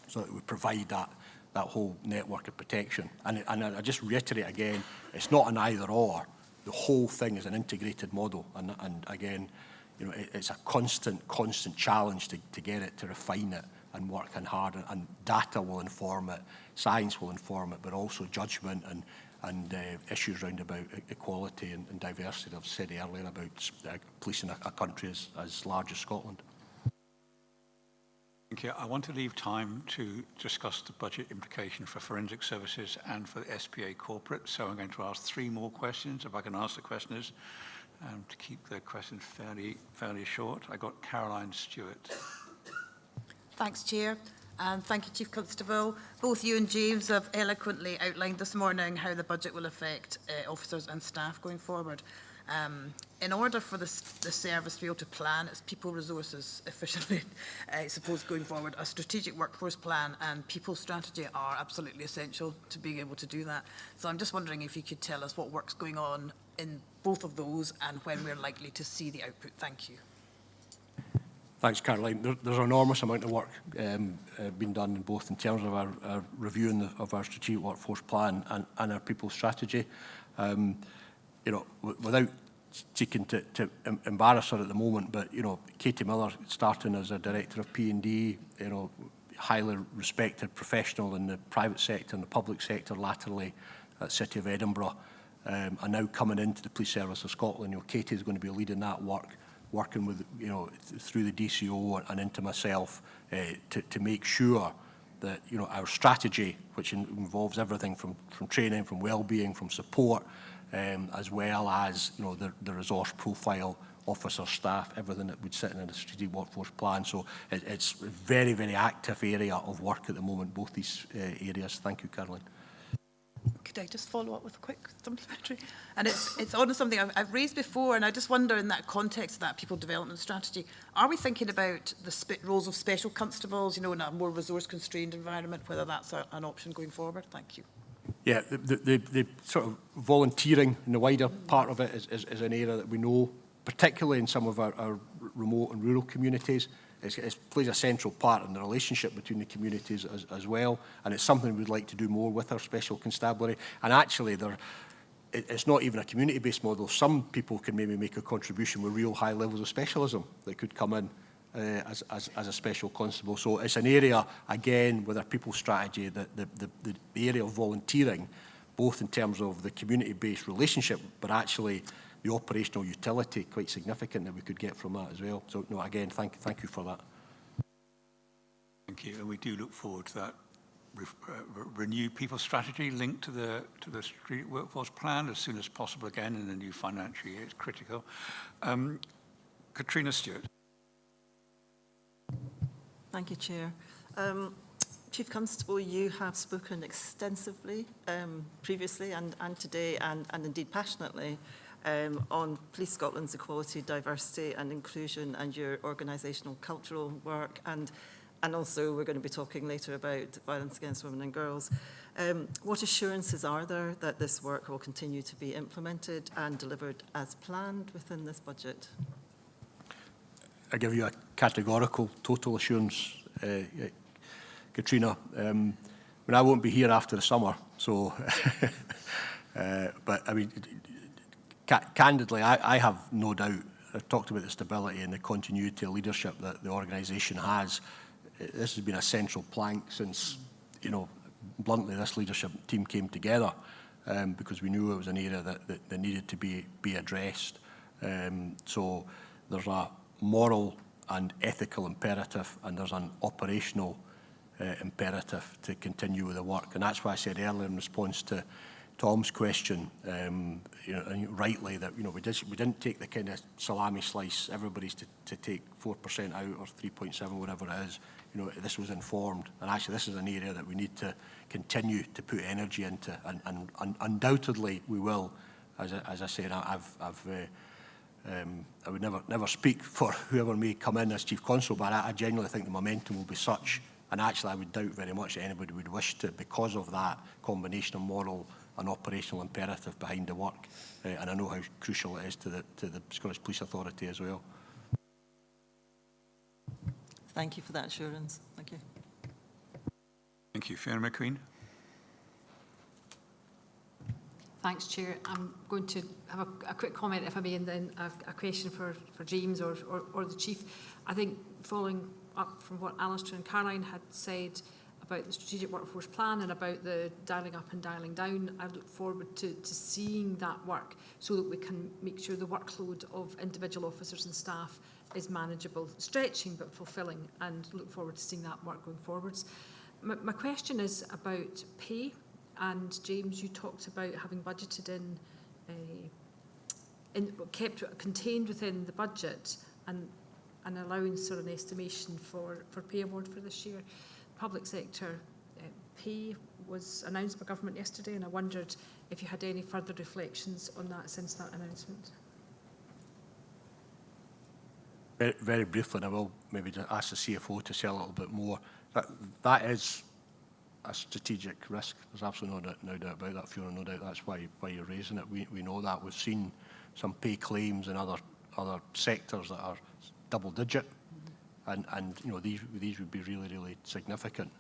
so that we provide that whole network of protection. And I just reiterate again, it's not an either-or. The whole thing is an integrated model. And again, it's a constant challenge to get it, to refine it and work hard. And data will inform it, science will inform it, but also judgment and issues around about equality and diversity that I've said earlier about policing a country as large as Scotland. Thank you. I want to leave time to discuss the budget implication for forensic services and for the SPA corporate. So I'm going to ask 3 more questions, if I can ask the questioners, to keep the questions fairly short. I got Caroline Stewart. Thanks, Chair. And thank you, Chief Constable. Both you and James have eloquently outlined this morning how the budget will affect officers and staff going forward. In order for the service to be able to plan its people resources efficiently, I suppose going forward, a strategic workforce plan and people strategy are absolutely essential to being able to do that. So I'm just wondering if you could tell us what work's going on in both of those and when we're likely to see the output. Thank you. Thanks, Caroline. There's an enormous amount of work being done in both in terms of our review of our strategic workforce plan and our people strategy. Without seeking to embarrass her at the moment, but Katie Miller starting as a director of P&D, highly respected professional in the private sector and the public sector, latterly at City of Edinburgh, and now coming into the Police Service of Scotland. Katie is going to be leading that work, working with through the DCO and into myself to make sure that our strategy, which involves everything from training, from well-being, from support, as well as the resource profile, officer, staff, everything that would sit in a strategic workforce plan. So it's a very, very active area of work at the moment, both these areas. Thank you, Caroline. Could I just follow up with a quick supplementary? And it's on something I've raised before, and I just wonder in that context of that people development strategy, are we thinking about the roles of special constables, in a more resource-constrained environment, whether that's an option going forward? Thank you. Yeah, the sort of volunteering in the wider part of it is an area that we know, particularly in some of our remote and rural communities, it plays a central part in the relationship between the communities as well, and it's something we'd like to do more with our special constabulary. And actually, it's not even a community-based model. Some people can maybe make a contribution with real high levels of specialism that could come in as a special constable. So it's an area, again, with our people strategy, that the area of volunteering, both in terms of the community-based relationship, but actually the operational utility, quite significant, that we could get from that as well. So, no, again, thank you for that. Thank you, and we do look forward to that renewed people strategy linked to the strategic workforce plan as soon as possible again in the new financial year. It's critical. Katrina Stewart. Thank you, Chair. Chief Constable, you have spoken extensively previously and today and indeed passionately on Police Scotland's equality, diversity and inclusion and your organisational cultural work, and also we're going to be talking later about violence against women and girls. What assurances are there that this work will continue to be implemented and delivered as planned within this budget? I give you a categorical, total assurance, Katrina. I mean, I won't be here after the summer, so, but I mean, candidly, I have no doubt. I've talked about the stability and the continuity of leadership that the organisation has. This has been a central plank since, you know, bluntly, this leadership team came together because we knew it was an area that needed to be addressed. So there's a moral and ethical imperative, and there's an operational imperative to continue with the work. And that's why I said earlier in response to Tom's question, you know, and rightly, that, you know, we didn't take the kind of salami slice, everybody's to take 4% out or 3.7, whatever it is. You know, this was informed, and actually this is an area that we need to continue to put energy into, and undoubtedly we will. As I said, I would never speak for whoever may come in as Chief Constable, but I genuinely think the momentum will be such, and actually I would doubt very much that anybody would wish to, because of that combination of moral and operational imperative behind the work, and I know how crucial it is to the Scottish Police Authority as well. Thank you for that assurance. Thank you. Thank you. Fiona McQueen. Thanks, Chair. I'm going to have a quick comment, if I may, and then a question for James or the Chief. I think following up from what Alistair and Caroline had said about the strategic workforce plan and about the dialling up and dialling down, I look forward to seeing that work so that we can make sure the workload of individual officers and staff is manageable, stretching but fulfilling, and look forward to seeing that work going forwards. My question is about pay, and James, you talked about having budgeted kept contained within the budget and allowing sort of an estimation for pay award for this year. Public sector pay was announced by government yesterday, and I wondered if you had any further reflections on that since that announcement. Very, very briefly, and I will maybe just ask the CFO to say a little bit more. That is a strategic risk. There's absolutely no doubt about that, Fiona. No doubt that's why you're raising it. We know that. We've seen some pay claims in other sectors that are double digit, and you know, these would be really, really significant.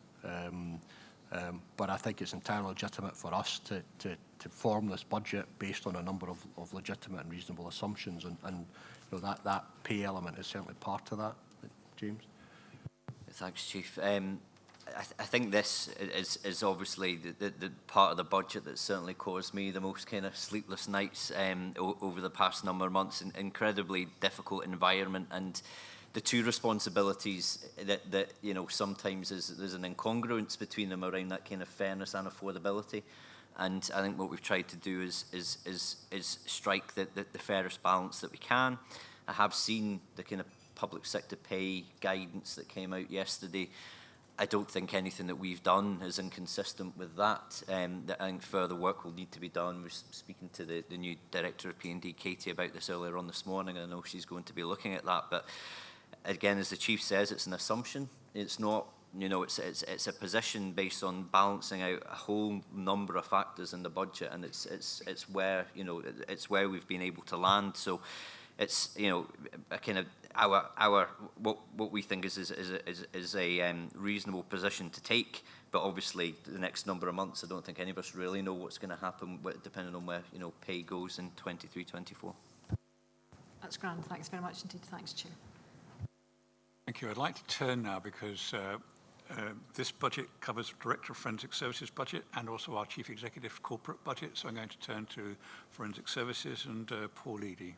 But I think it's entirely legitimate for us to form this budget based on a number of legitimate and reasonable assumptions, and you know, that pay element is certainly part of that. James? Thanks, Chief. I think this is obviously the part of the budget that certainly caused me the most kind of sleepless nights over the past number of months. An incredibly difficult environment, and the two responsibilities that you know, sometimes there's an incongruence between them around that kind of fairness and affordability. And I think what we've tried to do is strike the fairest balance that we can. I have seen the kind of public sector pay guidance that came out yesterday. I don't think anything that we've done is inconsistent with that. I think further work will need to be done. We're speaking to the new Director of P&D, Katie, about this earlier on this morning. I know she's going to be looking at that. But again, as the Chief says, it's an assumption. It's not, you know, it's a position based on balancing out a whole number of factors in the budget, and it's where, you know, it's where we've been able to land. So it's, you know, a kind of our what we think is a reasonable position to take. But obviously, the next number of months, I don't think any of us really know what's going to happen, depending on where, you know, pay goes in 23-24. That's grand. Thanks very much indeed. Thanks, Chair. Thank you. I'd like to turn now, because this budget covers Director of Forensic Services budget and also our Chief Executive corporate budget. So I'm going to turn to Forensic Services and Paul Eadie.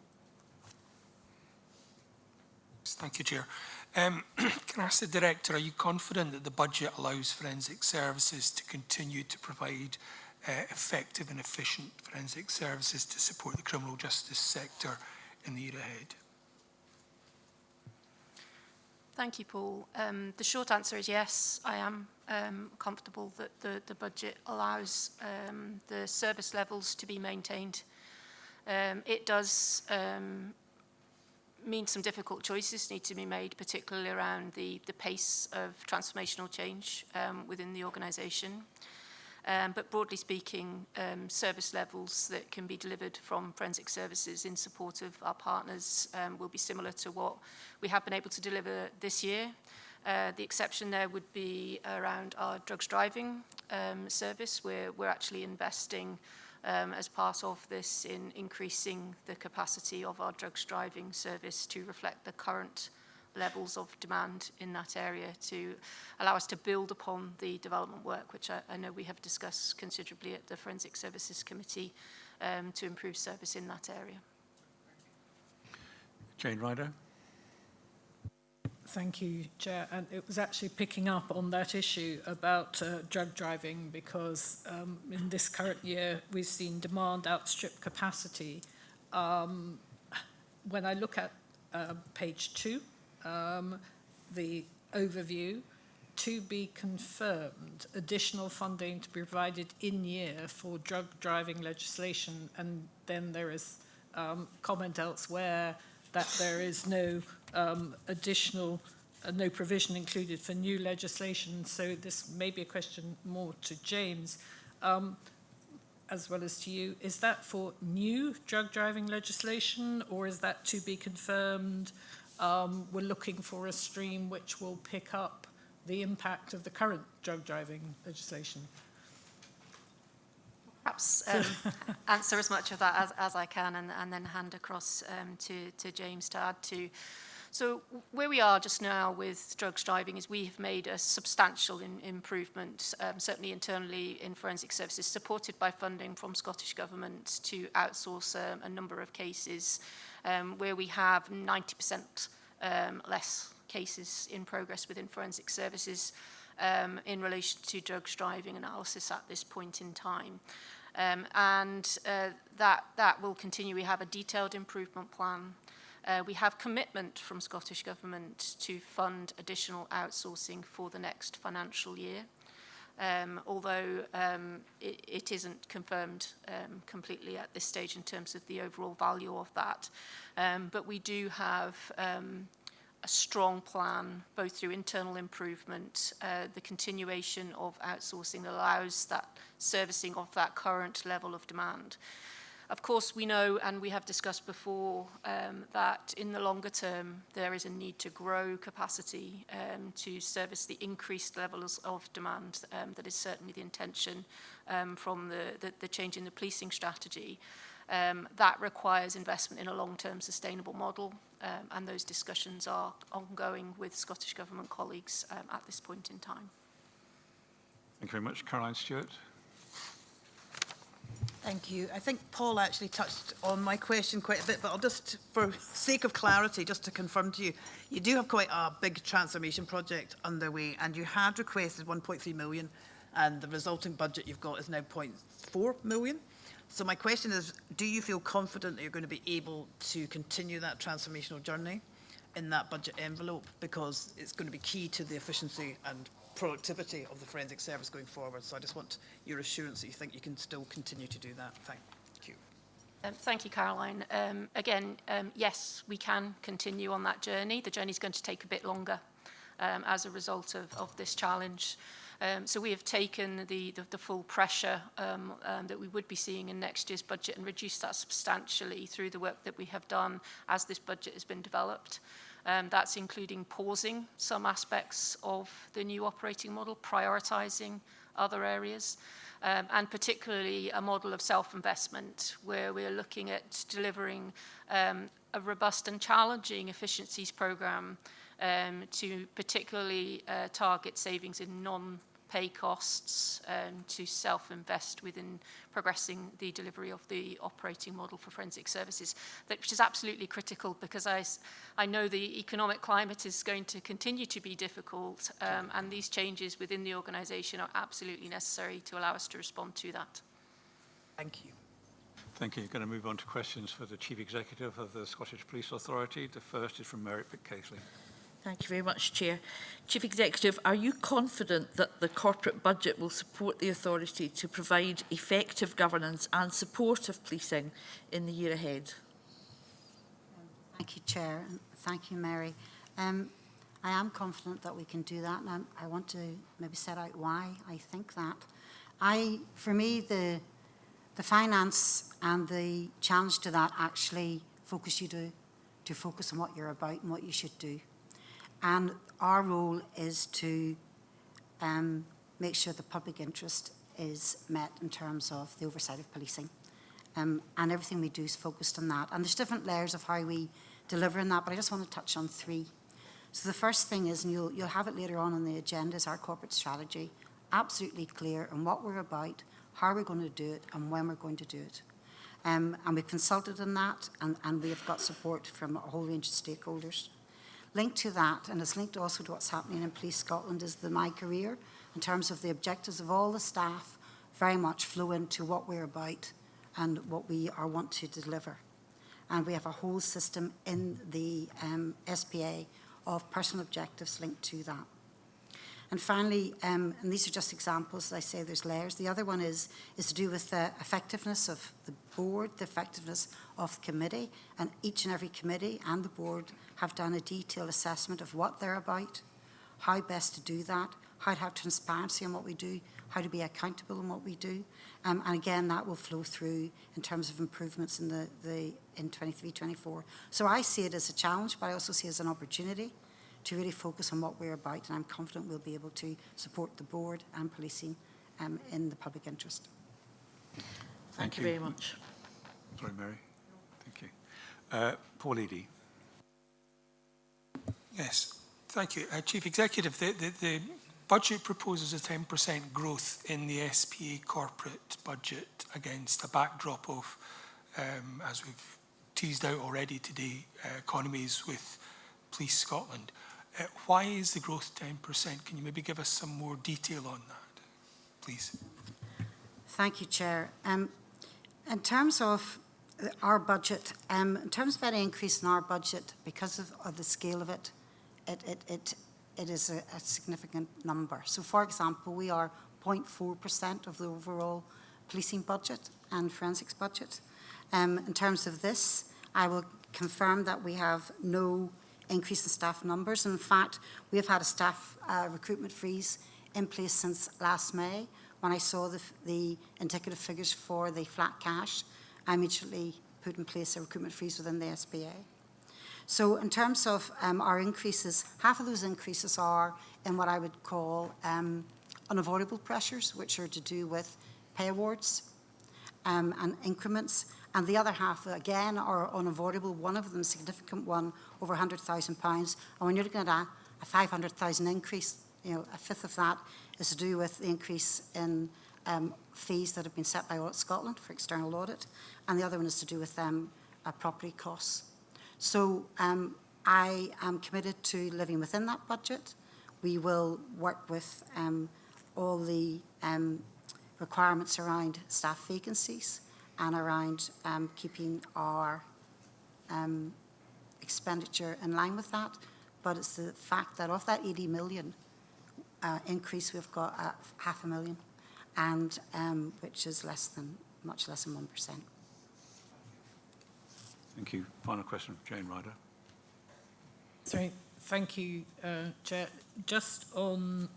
Thank you, Chair. Can I ask the Director, are you confident that the budget allows Forensic Services to continue to provide effective and efficient forensic services to support the criminal justice sector in the year ahead? Thank you, Paul. The short answer is yes, I am comfortable that the budget allows the service levels to be maintained. It does mean some difficult choices need to be made, particularly around the pace of transformational change within the organisation. But broadly speaking, service levels that can be delivered from forensic services in support of our partners will be similar to what we have been able to deliver this year. The exception there would be around our drugs driving service, where we're actually investing as part of this in increasing the capacity of our drugs driving service to reflect the current levels of demand in that area, to allow us to build upon the development work, which I know we have discussed considerably at the Forensic Services Committee, to improve service in that area. Jane Ryder. Thank you, Chair. And it was actually picking up on that issue about drug driving, because in this current year, we've seen demand outstrip capacity. When I look at page 2, the overview, to be confirmed, additional funding to be provided in year for drug driving legislation, and then there is comment elsewhere that there is no no provision included for new legislation. So this may be a question more to James, as well as to you. Is that for new drug driving legislation, or is that to be confirmed? We're looking for a stream which will pick up the impact of the current drug driving legislation. Perhaps answer as much of that as I can, and then hand across to James to add to. So where we are just now with drugs driving is we have made a substantial improvement, certainly internally in forensic services, supported by funding from Scottish Government to outsource a number of cases where we have 90% less cases in progress within forensic services in relation to drugs driving analysis at this point in time. That will continue. We have a detailed improvement plan. We have commitment from Scottish Government to fund additional outsourcing for the next financial year, although it isn't confirmed completely at this stage in terms of the overall value of that. But we do have a strong plan, both through internal improvement, the continuation of outsourcing that allows that servicing of that current level of demand. Of course, we know, and we have discussed before, that in the longer term, there is a need to grow capacity to service the increased levels of demand. That is certainly the intention from the change in the policing strategy. That requires investment in a long-term sustainable model, and those discussions are ongoing with Scottish Government colleagues at this point in time. Thank you very much. Caroline Stewart. Thank you. I think Paul actually touched on my question quite a bit, but I'll just, for sake of clarity, just to confirm to you, you do have quite a big transformation project underway, and you had requested 1.3 million, and the resulting budget you've got is now 0.4 million. So my question is, do you feel confident that you're going to be able to continue that transformational journey in that budget envelope? Because it's going to be key to the efficiency and productivity of the forensic service going forward. So I just want your assurance that you think you can still continue to do that. Thank you. Thank you, Caroline. Again, yes, we can continue on that journey. The journey is going to take a bit longer as a result of this challenge. So we have taken the full pressure that we would be seeing in next year's budget and reduced that substantially through the work that we have done as this budget has been developed. That's including pausing some aspects of the new operating model, prioritising other areas, and particularly a model of self-investment where we're looking at delivering a robust and challenging efficiencies programme to particularly target savings in non-pay costs, to self-invest within progressing the delivery of the operating model for forensic services, which is absolutely critical because I know the economic climate is going to continue to be difficult, and these changes within the organisation are absolutely necessary to allow us to respond to that. Thank you. Thank you. Going to move on to questions for the Chief Executive of the Scottish Police Authority. The first is from Merrick Pitt-Casely. Thank you very much, Chair. Chief Executive, are you confident that the corporate budget will support the authority to provide effective governance and support of policing in the year ahead? Thank you, Chair. And thank you, Mary. I am confident that we can do that, and I want to maybe set out why I think that. For me, the finance and the challenge to that actually focus you to focus on what you're about and what you should do. And our role is to make sure the public interest is met in terms of the oversight of policing. And everything we do is focused on that. And there's different layers of how we deliver on that, but I just want to touch on three. So the first thing is, and you'll have it later on the agenda, is our corporate strategy. Absolutely clear on what we're about, how we're going to do it, and when we're going to do it. And we've consulted on that, and we have got support from a whole range of stakeholders. Linked to that, and it's linked also to what's happening in Police Scotland, is the My Career, in terms of the objectives of all the staff, very much flow into what we're about and what we want to deliver. And we have a whole system in the SPA of personal objectives linked to that. And finally, and these are just examples, as I say, there's layers. The other one is to do with the effectiveness of the board, the effectiveness of the committee, and each and every committee and the board have done a detailed assessment of what they're about, how best to do that, how to have transparency in what we do, how to be accountable in what we do. And again, that will flow through in terms of improvements in in 23-24. So I see it as a challenge, but I also see it as an opportunity to really focus on what we're about, and I'm confident we'll be able to support the board and policing in the public interest. Thank you very much. Sorry, Mary. Thank you. Paul Eadie. Yes, thank you. Chief Executive, the budget proposes a 10% growth in the SPA corporate budget against a backdrop of, as we've teased out already today, economies with Police Scotland. Why is the growth 10%? Can you maybe give us some more detail on that, please? Thank you, Chair. In terms of our budget, in terms of any increase in our budget, because of the scale of it, it is a significant number. So, for example, we are 0.4% of the overall policing budget and forensics budget. In terms of this, I will confirm that we have no increase in staff numbers. In fact, we have had a staff recruitment freeze in place since last May. When I saw the indicative figures for the flat cash, I immediately put in place a recruitment freeze within the SPA. So in terms of our increases, half of those increases are in what I would call unavoidable pressures, which are to do with pay awards and increments. And the other half, again, are unavoidable. One of them, a significant one, over £100,000. And when you're looking at a 500,000 increase, a fifth of that is to do with the increase in fees that have been set by Audit Scotland for external audit. And the other one is to do with property costs. So I am committed to living within that budget. We will work with all the requirements around staff vacancies and around keeping our expenditure in line with that. But it's the fact that of that 80 million increase, we've got 500,000, and which is much less than 1%. Thank you. Final question, Jane Ryder. Sorry, thank you, Chair. Just on,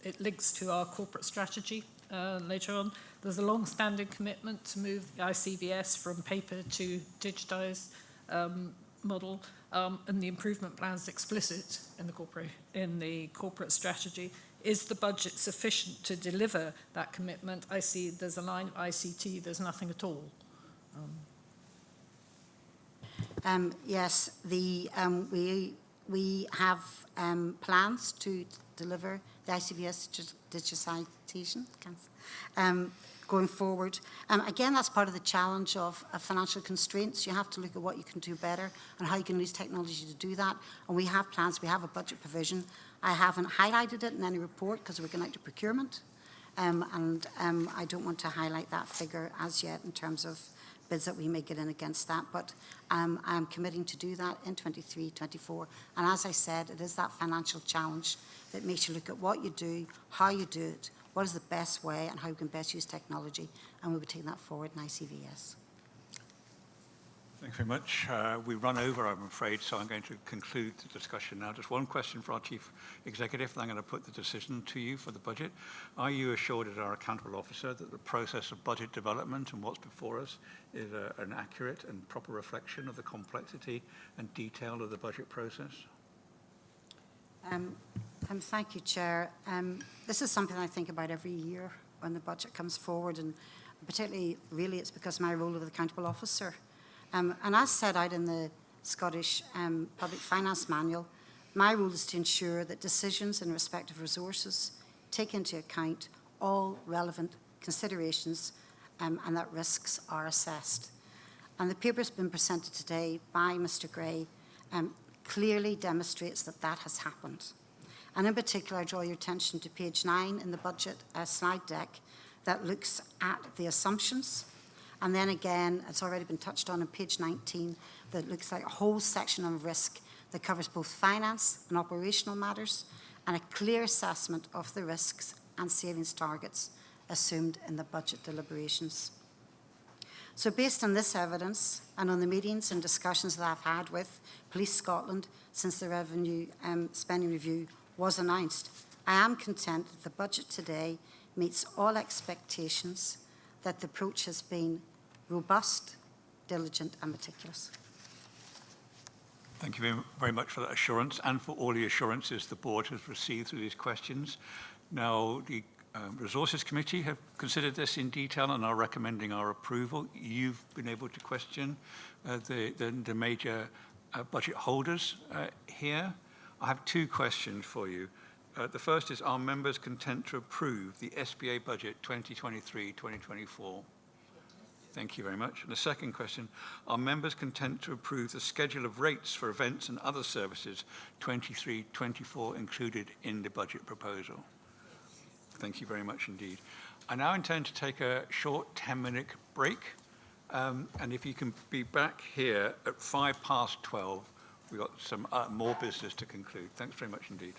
it links to our corporate strategy later on. There's a long-standing commitment to move the ICBS from paper to digitised model, and the improvement plan is explicit in the corporate strategy. Is the budget sufficient to deliver that commitment? I see there's a line of ICT, there's nothing at all. Yes, we have plans to deliver the ICBS digitisation going forward. Again, that's part of the challenge of financial constraints. You have to look at what you can do better and how you can use technology to do that. And we have plans, we have a budget provision. I haven't highlighted it in any report because we're going out to procurement. I don't want to highlight that figure as yet in terms of bids that we may get in against that. But I'm committing to do that in 23-24. And as I said, it is that financial challenge that makes you look at what you do, how you do it, what is the best way, and how we can best use technology. And we'll be taking that forward in ICVS. Thanks very much. We run over, I'm afraid, so I'm going to conclude the discussion now. Just one question for our Chief Executive, and I'm going to put the decision to you for the budget. Are you assured as our accountable officer that the process of budget development and what's before us is an accurate and proper reflection of the complexity and detail of the budget process? Thank you, Chair. This is something I think about every year when the budget comes forward, and particularly, really, it's because of my role as accountable officer. And as set out in the Scottish Public Finance Manual, my role is to ensure that decisions in respect of resources take into account all relevant considerations and that risks are assessed. And the paper that's been presented today by Mr. Gray clearly demonstrates that that has happened. And in particular, I draw your attention to page 9 in the budget slide deck that looks at the assumptions. And then again, it's already been touched on page 19, that looks like a whole section on risk that covers both finance and operational matters and a clear assessment of the risks and savings targets assumed in the budget deliberations. So based on this evidence and on the meetings and discussions that I've had with Police Scotland since the revenue spending review was announced, I am content that the budget today meets all expectations, that the approach has been robust, diligent and meticulous. Thank you very much for that assurance and for all the assurances the board has received through these questions. Now, the Resources Committee have considered this in detail and are recommending our approval. You've been able to question the major budget holders here. I have two questions for you. The first is, are members content to approve the SBA budget 2023-2024? Thank you very much. And the second question, are members content to approve the schedule of rates for events and other services 23-24 included in the budget proposal? Thank you very much indeed. I now intend to take a short 10-minute break. And if you can be back here at 12:05, we've got some more business to conclude. Thanks very much indeed.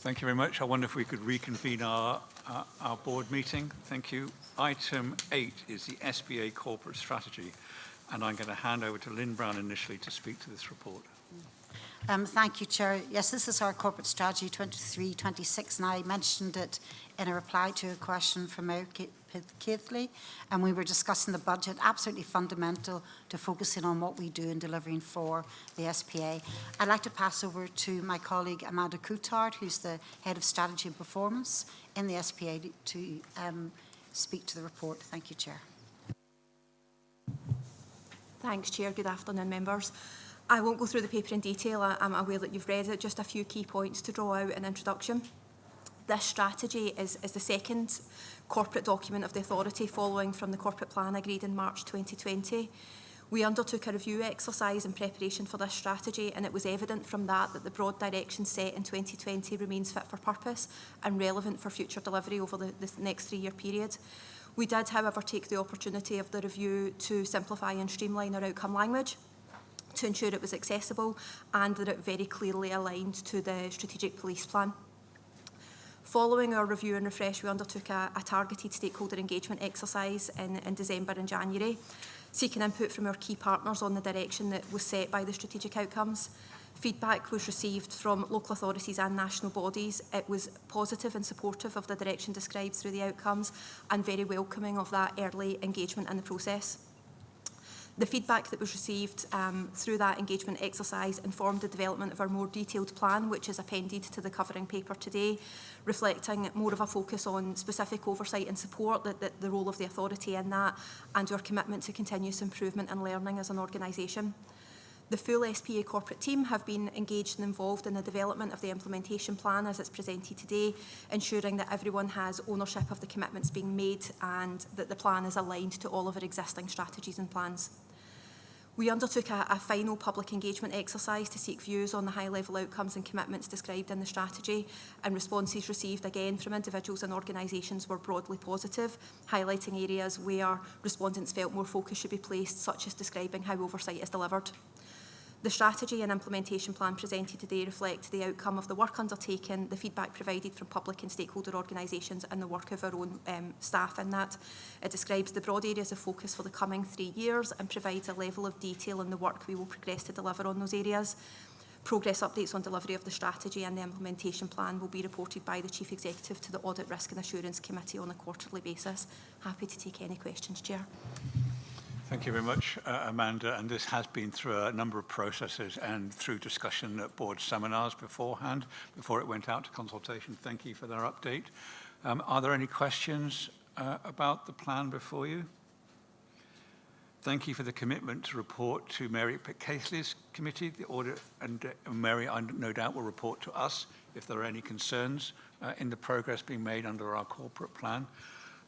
Thank you very much. I wonder if we could reconvene our board meeting. Thank you. Item 8 is the SBA corporate strategy, and I'm going to hand over to Lynn Brown initially to speak to this report. Thank you, Chair. Yes, this is our corporate strategy 23-26, and I mentioned it in a reply to a question from Mayor Keithley, and we were discussing the budget, absolutely fundamental to focusing on what we do in delivering for the SPA. I'd like to pass over to my colleague Amanda Coulthard, who's the Head of Strategy and Performance in the SPA, to speak to the report. Thank you, Chair. Thanks, Chair. Good afternoon, members. I won't go through the paper in detail. I'm aware that you've read it. Just a few key points to draw out in introduction. This strategy is the second corporate document of the authority following from the corporate plan agreed in March 2020. We undertook a review exercise in preparation for this strategy, and it was evident from that the broad direction set in 2020 remains fit for purpose and relevant for future delivery over the next 3-year period. We did, however, take the opportunity of the review to simplify and streamline our outcome language, to ensure it was accessible and that it very clearly aligned to the strategic police plan. Following our review and refresh, we undertook a targeted stakeholder engagement exercise in December and January, seeking input from our key partners on the direction that was set by the strategic outcomes. Feedback was received from local authorities and national bodies. It was positive and supportive of the direction described through the outcomes and very welcoming of that early engagement in the process. The feedback that was received through that engagement exercise informed the development of our more detailed plan, which is appended to the covering paper today, reflecting more of a focus on specific oversight and support, the role of the authority in that, and our commitment to continuous improvement and learning as an organisation. The full SPA corporate team have been engaged and involved in the development of the implementation plan as it's presented today, ensuring that everyone has ownership of the commitments being made and that the plan is aligned to all of our existing strategies and plans. We undertook a final public engagement exercise to seek views on the high-level outcomes and commitments described in the strategy, and responses received again from individuals and organisations were broadly positive, highlighting areas where respondents felt more focus should be placed, such as describing how oversight is delivered. The strategy and implementation plan presented today reflect the outcome of the work undertaken, the feedback provided from public and stakeholder organisations, and the work of our own staff in that. It describes the broad areas of focus for the coming 3 years and provides a level of detail in the work we will progress to deliver on those areas. Progress updates on delivery of the strategy and the implementation plan will be reported by the Chief Executive to the Audit, Risk and Assurance Committee on a quarterly basis. Happy to take any questions, Chair. Thank you very much, Amanda. And this has been through a number of processes and through discussion at board seminars beforehand, before it went out to consultation. Thank you for their update. Are there any questions about the plan before you? Thank you for the commitment to report to Mary Keithley's committee, the audit, and Mary, I no doubt, will report to us if there are any concerns in the progress being made under our corporate plan.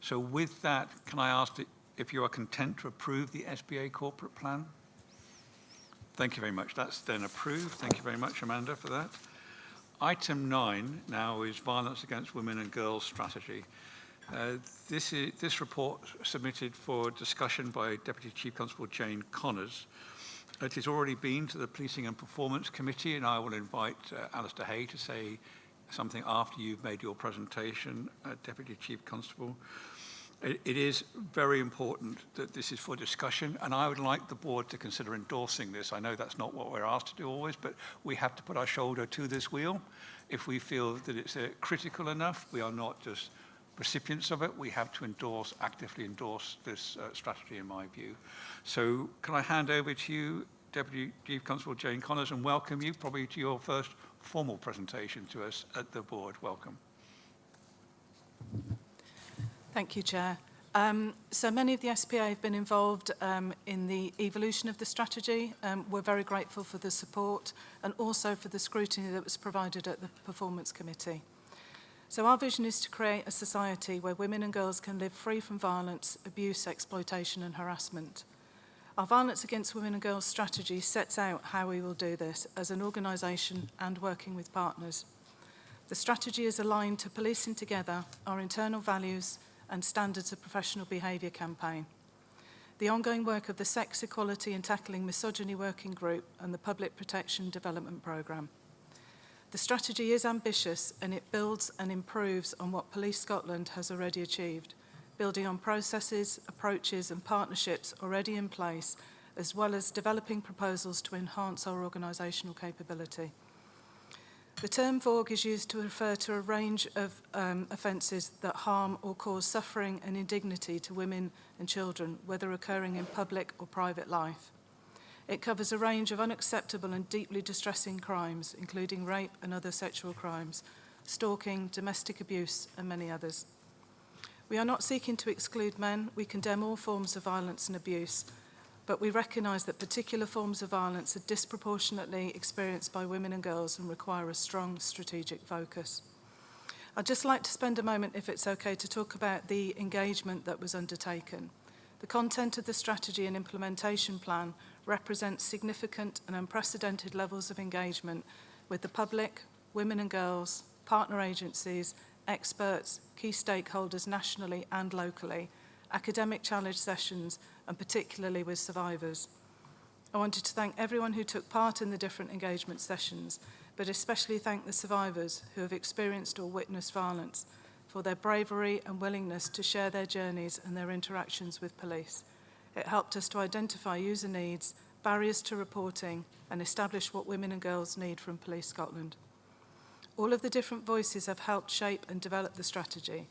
So with that, can I ask that if you are content to approve the SBA corporate plan? Thank you very much. That's then approved. Thank you very much, Amanda, for that. Item 9 now is Violence Against Women and Girls Strategy. This report submitted for discussion by Deputy Chief Constable Jane Connors. It has already been to the Policing and Performance Committee, and I will invite Alistair Hay to say something after you've made your presentation, Deputy Chief Constable. It is very important that this is for discussion, and I would like the board to consider endorsing this. I know that's not what we're asked to do always, but we have to put our shoulder to this wheel. If we feel that it's critical enough, we are not just recipients of it, we have to actively endorse this strategy, in my view. So can I hand over to you, Deputy Chief Constable Jane Connors, and welcome you probably to your first formal presentation to us at the board. Welcome. Thank you, Chair. So many of the SPA have been involved in the evolution of the strategy. We're very grateful for the support and also for the scrutiny that was provided at the Performance Committee. So our vision is to create a society where women and girls can live free from violence, abuse, exploitation and harassment. Our Violence Against Women and Girls strategy sets out how we will do this as an organisation and working with partners. The strategy is aligned to Policing Together, our internal values and standards of professional behaviour campaign, the ongoing work of the Sex Equality and Tackling Misogyny Working Group and the Public Protection Development Programme. The strategy is ambitious and it builds and improves on what Police Scotland has already achieved, building on processes, approaches and partnerships already in place, as well as developing proposals to enhance our organisational capability. The term VOG is used to refer to a range of offences that harm or cause suffering and indignity to women and children, whether occurring in public or private life. It covers a range of unacceptable and deeply distressing crimes, including rape and other sexual crimes, stalking, domestic abuse, and many others. We are not seeking to exclude men. We condemn all forms of violence and abuse, but we recognise that particular forms of violence are disproportionately experienced by women and girls and require a strong strategic focus. I'd just like to spend a moment, if it's okay, to talk about the engagement that was undertaken. The content of the strategy and implementation plan represents significant and unprecedented levels of engagement with the public, women and girls, partner agencies, experts, key stakeholders nationally and locally, academic challenge sessions, and particularly with survivors. I wanted to thank everyone who took part in the different engagement sessions, but especially thank the survivors who have experienced or witnessed violence for their bravery and willingness to share their journeys and their interactions with police. It helped us to identify user needs, barriers to reporting, and establish what women and girls need from Police Scotland. All of the different voices have helped shape and develop the strategy.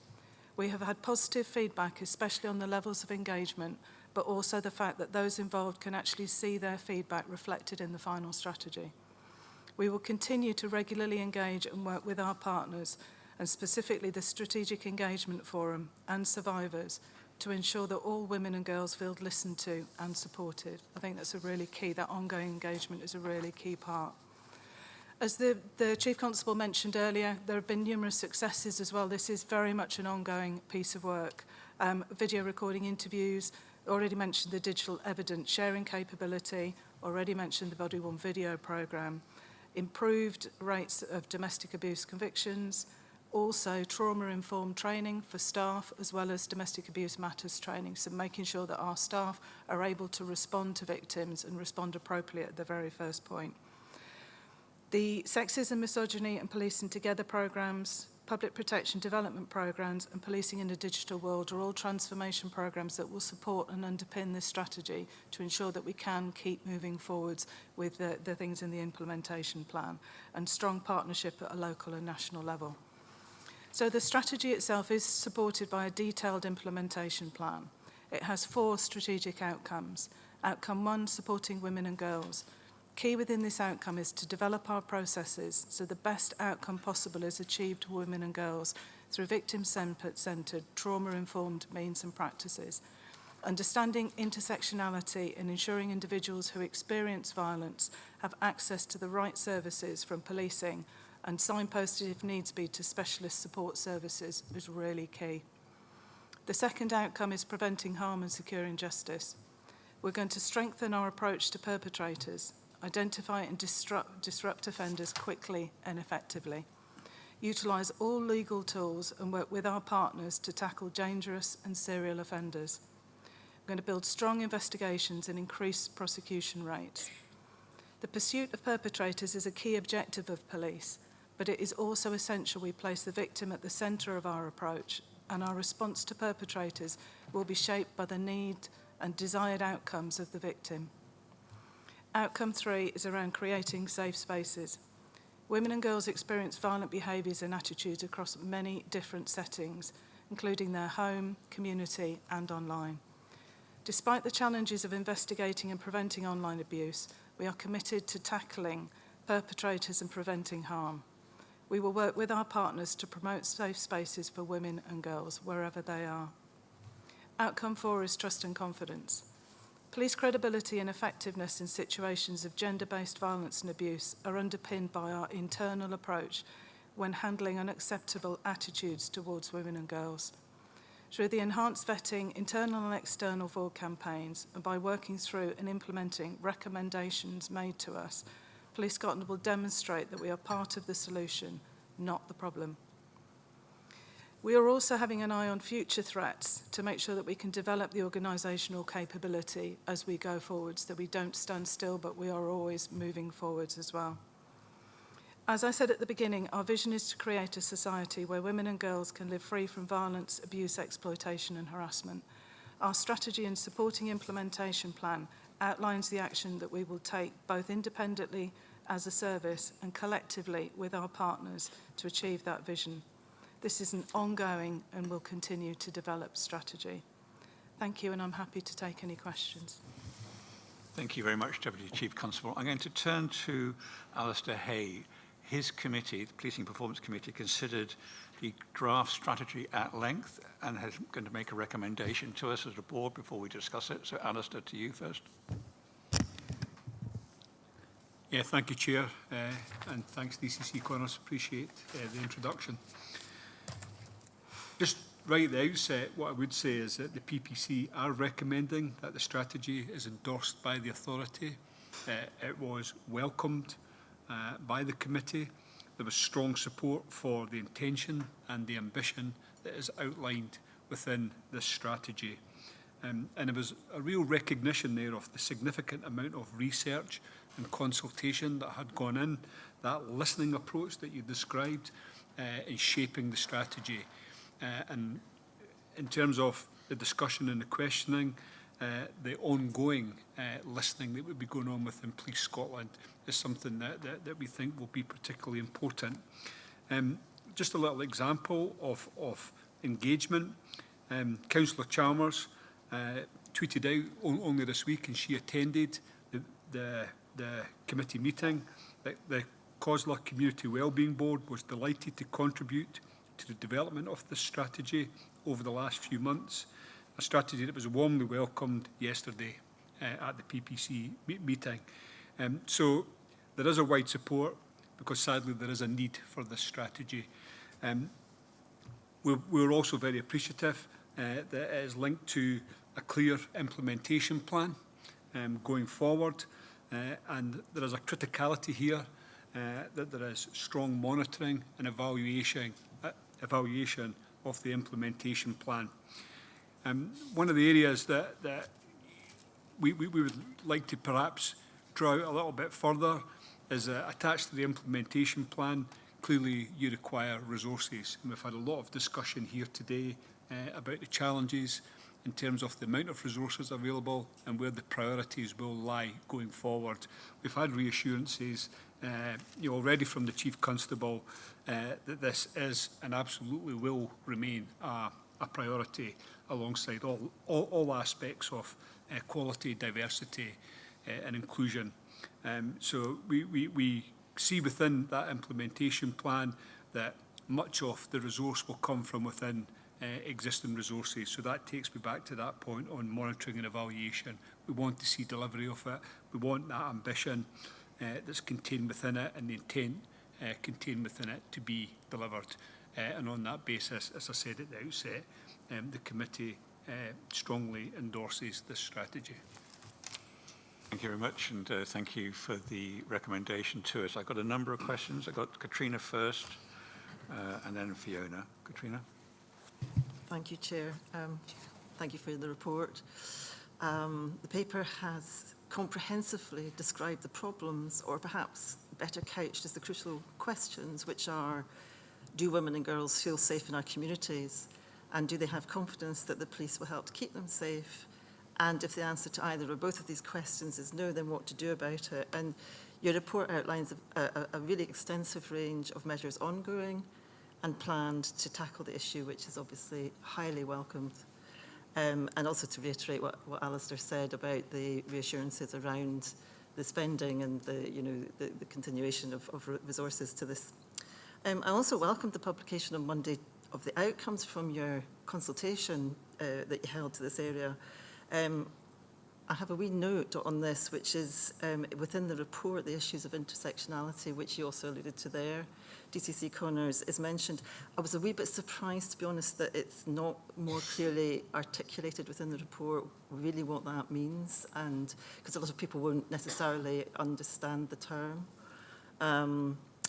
We have had positive feedback, especially on the levels of engagement, but also the fact that those involved can actually see their feedback reflected in the final strategy. We will continue to regularly engage and work with our partners, and specifically the Strategic Engagement Forum and survivors, to ensure that all women and girls feel listened to and supported. I think that's a really key, that ongoing engagement is a really key part. As the Chief Constable mentioned earlier, there have been numerous successes as well. This is very much an ongoing piece of work. Video recording interviews, already mentioned the digital evidence sharing capability, already mentioned the Body Worn Video programme, improved rates of domestic abuse convictions, also trauma-informed training for staff as well as domestic abuse matters training, so making sure that our staff are able to respond to victims and respond appropriately at the very first point. The Sexism, Misogyny and Policing Together programmes, Public Protection Development programmes and Policing in a Digital World are all transformation programmes that will support and underpin this strategy to ensure that we can keep moving forwards with the things in the implementation plan, and strong partnership at a local and national level. So the strategy itself is supported by a detailed implementation plan. It has 4 strategic outcomes. Outcome 1, supporting women and girls. Key within this outcome is to develop our processes so the best outcome possible is achieved to women and girls through victim-centred, trauma-informed means and practices. Understanding intersectionality and ensuring individuals who experience violence have access to the right services from policing and signposted if needs be to specialist support services is really key. The second outcome is preventing harm and securing justice. We're going to strengthen our approach to perpetrators, identify and disrupt offenders quickly and effectively, utilise all legal tools and work with our partners to tackle dangerous and serial offenders. We're going to build strong investigations and increase prosecution rates. The pursuit of perpetrators is a key objective of police, but it is also essential we place the victim at the centre of our approach, and our response to perpetrators will be shaped by the need and desired outcomes of the victim. Outcome 3 is around creating safe spaces. Women and girls experience violent behaviours and attitudes across many different settings, including their home, community, and online. Despite the challenges of investigating and preventing online abuse, we are committed to tackling perpetrators and preventing harm. We will work with our partners to promote safe spaces for women and girls, wherever they are. Outcome 4 is trust and confidence. Police credibility and effectiveness in situations of gender-based violence and abuse are underpinned by our internal approach when handling unacceptable attitudes towards women and girls. Through the enhanced vetting, internal and external VOG campaigns, and by working through and implementing recommendations made to us, Police Scotland will demonstrate that we are part of the solution, not the problem. We are also having an eye on future threats to make sure that we can develop the organisational capability as we go forwards, that we don't stand still, but we are always moving forwards as well. As I said at the beginning, our vision is to create a society where women and girls can live free from violence, abuse, exploitation and harassment. Our strategy and supporting implementation plan outlines the action that we will take both independently as a service and collectively with our partners to achieve that vision. This is an ongoing and will continue to develop strategy. Thank you, and I'm happy to take any questions. Thank you very much, Deputy Chief Constable. I'm going to turn to Alistair Hay. His committee, the Policing Performance Committee, considered the draft strategy at length and is going to make a recommendation to us as a board before we discuss it. So, Alistair, to you first. Yeah, thank you, Chair, and thanks, DCC Connors. Appreciate the introduction. Just right at the outset, what I would say is that the PPC are recommending that the strategy is endorsed by the authority. It was welcomed by the committee. There was strong support for the intention and the ambition that is outlined within this strategy. And there was a real recognition there of the significant amount of research and consultation that had gone in, that listening approach that you described in shaping the strategy. And in terms of the discussion and the questioning, the ongoing listening that would be going on within Police Scotland is something that we think will be particularly important. Just a little example of engagement. Councillor Chalmers tweeted out only this week, and she attended the committee meeting, that the COSLA Community Wellbeing Board was delighted to contribute to the development of this strategy over the last few months, a strategy that was warmly welcomed yesterday at the PPC meeting. So there is a wide support, because sadly there is a need for this strategy. We're also very appreciative that it is linked to a clear implementation plan going forward, and there is a criticality here that there is strong monitoring and evaluation of the implementation plan. One of the areas that we would like to perhaps draw out a little bit further is attached to the implementation plan. Clearly, you require resources, and we've had a lot of discussion here today about the challenges in terms of the amount of resources available and where the priorities will lie going forward. We've had reassurances already from the Chief Constable that this is and absolutely will remain a priority alongside all aspects of quality, diversity and inclusion. So we see within that implementation plan that much of the resource will come from within existing resources. So that takes me back to that point on monitoring and evaluation. We want to see delivery of it. We want that ambition that's contained within it and the intent contained within it to be delivered. And on that basis, as I said at the outset, the committee strongly endorses this strategy. Thank you very much, and thank you for the recommendation to us. I've got a number of questions. I've got Katrina first, and then Fiona. Katrina. Thank you, Chair. Thank you for the report. The paper has comprehensively described the problems, or perhaps better couched as the crucial questions, which are, do women and girls feel safe in our communities? And do they have confidence that the police will help to keep them safe? And if the answer to either or both of these questions is no, then what to do about it? And your report outlines a really extensive range of measures ongoing and planned to tackle the issue, which is obviously highly welcomed. And also to reiterate what Alistair said about the reassurances around the spending and the continuation of resources to this. I also welcomed the publication on Monday of the outcomes from your consultation that you held to this area. I have a wee note on this, which is within the report, the issues of intersectionality, which you also alluded to there. DCC Connors is mentioned. I was a wee bit surprised, to be honest, that it's not more clearly articulated within the report really what that means, and because a lot of people won't necessarily understand the term.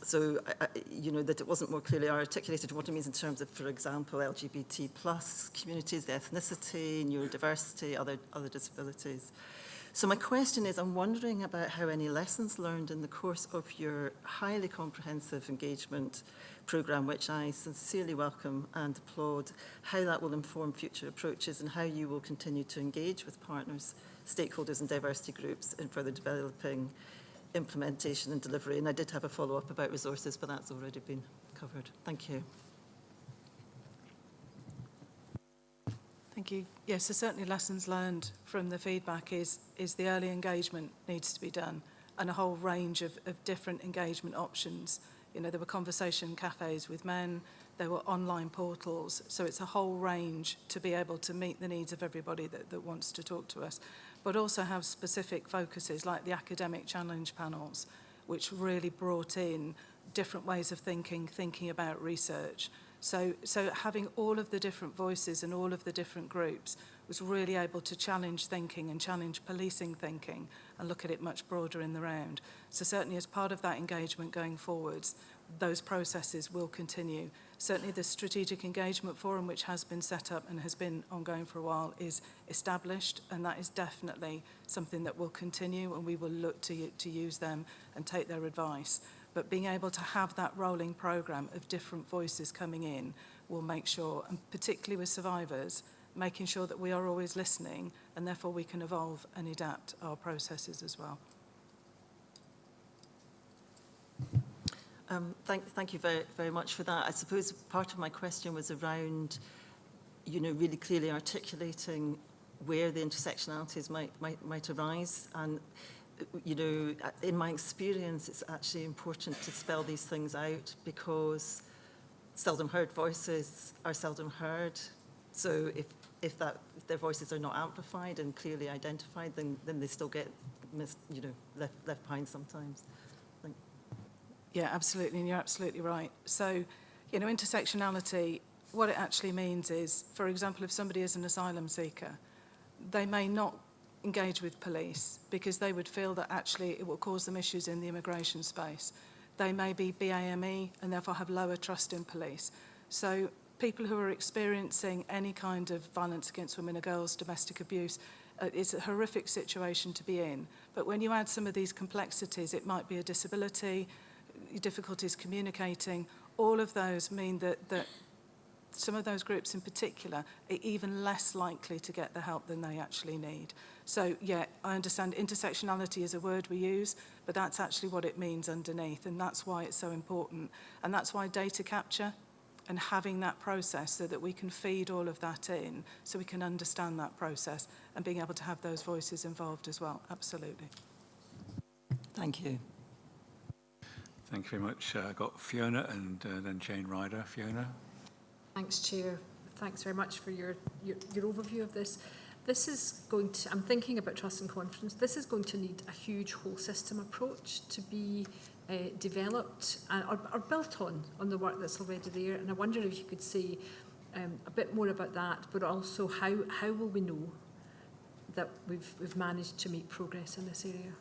So, that it wasn't more clearly articulated what it means in terms of, for example, LGBT plus communities, the ethnicity, neurodiversity, other disabilities. So my question is, I'm wondering about how any lessons learned in the course of your highly comprehensive engagement programme, which I sincerely welcome and applaud, how that will inform future approaches and how you will continue to engage with partners, stakeholders and diversity groups in further developing implementation and delivery. And I did have a follow-up about resources, but that's already been covered. Thank you. Thank you. Yes, so certainly lessons learned from the feedback is the early engagement needs to be done, and a whole range of different engagement options. You know, there were conversation cafes with men, there were online portals, so it's a whole range to be able to meet the needs of everybody that wants to talk to us, but also have specific focuses like the academic challenge panels, which really brought in different ways of thinking about research. So having all of the different voices and all of the different groups was really able to challenge thinking and challenge policing thinking and look at it much broader in the round. So certainly as part of that engagement going forwards, those processes will continue. Certainly the Strategic Engagement Forum, which has been set up and has been ongoing for a while, is established, and that is definitely something that will continue, and we will look to use them and take their advice. But being able to have that rolling programme of different voices coming in will make sure, and particularly with survivors, making sure that we are always listening, and therefore we can evolve and adapt our processes as well. Thank you very, very much for that. I suppose part of my question was around, you know, really clearly articulating where the intersectionalities might arise. And, you know, in my experience, it's actually important to spell these things out because seldom heard voices are seldom heard. So if their voices are not amplified and clearly identified, then they still get left behind sometimes. Yeah, absolutely, and you're absolutely right. So, you know, intersectionality, what it actually means is, for example, if somebody is an asylum seeker, they may not engage with police because they would feel that actually it will cause them issues in the immigration space. They may be BAME and therefore have lower trust in police. So people who are experiencing any kind of violence against women or girls, domestic abuse, it's a horrific situation to be in. But when you add some of these complexities, it might be a disability, difficulties communicating, all of those mean that some of those groups in particular are even less likely to get the help than they actually need. So yeah, I understand intersectionality is a word we use, but that's actually what it means underneath, and that's why it's so important. And that's why data capture and having that process so that we can feed all of that in, so we can understand that process and being able to have those voices involved as well. Absolutely. Thank you. Thank you very much. I got Fiona and then Jane Ryder. Fiona. Thanks, Chair. Thanks very much for your overview of this. This is going to, I'm thinking about trust and confidence, this is going to need a huge whole system approach to be developed or built on the work that's already there. And I wonder if you could say a bit more about that, but also how will we know that we've managed to make progress in this area?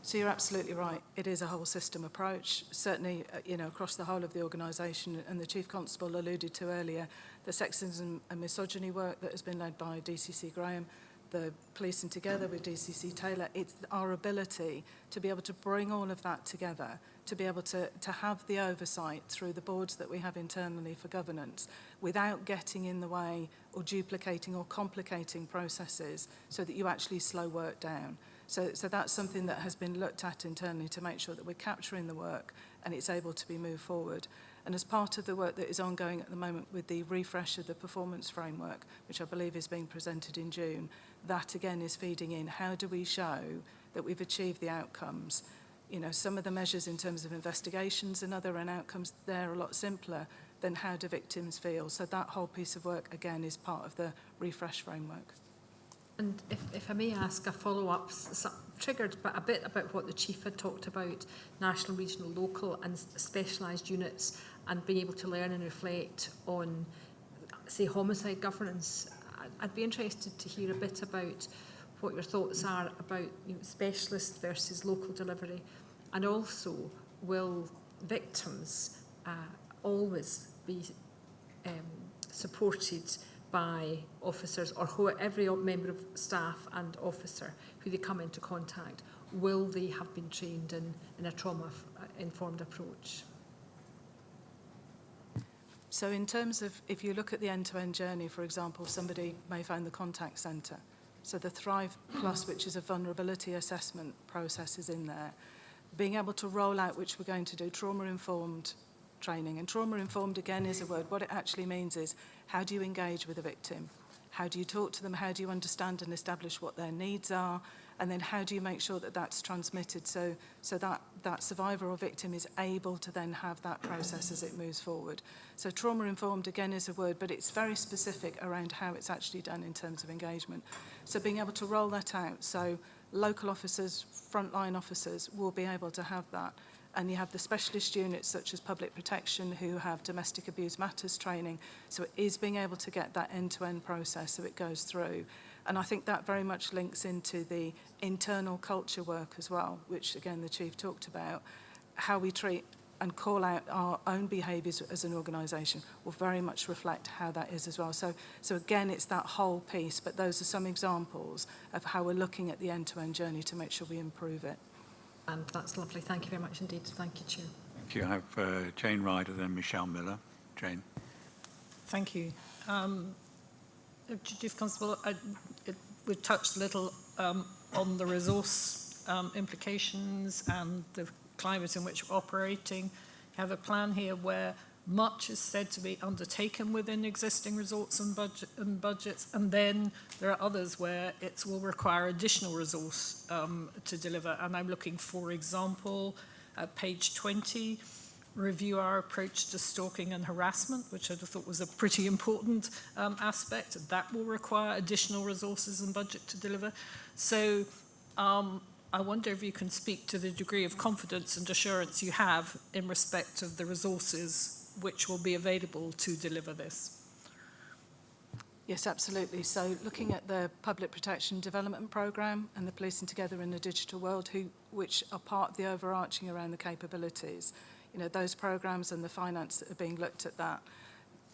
So you're absolutely right. It is a whole system approach, certainly you know, across the whole of the organisation. And the Chief Constable alluded to earlier the sexism and misogyny work that has been led by DCC Graham, the Policing Together with DCC Taylor. It's our ability to be able to bring all of that together, to be able to have the oversight through the boards that we have internally for governance without getting in the way or duplicating or complicating processes so that you actually slow work down. So that's something that has been looked at internally to make sure that we're capturing the work and it's able to be moved forward. And as part of the work that is ongoing at the moment with the refresh of the performance framework, which I believe is being presented in June, that again is feeding in. How do we show that we've achieved the outcomes? You know, some of the measures in terms of investigations and other outcomes, they're a lot simpler than how do victims feel. So that whole piece of work, again, is part of the refresh framework. And if I may ask a follow-up, triggered a bit about what the Chief had talked about, national, regional, local and specialised units, and being able to learn and reflect on, say, homicide governance. I'd be interested to hear a bit about what your thoughts are about specialist versus local delivery, and also will victims always be supported by officers, or who every member of staff and officer who they come into contact, will they have been trained in a trauma-informed approach? So in terms of, if you look at the end-to-end journey, for example, somebody may phone the contact centre. So the Thrive Plus, which is a vulnerability assessment process, is in there. Being able to roll out, which we're going to do, trauma-informed training. And trauma-informed, again, is a word. What it actually means is, how do you engage with a victim? How do you talk to them? How do you understand and establish what their needs are? And then how do you make sure that that's transmitted so that survivor or victim is able to then have that process as it moves forward? So trauma-informed, again, is a word, but it's very specific around how it's actually done in terms of engagement. So being able to roll that out, so local officers, frontline officers will be able to have that. And you have the specialist units such as public protection who have domestic abuse matters training. So it is being able to get that end-to-end process so it goes through. And I think that very much links into the internal culture work as well, which again the Chief talked about. How we treat and call out our own behaviours as an organisation will very much reflect how that is as well. So again, it's that whole piece, but those are some examples of how we're looking at the end-to-end journey to make sure we improve it. And that's lovely. Thank you very much indeed. Thank you, Chair. Thank you. I have Jane Ryder, then Michelle Miller. Jane. Thank you. Chief Constable, we've touched a little on the resource implications and the climate in which we're operating. You have a plan here where much is said to be undertaken within existing resource and budgets, and then there are others where it will require additional resource to deliver. And I'm looking, for example, at page 20, review our approach to stalking and harassment, which I thought was a pretty important aspect. That will require additional resources and budget to deliver. So I wonder if you can speak to the degree of confidence and assurance you have in respect of the resources which will be available to deliver this. Yes, absolutely. So looking at the Public Protection Development Programme and the Policing Together in the Digital World, which are part of the overarching around the capabilities, you know, those programmes and the finance that are being looked at that.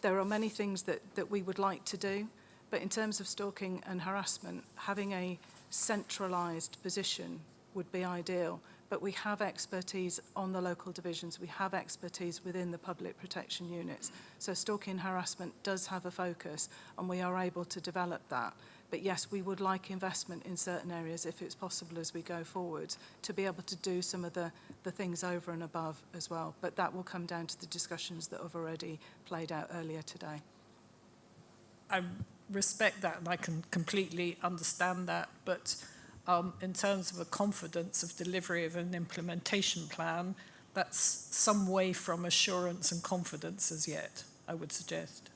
There are many things that we would like to do, but in terms of stalking and harassment, having a centralised position would be ideal. But we have expertise on the local divisions. We have expertise within the public protection units. So stalking and harassment does have a focus, and we are able to develop that. But yes, we would like investment in certain areas, if it's possible as we go forward, to be able to do some of the things over and above as well. But that will come down to the discussions that have already played out earlier today. I respect that, and I can completely understand that, but in terms of a confidence of delivery of an implementation plan, that's some way from assurance and confidence as yet, I would suggest.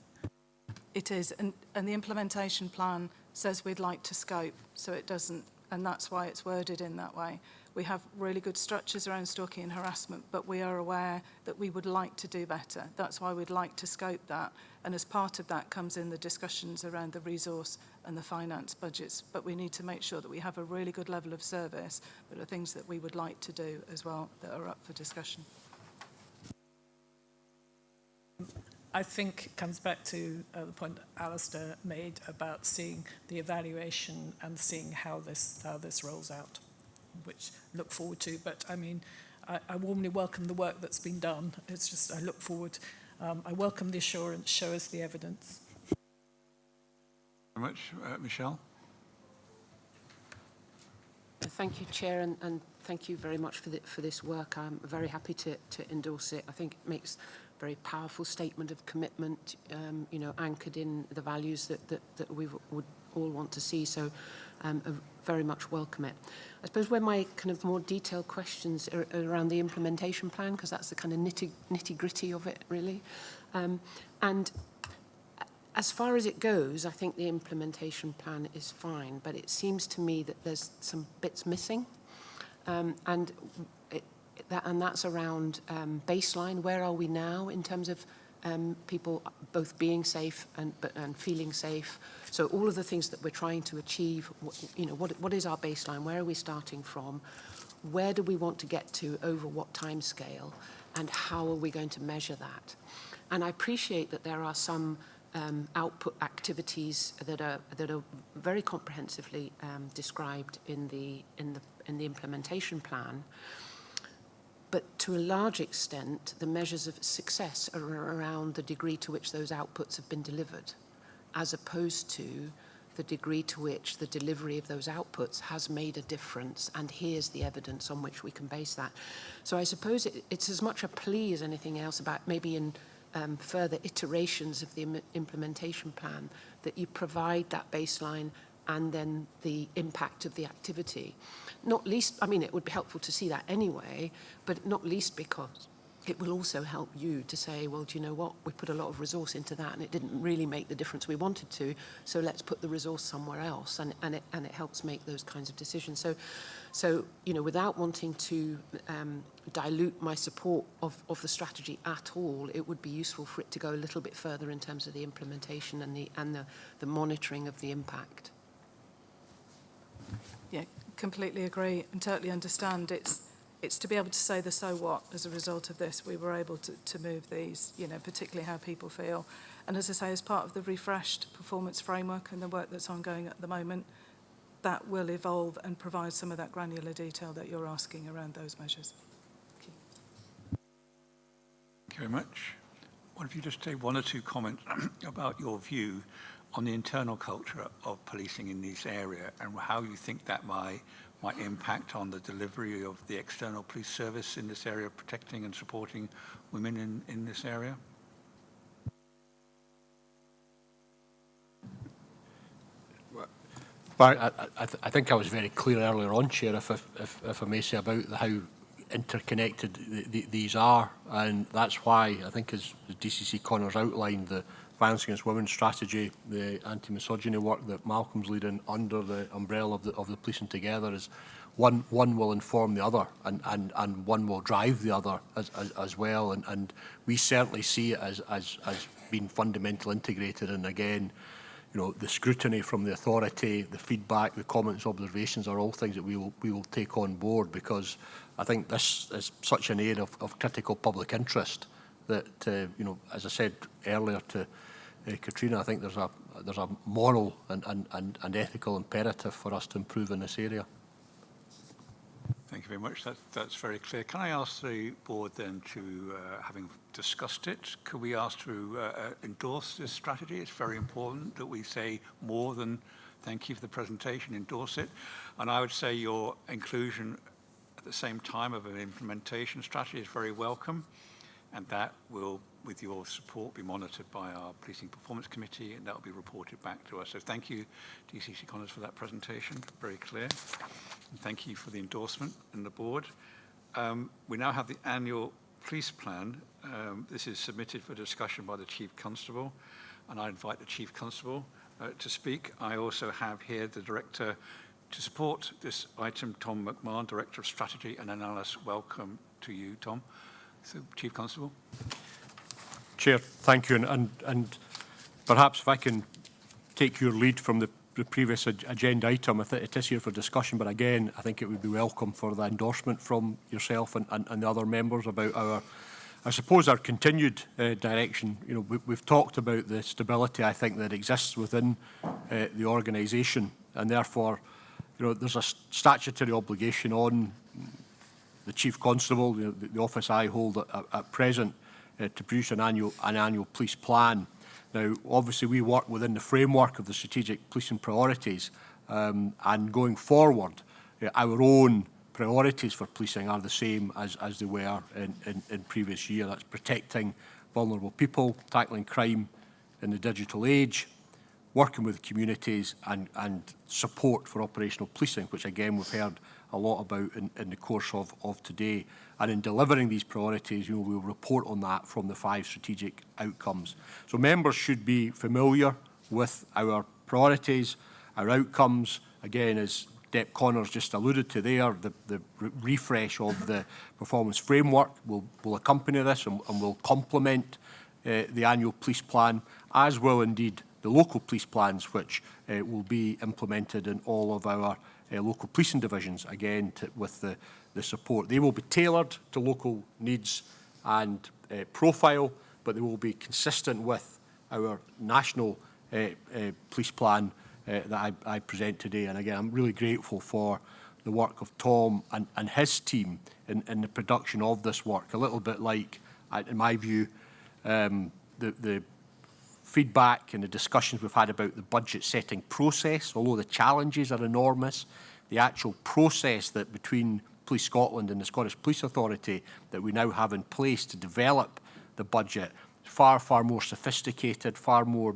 It is, and the implementation plan says we'd like to scope, so it doesn't, and that's why it's worded in that way. We have really good structures around stalking and harassment, but we are aware that we would like to do better. That's why we'd like to scope that, and as part of that comes in the discussions around the resource and the finance budgets, but we need to make sure that we have a really good level of service, but are things that we would like to do as well that are up for discussion. I think it comes back to the point that Alistair made about seeing the evaluation and seeing how this rolls out, which I look forward to. But I mean, I warmly welcome the work that's been done. It's just I look forward. I welcome the assurance. Show us the evidence. Very much, Michelle. Thank you, Chair, and thank you very much for this work. I'm very happy to endorse it. I think it makes a very powerful statement of commitment, you know, anchored in the values that we would all want to see. So I very much welcome it. I suppose where my kind of more detailed questions are around the implementation plan, because that's the kind of nitty-gritty of it, really. And as far as it goes, I think the implementation plan is fine, but it seems to me that there's some bits missing. And that's around baseline. Where are we now in terms of people both being safe and feeling safe? So all of the things that we're trying to achieve, you know, what is our baseline? Where are we starting from? Where do we want to get to over what time scale? And how are we going to measure that? And I appreciate that there are some output activities that are very comprehensively described in the implementation plan. But to a large extent, the measures of success are around the degree to which those outputs have been delivered, as opposed to the degree to which the delivery of those outputs has made a difference, and here's the evidence on which we can base that. So I suppose it's as much a plea as anything else about maybe in further iterations of the implementation plan that you provide that baseline and then the impact of the activity. Not least, I mean, it would be helpful to see that anyway, but not least because it will also help you to say, well, do you know what? We put a lot of resource into that and it didn't really make the difference we wanted to, so let's put the resource somewhere else, and it helps make those kinds of decisions. So you know, without wanting to dilute my support of the strategy at all, it would be useful for it to go a little bit further in terms of the implementation and the monitoring of the impact. Yeah, completely agree and totally understand. It's to be able to say the so what as a result of this. We were able to move these, you know, particularly how people feel. And as I say, as part of the refreshed performance framework and the work that's ongoing at the moment, that will evolve and provide some of that granular detail that you're asking around those measures. Thank you very much. What if you just take one or two comments about your view on the internal culture of policing in this area and how you think that might impact on the delivery of the external police service in this area, protecting and supporting women in this area? Well, I think I was very clear earlier on, Chair, if I may say, about how interconnected these are, and that's why I think, as DCC Connors outlined, the Violence Against Women strategy, the anti-misogyny work that Malcolm's leading under the umbrella of the Policing Together is one will inform the other, and one will drive the other as well, and we certainly see it as being fundamentally integrated. And again, you know, the scrutiny from the authority, the feedback, the comments, observations are all things that we will take on board, because I think this is such an area of critical public interest that, you know, as I said earlier to Katrina, I think there's a moral and ethical imperative for us to improve in this area. Thank you very much. That's very clear. Can I ask the board then to, having discussed it, could we ask to endorse this strategy? It's very important that we say more than thank you for the presentation, endorse it. And I would say your inclusion at the same time of an implementation strategy is very welcome. And that will, with your support, be monitored by our Policing Performance Committee, and that will be reported back to us. So thank you, DCC Connors, for that presentation. Very clear. And thank you for the endorsement in the board. We now have the annual police plan. This is submitted for discussion by the Chief Constable, and I invite the Chief Constable to speak. I also have here the Director to support this item, Tom McMahon, Director of Strategy and Analysis. Welcome to you, Tom. So, Chief Constable. Chair, thank you. And perhaps if I can take your lead from the previous agenda item, it is here for discussion, but again, I think it would be welcome for the endorsement from yourself and the other members about our, I suppose, our continued direction. You know, we've talked about the stability, I think, that exists within the organisation, and therefore, you know, there's a statutory obligation on the Chief Constable, you know, the office I hold at present, to produce an annual police plan. Now, obviously, we work within the framework of the strategic policing priorities, and going forward, our own priorities for policing are the same as they were in previous year. That's protecting vulnerable people, tackling crime in the digital age, working with communities, and support for operational policing, which again we've heard a lot about in the course of today. And in delivering these priorities, you know, we'll report on that from the 5 strategic outcomes. So members should be familiar with our priorities, our outcomes. Again, as Dep Connors just alluded to there, the refresh of the performance framework will accompany this and will complement the annual police plan, as will indeed the local police plans, which will be implemented in all of our local policing divisions, again with the support. They will be tailored to local needs and profile, but they will be consistent with our national police plan that I present today. And again, I'm really grateful for the work of Tom and his team in the production of this work. A little bit like, in my view, the feedback and the discussions we've had about the budget setting process, although the challenges are enormous, the actual process that between Police Scotland and the Scottish Police Authority that we now have in place to develop the budget, far more sophisticated,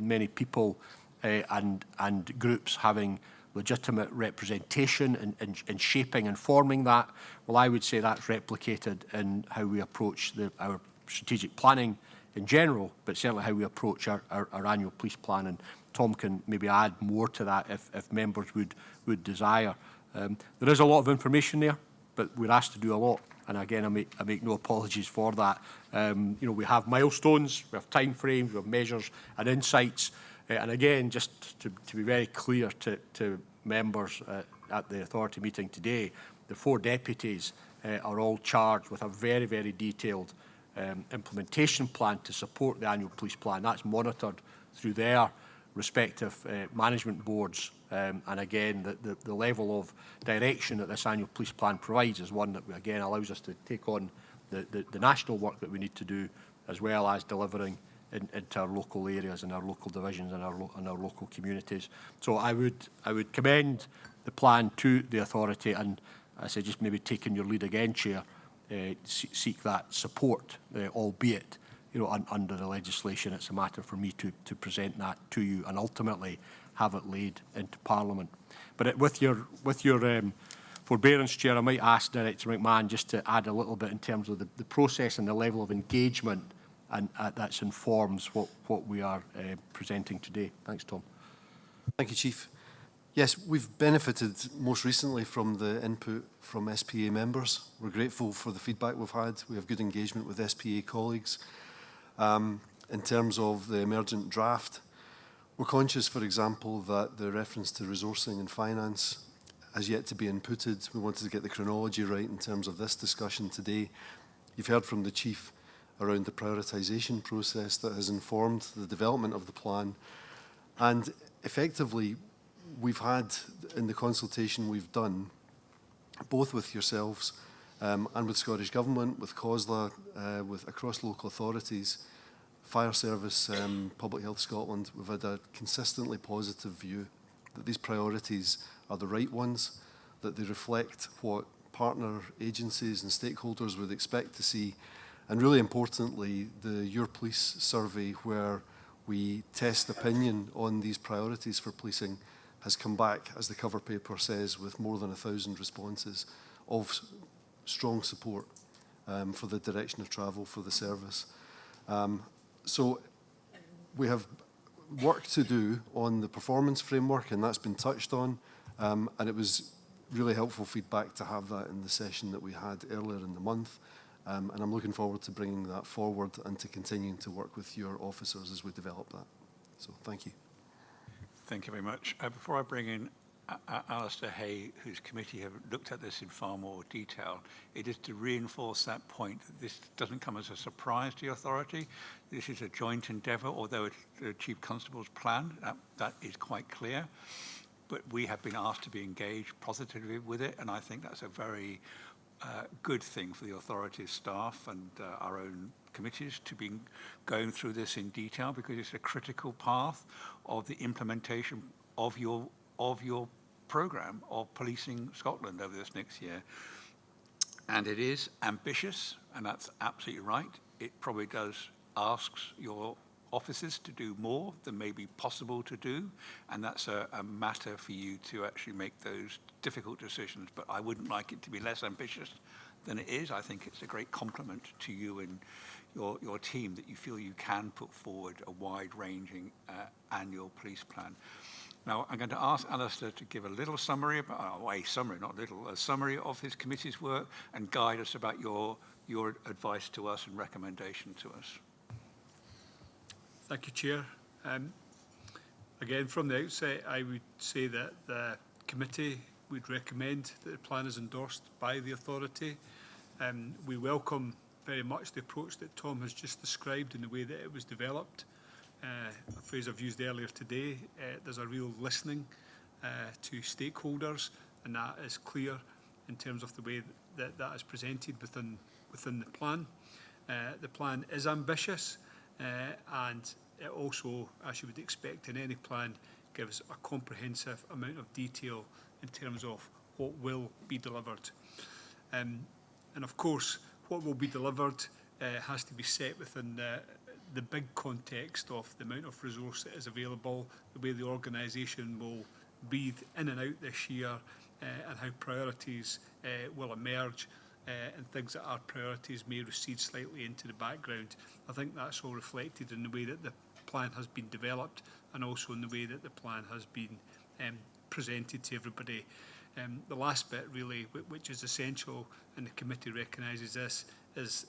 many people and groups having legitimate representation in shaping and forming that. Well, I would say that's replicated in how we approach our strategic planning in general, but certainly how we approach our annual police plan. And Tom can maybe add more to that if members would desire. There is a lot of information there, but we're asked to do a lot. And again, I make no apologies for that. You know, we have milestones, we have time frames, we have measures and insights. And again, just to be very clear to members at the authority meeting today, the 4 deputies are all charged with a very detailed implementation plan to support the annual police plan. That's monitored through their respective management boards. And again, the level of direction that this annual police plan provides is one that, again, allows us to take on the national work that we need to do, as well as delivering into our local areas and our local divisions and our local communities. So I would commend the plan to the authority, and I say just maybe taking your lead again, Chair, seek that support, albeit under the legislation. It's a matter for me to present that to you and ultimately have it laid into Parliament. But with your forbearance, Chair, I might ask Director McMahon just to add a little bit in terms of the process and the level of engagement and that informs what we are presenting today. Thanks, Tom. Thank you, Chief. Yes, we've benefited most recently from the input from SPA members. We're grateful for the feedback we've had. We have good engagement with SPA colleagues. In terms of the emergent draft, we're conscious, for example, that the reference to resourcing and finance has yet to be inputted. We wanted to get the chronology right in terms of this discussion today. You've heard from the Chief around the prioritisation process that has informed the development of the plan. And effectively, we've had, in the consultation we've done, both with yourselves and with Scottish Government, with COSLA, with across local authorities, Fire Service, Public Health Scotland, we've had a consistently positive view that these priorities are the right ones, that they reflect what partner agencies and stakeholders would expect to see. And really importantly, the Your Police survey, where we test opinion on these priorities for policing, has come back, as the cover paper says, with more than 1,000 responses of strong support for the direction of travel for the service. So we have work to do on the performance framework, and that's been touched on, and it was really helpful feedback to have that in the session that we had earlier in the month. And I'm looking forward to bringing that forward and to continuing to work with your officers as we develop that. So thank you. Thank you very much. Before I bring in Alistair Hay, whose committee have looked at this in far more detail, it is to reinforce that point that this doesn't come as a surprise to the authority. This is a joint endeavour, although it's the Chief Constable's plan, that is quite clear. But we have been asked to be engaged positively with it, and I think that's a very good thing for the authority's staff and our own committees to be going through this in detail, because it's a critical path of the implementation of your programme of policing Scotland over this next year. And it is ambitious, and that's absolutely right. It probably does asks your officers to do more than may be possible to do, and that's a matter for you to actually make those difficult decisions. But I wouldn't like it to be less ambitious than it is. I think it's a great compliment to you and your team that you feel you can put forward a wide-ranging annual police plan. Now, I'm going to ask Alistair to give a little summary, a summary of his committee's work and guide us about your advice to us and recommendation to us. Thank you, Chair. Again, from the outset, I would say that the committee would recommend that the plan is endorsed by the authority. We welcome very much the approach that Tom has just described and the way that it was developed. a phrase I've used earlier today, there's a real listening to stakeholders, and that is clear in terms of the way that that is presented within the plan. The plan is ambitious, and it also, as you would expect in any plan, gives a comprehensive amount of detail in terms of what will be delivered. And of course, what will be delivered has to be set within the big context of the amount of resource that is available, the way the organisation will breathe in and out this year, and how priorities will emerge, and things that are priorities may recede slightly into the background. I think that's all reflected in the way that the plan has been developed, and also in the way that the plan has been presented to everybody. The last bit really, which is essential, and the committee recognises this, is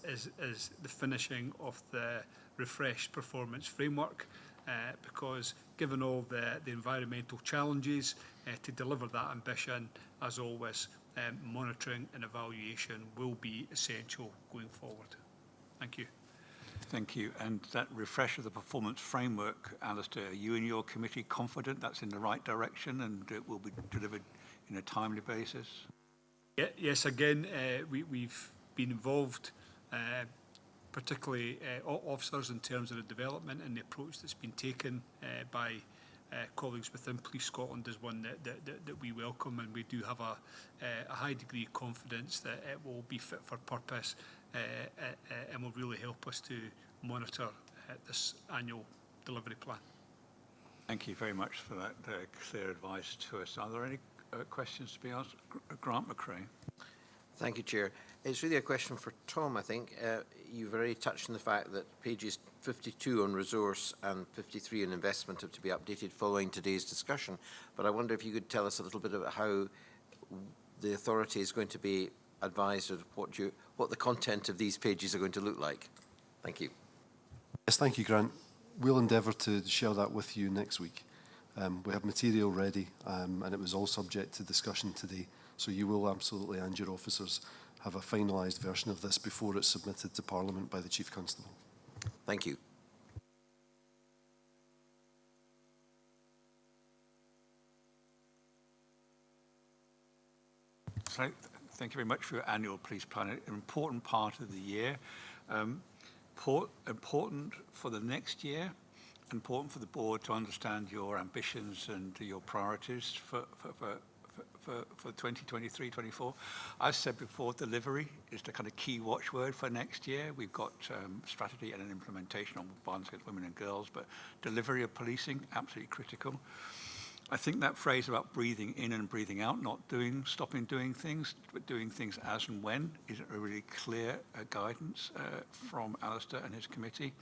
the finishing of the refreshed performance framework, because given all the environmental challenges, to deliver that ambition, as always, monitoring and evaluation will be essential going forward. Thank you. Thank you. And that refresh of the performance framework, Alistair, are you and your committee confident that's in the right direction and it will be delivered in a timely basis? Yeah, yes, again, we've been involved, particularly officers, in terms of the development, and the approach that's been taken by colleagues within Police Scotland is one that we welcome, and we do have a high degree of confidence that it will be fit for purpose and will really help us to monitor this annual delivery plan. Thank you very much for that clear advice to us. Are there any questions to be asked? Grant McCrae. Thank you, Chair. It's really a question for Tom, I think. You've already touched on the fact that pages 52 on resource and 53 on investment have to be updated following today's discussion. But I wonder if you could tell us a little bit about how the authority is going to be advised of what the content of these pages are going to look like. Thank you. Yes, thank you, Grant. We'll endeavour to share that with you next week. We have material ready, and it was all subject to discussion today. So you will absolutely, and your officers, have a finalised version of this before it's submitted to Parliament by the Chief Constable. Thank you. So, thank you very much for your annual police plan. An important part of the year. Important for the next year. Important for the board to understand your ambitions and your priorities for 2023-24. I've said before, delivery is the kind of key watchword for next year. We've got strategy and an implementation on violence against women and girls, but delivery of policing, absolutely critical. I think that phrase about breathing in and breathing out, not stopping doing things, but doing things as and when, is a really clear guidance from Alistair and his committee.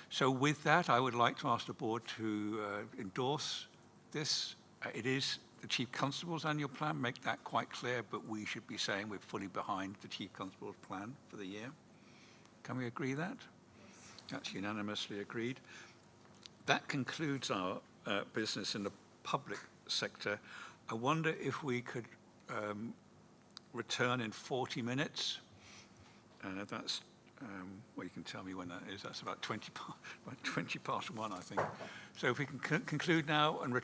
So with that, I would like to ask the board to endorse this. It is the Chief Constable's annual plan, make that quite clear, but we should be saying we're fully behind the Chief Constable's plan for the year. Can we agree that? That's unanimously agreed. That concludes our business in the public sector. I wonder if we could return in 40 minutes. That's, well, you can tell me when that is. That's about 20 past 1, I think. So if we can conclude now and return